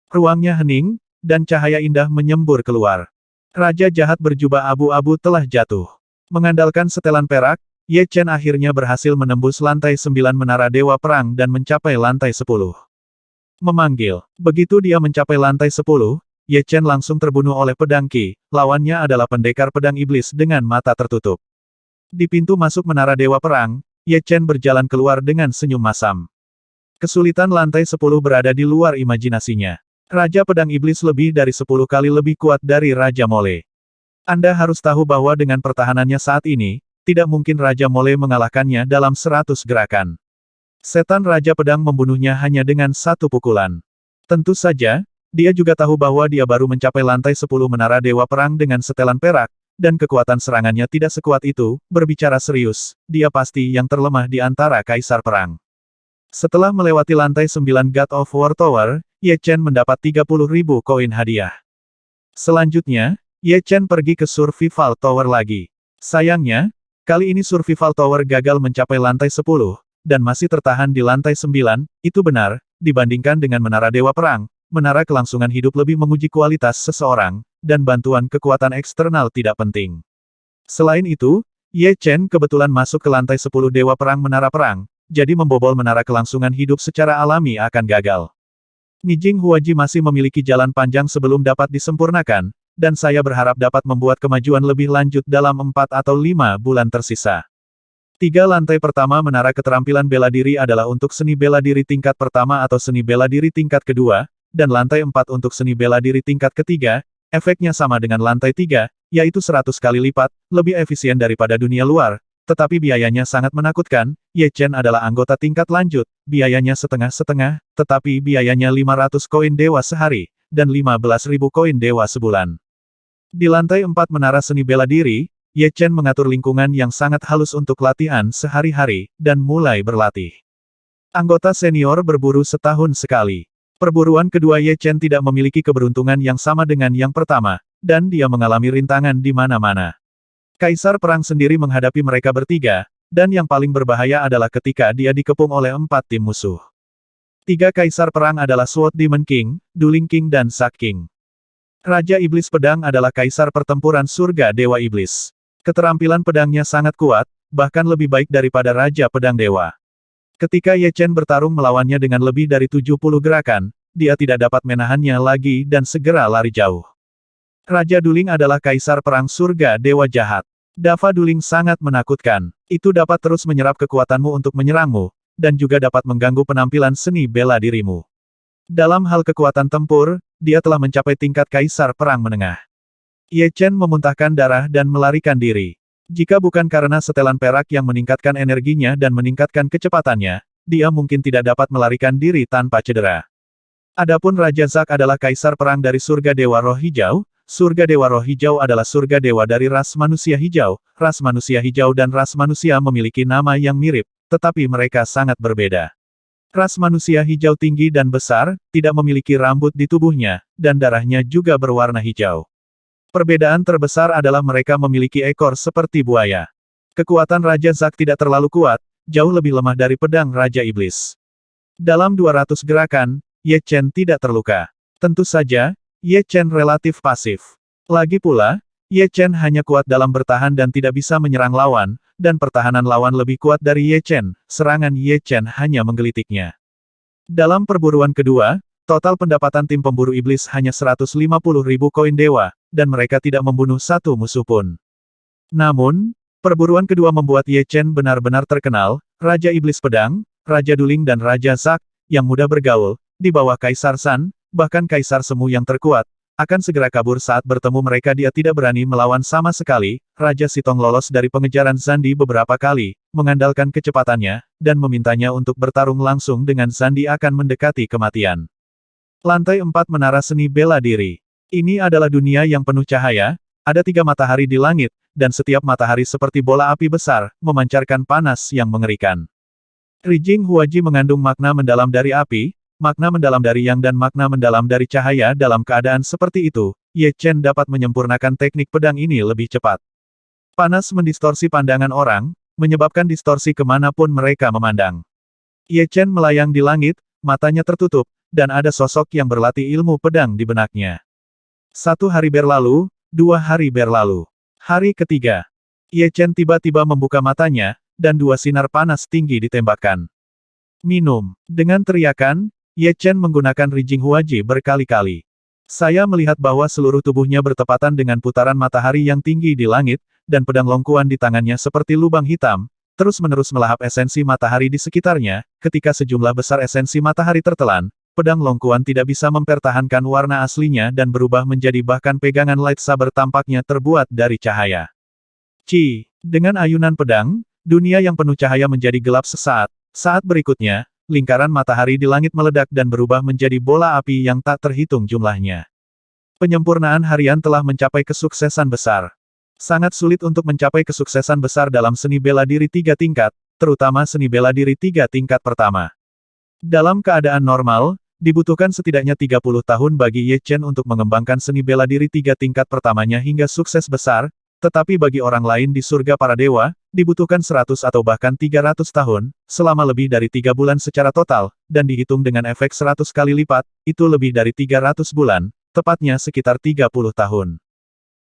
A: Ruangnya hening, dan cahaya indah menyembur keluar. Raja Jahat berjubah abu-abu telah jatuh. Mengandalkan setelan perak, Ye Chen akhirnya berhasil menembus lantai 9 Menara Dewa Perang dan mencapai lantai 10. Memanggil. Begitu dia mencapai lantai 10, Ye Chen langsung terbunuh oleh pedang Qi, lawannya adalah pendekar pedang iblis dengan mata tertutup. Di pintu masuk Menara Dewa Perang, Ye Chen berjalan keluar dengan senyum masam. Kesulitan lantai 10 berada di luar imajinasinya. Raja Pedang Iblis lebih dari 10 kali lebih kuat dari Raja Mole. Anda harus tahu bahwa dengan pertahanannya saat ini, tidak mungkin Raja Mole mengalahkannya dalam 100 gerakan. Setan Raja Pedang membunuhnya hanya dengan 1 pukulan. Tentu saja, dia juga tahu bahwa dia baru mencapai lantai 10 Menara Dewa Perang dengan setelan perak, dan kekuatan serangannya tidak sekuat itu. Berbicara serius, dia pasti yang terlemah di antara Kaisar Perang. Setelah melewati lantai 9 God of War Tower, Ye Chen mendapat 30.000 koin hadiah. Selanjutnya, Ye Chen pergi ke Survival Tower lagi. Sayangnya, kali ini Survival Tower gagal mencapai lantai 10, dan masih tertahan di lantai 9. Itu benar, dibandingkan dengan Menara Dewa Perang, Menara Kelangsungan Hidup lebih menguji kualitas seseorang, dan bantuan kekuatan eksternal tidak penting. Selain itu, Ye Chen kebetulan masuk ke lantai 10 Dewa Perang Menara Perang, jadi membobol Menara Kelangsungan Hidup secara alami akan gagal. Rijing Huaji masih memiliki jalan panjang sebelum dapat disempurnakan, dan saya berharap dapat membuat kemajuan lebih lanjut dalam 4 atau 5 bulan tersisa. 3 lantai pertama Menara Keterampilan Bela Diri adalah untuk seni bela diri tingkat pertama atau seni bela diri tingkat kedua, dan lantai 4 untuk seni bela diri tingkat ketiga. Efeknya sama dengan lantai 3, yaitu 100 kali lipat, lebih efisien daripada dunia luar, tetapi biayanya sangat menakutkan. Ye Chen adalah anggota tingkat lanjut, biayanya setengah-setengah, tetapi biayanya 500 koin dewa sehari, dan 15.000 koin dewa sebulan. Di lantai 4 Menara Seni Bela Diri, Ye Chen mengatur lingkungan yang sangat halus untuk latihan sehari-hari, dan mulai berlatih. Anggota senior berburu setahun sekali. Perburuan kedua Ye Chen tidak memiliki keberuntungan yang sama dengan yang pertama, dan dia mengalami rintangan di mana-mana. Kaisar Perang sendiri menghadapi mereka bertiga, dan yang paling berbahaya adalah ketika dia dikepung oleh 4 tim musuh. 3 Kaisar Perang adalah Sword Demon King, Dueling King dan Zack King. Raja Iblis Pedang adalah Kaisar Pertempuran Surga Dewa Iblis. Keterampilan pedangnya sangat kuat, bahkan lebih baik daripada Raja Pedang Dewa. Ketika Ye Chen bertarung melawannya dengan lebih dari 70 gerakan, dia tidak dapat menahannya lagi dan segera lari jauh. Raja Dueling adalah Kaisar Perang Surga Dewa Jahat. Dava Dueling sangat menakutkan. Itu dapat terus menyerap kekuatanmu untuk menyerangmu, dan juga dapat mengganggu penampilan seni bela dirimu. Dalam hal kekuatan tempur, dia telah mencapai tingkat Kaisar Perang Menengah. Ye Chen memuntahkan darah dan melarikan diri. Jika bukan karena setelan perak yang meningkatkan energinya dan meningkatkan kecepatannya, dia mungkin tidak dapat melarikan diri tanpa cedera. Adapun Raja Zack adalah Kaisar Perang dari Surga Dewa Roh Hijau. Surga Dewa Roh Hijau adalah surga dewa dari ras manusia hijau. Ras manusia hijau dan ras manusia memiliki nama yang mirip, tetapi mereka sangat berbeda. Ras manusia hijau tinggi dan besar, tidak memiliki rambut di tubuhnya, dan darahnya juga berwarna hijau. Perbedaan terbesar adalah mereka memiliki ekor seperti buaya. Kekuatan Raja Zack tidak terlalu kuat, jauh lebih lemah dari pedang Raja Iblis. Dalam 200 gerakan, Ye Chen tidak terluka. Tentu saja, Ye Chen relatif pasif. Lagi pula, Ye Chen hanya kuat dalam bertahan dan tidak bisa menyerang lawan, dan pertahanan lawan lebih kuat dari Ye Chen, serangan Ye Chen hanya menggelitiknya. Dalam perburuan kedua, total pendapatan tim pemburu iblis hanya 150.000 koin dewa, dan mereka tidak membunuh satu musuh pun. Namun, perburuan kedua membuat Ye Chen benar-benar terkenal, Raja Iblis Pedang, Raja Duling dan Raja Zack, yang mudah bergaul, di bawah Kaisar San, bahkan Kaisar Semu yang terkuat, akan segera kabur saat bertemu mereka. Dia tidak berani melawan sama sekali. Raja Sitong lolos dari pengejaran Zandi beberapa kali, mengandalkan kecepatannya, dan memintanya untuk bertarung langsung dengan Zandi akan mendekati kematian. Lantai 4 Menara Seni Bela Diri. Ini adalah dunia yang penuh cahaya, ada 3 matahari di langit, dan setiap matahari seperti bola api besar, memancarkan panas yang mengerikan. Rijing Huaji mengandung makna mendalam dari api, makna mendalam dari yang dan makna mendalam dari cahaya. Dalam keadaan seperti itu, Ye Chen dapat menyempurnakan teknik pedang ini lebih cepat. Panas mendistorsi pandangan orang, menyebabkan distorsi kemanapun mereka memandang. Ye Chen melayang di langit, matanya tertutup, dan ada sosok yang berlatih ilmu pedang di benaknya. 1 hari berlalu, 2 hari berlalu. Hari ketiga, Ye Chen tiba-tiba membuka matanya, dan 2 sinar panas tinggi ditembakkan. Minum. Dengan teriakan, Ye Chen menggunakan Rijing Huaji berkali-kali. Saya melihat bahwa seluruh tubuhnya bertepatan dengan putaran matahari yang tinggi di langit, dan pedang longkuan di tangannya seperti lubang hitam, terus-menerus melahap esensi matahari di sekitarnya. Ketika sejumlah besar esensi matahari tertelan, pedang longkuan tidak bisa mempertahankan warna aslinya dan berubah menjadi bahkan pegangan lightsaber tampaknya terbuat dari cahaya. Dengan ayunan pedang, dunia yang penuh cahaya menjadi gelap sesaat. Saat berikutnya, lingkaran matahari di langit meledak dan berubah menjadi bola api yang tak terhitung jumlahnya. Penyempurnaan harian telah mencapai kesuksesan besar. Sangat sulit untuk mencapai kesuksesan besar dalam seni bela diri 3 tingkat, terutama seni bela diri 3 tingkat pertama. Dalam keadaan normal, dibutuhkan setidaknya 30 tahun bagi Ye Chen untuk mengembangkan seni bela diri 3 tingkat pertamanya hingga sukses besar, tetapi bagi orang lain di surga para dewa, dibutuhkan 100 atau bahkan 300 tahun, selama lebih dari 3 bulan secara total, dan dihitung dengan efek 100 kali lipat, itu lebih dari 300 bulan, tepatnya sekitar 30 tahun.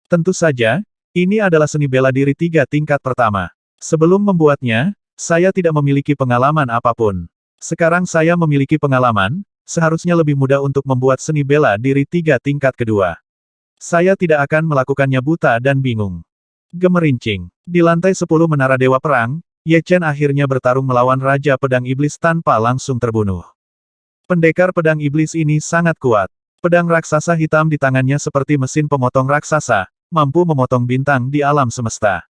A: Tentu saja, ini adalah seni bela diri 3 tingkat pertama. Sebelum membuatnya, saya tidak memiliki pengalaman apapun. Sekarang saya memiliki pengalaman, seharusnya lebih mudah untuk membuat seni bela diri 3 tingkat kedua. Saya tidak akan melakukannya buta dan bingung. Gemerincing. Di lantai 10 Menara Dewa Perang, Ye Chen akhirnya bertarung melawan Raja Pedang Iblis tanpa langsung terbunuh. Pendekar pedang iblis ini sangat kuat. Pedang raksasa hitam di tangannya seperti mesin pemotong raksasa, mampu memotong bintang di alam semesta.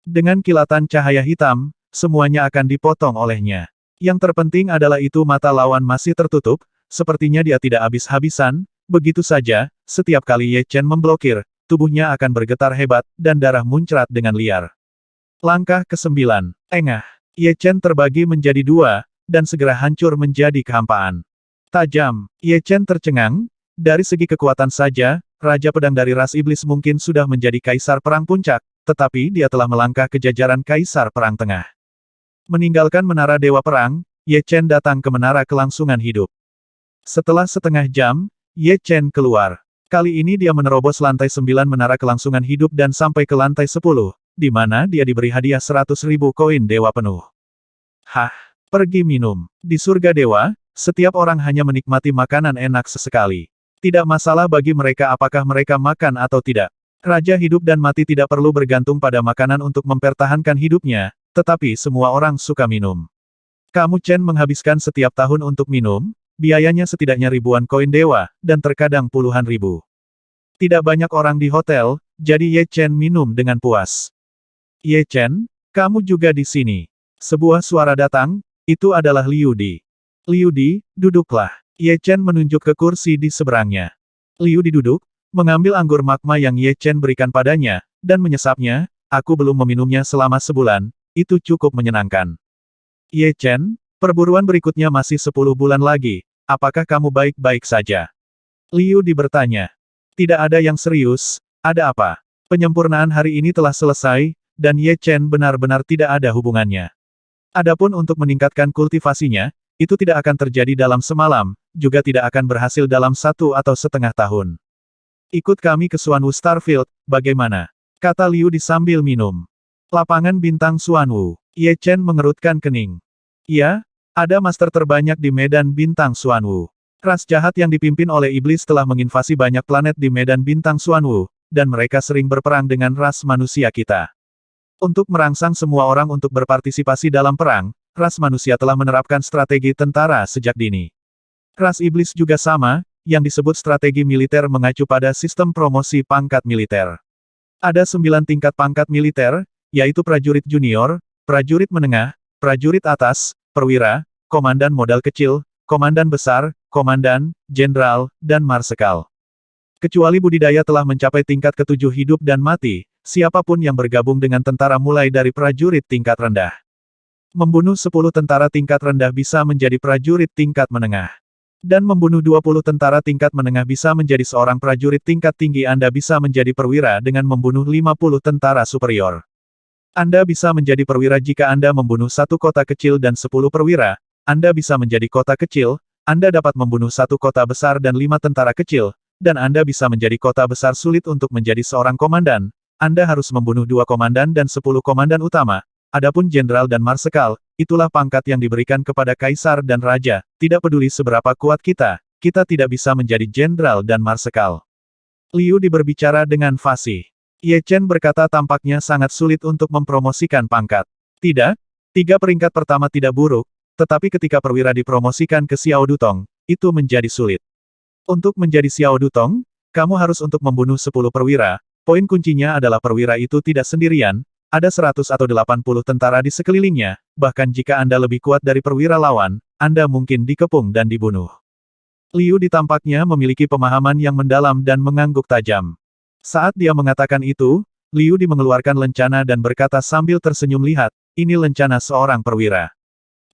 A: Dengan kilatan cahaya hitam, semuanya akan dipotong olehnya. Yang terpenting adalah itu mata lawan masih tertutup, sepertinya dia tidak habis-habisan, begitu saja, setiap kali Ye Chen memblokir, tubuhnya akan bergetar hebat, dan darah muncrat dengan liar. Langkah ke-9. Engah. Ye Chen terbagi menjadi 2, dan segera hancur menjadi kehampaan. Tajam. Ye Chen tercengang. Dari segi kekuatan saja, Raja Pedang dari ras iblis mungkin sudah menjadi Kaisar Perang Puncak, tetapi dia telah melangkah ke jajaran Kaisar Perang Tengah. Meninggalkan Menara Dewa Perang, Ye Chen datang ke Menara Kelangsungan Hidup. Setelah setengah jam, Ye Chen keluar. Kali ini dia menerobos lantai 9 Menara Kelangsungan Hidup dan sampai ke lantai 10, di mana dia diberi hadiah 100.000 koin dewa penuh. Hah, pergi minum. Di surga dewa, setiap orang hanya menikmati makanan enak sesekali. Tidak masalah bagi mereka apakah mereka makan atau tidak. Raja hidup dan mati tidak perlu bergantung pada makanan untuk mempertahankan hidupnya, tetapi semua orang suka minum. Kamu Chen menghabiskan setiap tahun untuk minum, biayanya setidaknya ribuan koin dewa, dan terkadang puluhan ribu. Tidak banyak orang di hotel, jadi Ye Chen minum dengan puas. Ye Chen, kamu juga di sini. Sebuah suara datang, itu adalah Liu Di. Liu Di, duduklah. Ye Chen menunjuk ke kursi di seberangnya. Liu Di duduk, mengambil anggur magma yang Ye Chen berikan padanya, dan menyesapnya. Aku belum meminumnya selama sebulan, itu cukup menyenangkan. Ye Chen, perburuan berikutnya masih 10 bulan lagi, apakah kamu baik-baik saja? Liu Di bertanya. Tidak ada yang serius, ada apa? Penyempurnaan hari ini telah selesai, dan Ye Chen benar-benar tidak ada hubungannya. Adapun untuk meningkatkan kultivasinya, itu tidak akan terjadi dalam semalam, juga tidak akan berhasil dalam 1 atau setengah tahun. Ikut kami ke Xuanwu Starfield, bagaimana? Kata Liu Di sambil minum. Lapangan bintang Xuanwu. Ye Chen mengerutkan kening. Ya, ada master terbanyak di medan bintang Xuanwu. Ras jahat yang dipimpin oleh iblis telah menginvasi banyak planet di medan bintang Xuanwu, dan mereka sering berperang dengan ras manusia kita. Untuk merangsang semua orang untuk berpartisipasi dalam perang, ras manusia telah menerapkan strategi tentara sejak dini. Ras iblis juga sama, yang disebut strategi militer mengacu pada sistem promosi pangkat militer. Ada 9 tingkat pangkat militer, yaitu prajurit junior, prajurit menengah, prajurit atas, perwira, komandan modal kecil, komandan besar, komandan, jenderal, dan marsekal. Kecuali budidaya telah mencapai tingkat ke-7 hidup dan mati, siapapun yang bergabung dengan tentara mulai dari prajurit tingkat rendah. Membunuh 10 tentara tingkat rendah bisa menjadi prajurit tingkat menengah. Dan membunuh 20 tentara tingkat menengah bisa menjadi seorang prajurit tingkat tinggi. Anda bisa menjadi perwira dengan membunuh 50 tentara superior. Anda bisa menjadi perwira jika Anda membunuh 1 kota kecil dan 10 perwira. Anda bisa menjadi kota kecil, Anda dapat membunuh 1 kota besar dan 5 tentara kecil, dan Anda bisa menjadi kota besar. Sulit untuk menjadi seorang komandan, Anda harus membunuh 2 komandan dan 10 komandan utama. Adapun jenderal dan marsekal, itulah pangkat yang diberikan kepada kaisar dan raja. Tidak peduli seberapa kuat kita tidak bisa menjadi jenderal dan marsekal. Liu Di berbicara dengan fasih. Ye Chen berkata tampaknya sangat sulit untuk mempromosikan pangkat. Tidak, 3 peringkat pertama tidak buruk, tetapi ketika perwira dipromosikan ke Xiao Dutong, itu menjadi sulit. Untuk menjadi Xiao Dutong, kamu harus untuk membunuh 10 perwira. Poin kuncinya adalah perwira itu tidak sendirian, ada 100 atau 80 tentara di sekelilingnya, bahkan jika Anda lebih kuat dari perwira lawan, Anda mungkin dikepung dan dibunuh. Liu Di tampaknya memiliki pemahaman yang mendalam dan mengangguk tajam. Saat dia mengatakan itu, Liu Di mengeluarkan lencana dan berkata sambil tersenyum, lihat, ini lencana seorang perwira.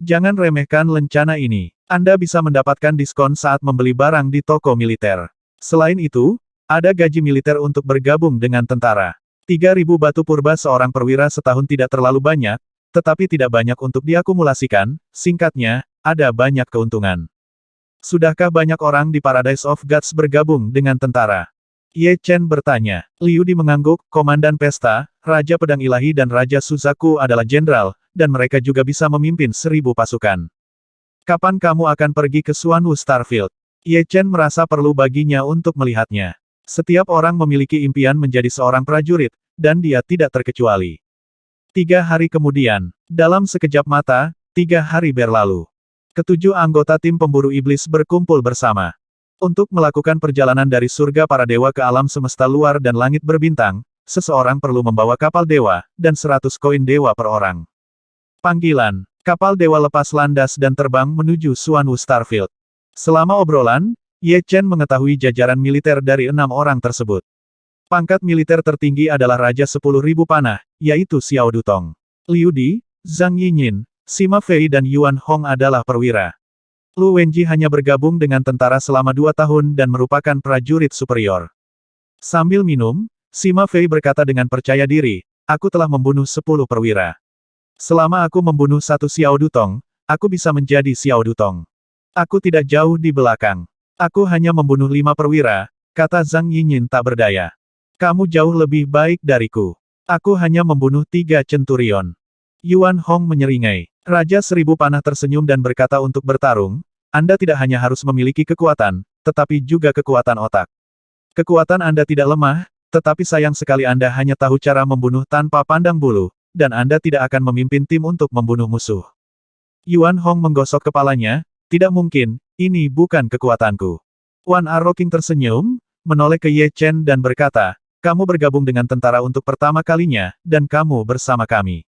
A: Jangan remehkan lencana ini. Anda bisa mendapatkan diskon saat membeli barang di toko militer. Selain itu, ada gaji militer untuk bergabung dengan tentara. 3.000 batu purba seorang perwira setahun tidak terlalu banyak, tetapi tidak banyak untuk diakumulasikan. Singkatnya, ada banyak keuntungan. Sudahkah banyak orang di Paradise of Gods bergabung dengan tentara? Ye Chen bertanya. Liu Di mengangguk, Komandan Pesta, Raja Pedang Ilahi dan Raja Suzaku adalah jenderal, dan mereka juga bisa memimpin 1000 pasukan. Kapan kamu akan pergi ke Xuanwu Starfield? Ye Chen merasa perlu baginya untuk melihatnya. Setiap orang memiliki impian menjadi seorang prajurit, dan dia tidak terkecuali. 3 hari kemudian, dalam sekejap mata, 3 hari berlalu. Ketujuh anggota tim pemburu iblis berkumpul bersama. Untuk melakukan perjalanan dari surga para dewa ke alam semesta luar dan langit berbintang, seseorang perlu membawa kapal dewa, dan 100 koin dewa per orang. Panggilan. Kapal dewa lepas landas dan terbang menuju Xuanwu Starfield. Selama obrolan, Ye Chen mengetahui jajaran militer dari 6 orang tersebut. Pangkat militer tertinggi adalah Raja 10.000 panah, yaitu Xiao Dutong. Liu Di, Zhang Yinyin, Sima Fei dan Yuan Hong adalah perwira. Lu Wenji hanya bergabung dengan tentara selama 2 tahun dan merupakan prajurit superior. Sambil minum, Sima Fei berkata dengan percaya diri, aku telah membunuh 10 perwira. Selama aku membunuh 1 Xiao Dutong, aku bisa menjadi Xiao Dutong. Aku tidak jauh di belakang. Aku hanya membunuh 5 perwira, kata Zhang Yinyin tak berdaya. Kamu jauh lebih baik dariku. Aku hanya membunuh 3 centurion. Yuan Hong menyeringai. Raja 1000 panah tersenyum dan berkata untuk bertarung, Anda tidak hanya harus memiliki kekuatan, tetapi juga kekuatan otak. Kekuatan Anda tidak lemah, tetapi sayang sekali Anda hanya tahu cara membunuh tanpa pandang bulu, dan Anda tidak akan memimpin tim untuk membunuh musuh. Yuan Hong menggosok kepalanya, tidak mungkin, ini bukan kekuatanku. Wan Arroking tersenyum, menoleh ke Ye Chen dan berkata, kamu bergabung dengan tentara untuk pertama kalinya, dan kamu bersama kami.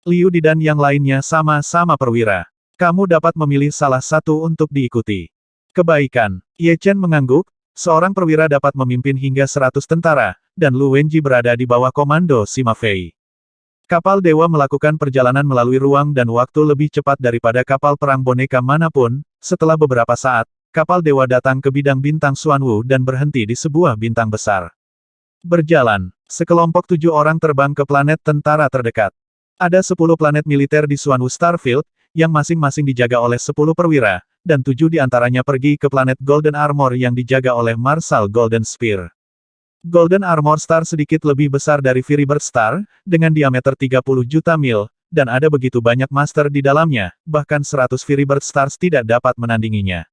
A: Liu Di dan yang lainnya sama-sama perwira. Kamu dapat memilih salah satu untuk diikuti. Kebaikan. Ye Chen mengangguk, seorang perwira dapat memimpin hingga 100 tentara, dan Lu Wenji berada di bawah komando Sima Fei. Kapal dewa melakukan perjalanan melalui ruang dan waktu lebih cepat daripada kapal perang boneka manapun. Setelah beberapa saat, kapal dewa datang ke bidang bintang Xuanwu dan berhenti di sebuah bintang besar. Berjalan, sekelompok 7 orang terbang ke planet tentara terdekat. Ada 10 planet militer di Xuanwu Starfield, yang masing-masing dijaga oleh 10 perwira, dan 7 diantaranya pergi ke planet Golden Armor yang dijaga oleh Marshal Golden Spear. Golden Armor Star sedikit lebih besar dari Firibird Star, dengan diameter 30 juta mil, dan ada begitu banyak master di dalamnya, bahkan 100 Firibird Stars tidak dapat menandinginya.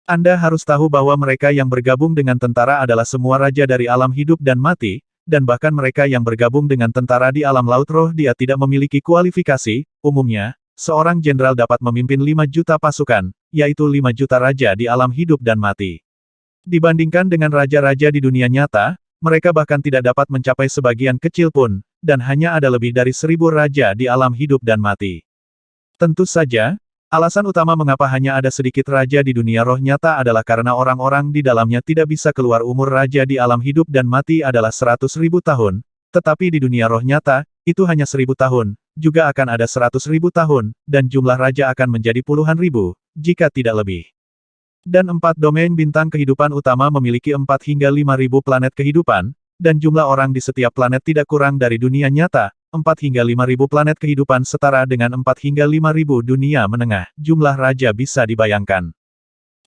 A: Anda harus tahu bahwa mereka yang bergabung dengan tentara adalah semua raja dari alam hidup dan mati, dan bahkan mereka yang bergabung dengan tentara di alam laut roh dia tidak memiliki kualifikasi. Umumnya, seorang jenderal dapat memimpin 5 juta pasukan, yaitu 5 juta raja di alam hidup dan mati. Dibandingkan dengan raja-raja di dunia nyata, mereka bahkan tidak dapat mencapai sebagian kecil pun, dan hanya ada lebih dari 1000 raja di alam hidup dan mati. Tentu saja, alasan utama mengapa hanya ada sedikit raja di dunia roh nyata adalah karena orang-orang di dalamnya tidak bisa keluar. Umur raja di alam hidup dan mati adalah 100.000 tahun, tetapi di dunia roh nyata, itu hanya 1000 tahun, juga akan ada 100.000 tahun, dan jumlah raja akan menjadi puluhan ribu, jika tidak lebih. Dan 4 domain bintang kehidupan utama memiliki 4 hingga 5.000 planet kehidupan, dan jumlah orang di setiap planet tidak kurang dari dunia nyata. 4 hingga 5.000 planet kehidupan setara dengan 4 hingga 5.000 dunia menengah. Jumlah raja bisa dibayangkan.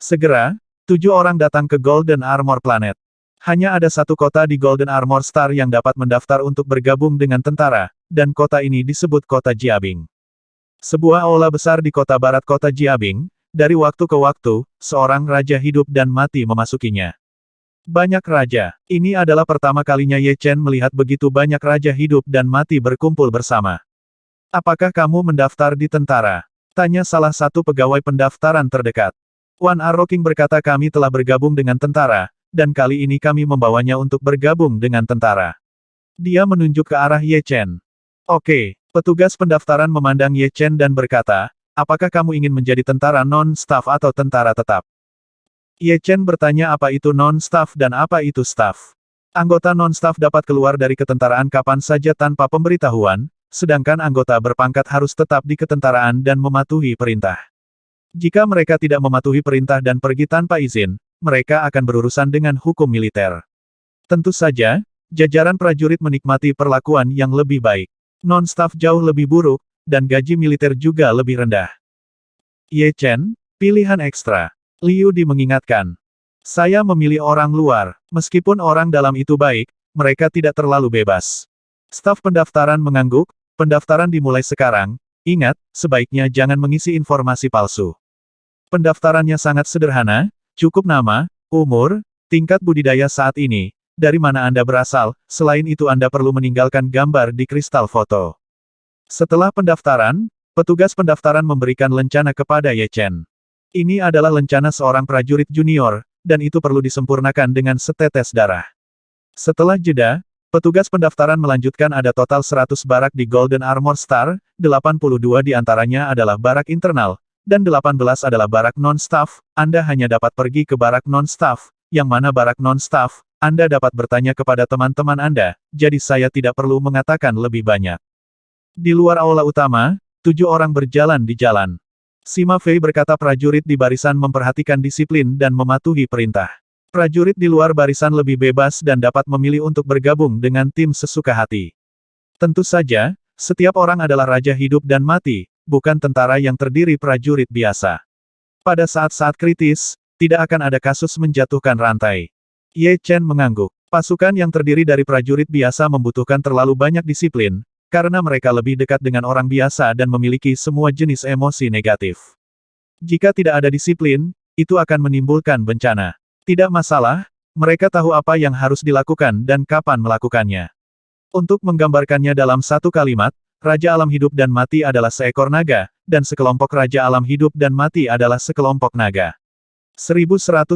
A: Segera, 7 orang datang ke Golden Armor Planet. Hanya ada satu kota di Golden Armor Star yang dapat mendaftar untuk bergabung dengan tentara, dan kota ini disebut Kota Jiabing. Sebuah aula besar di kota barat Kota Jiabing. Dari waktu ke waktu, seorang raja hidup dan mati memasukinya. Banyak raja. Ini adalah pertama kalinya Ye Chen melihat begitu banyak raja hidup dan mati berkumpul bersama. Apakah kamu mendaftar di tentara? Tanya salah satu pegawai pendaftaran terdekat. Wan Arroking berkata kami telah bergabung dengan tentara, dan kali ini kami membawanya untuk bergabung dengan tentara. Dia menunjuk ke arah Ye Chen. Oke, petugas pendaftaran memandang Ye Chen dan berkata, apakah kamu ingin menjadi tentara non-staff atau tentara tetap? Ye Chen bertanya apa itu non-staff dan apa itu staff. Anggota non-staff dapat keluar dari ketentaraan kapan saja tanpa pemberitahuan, sedangkan anggota berpangkat harus tetap di ketentaraan dan mematuhi perintah. Jika mereka tidak mematuhi perintah dan pergi tanpa izin, mereka akan berurusan dengan hukum militer. Tentu saja, jajaran prajurit menikmati perlakuan yang lebih baik. Non-staff jauh lebih buruk, dan gaji militer juga lebih rendah. Ye Chen, pilihan ekstra. Liu Di mengingatkan. Saya memilih orang luar, meskipun orang dalam itu baik, mereka tidak terlalu bebas. Staf pendaftaran mengangguk, pendaftaran dimulai sekarang, ingat, sebaiknya jangan mengisi informasi palsu. Pendaftarannya sangat sederhana, cukup nama, umur, tingkat budidaya saat ini, dari mana Anda berasal, selain itu Anda perlu meninggalkan gambar di kristal foto. Setelah pendaftaran, petugas pendaftaran memberikan lencana kepada Ye Chen. Ini adalah lencana seorang prajurit junior, dan itu perlu disempurnakan dengan setetes darah. Setelah jeda, petugas pendaftaran melanjutkan ada total 100 barak di Golden Armor Star, 82 diantaranya adalah barak internal, dan 18 adalah barak non-staff. Anda hanya dapat pergi ke barak non-staff, yang mana barak non-staff, Anda dapat bertanya kepada teman-teman Anda, jadi saya tidak perlu mengatakan lebih banyak. Di luar aula utama, 7 orang berjalan di jalan. Sima Fei berkata prajurit di barisan memperhatikan disiplin dan mematuhi perintah. Prajurit di luar barisan lebih bebas dan dapat memilih untuk bergabung dengan tim sesuka hati. Tentu saja, setiap orang adalah raja hidup dan mati, bukan tentara yang terdiri prajurit biasa. Pada saat-saat kritis, tidak akan ada kasus menjatuhkan rantai. Ye Chen mengangguk. Pasukan yang terdiri dari prajurit biasa membutuhkan terlalu banyak disiplin, karena mereka lebih dekat dengan orang biasa dan memiliki semua jenis emosi negatif. Jika tidak ada disiplin, itu akan menimbulkan bencana. Tidak masalah, mereka tahu apa yang harus dilakukan dan kapan melakukannya. Untuk menggambarkannya dalam satu kalimat, Raja Alam Hidup dan Mati adalah seekor naga, dan sekelompok Raja Alam Hidup dan Mati adalah sekelompok naga. 1110.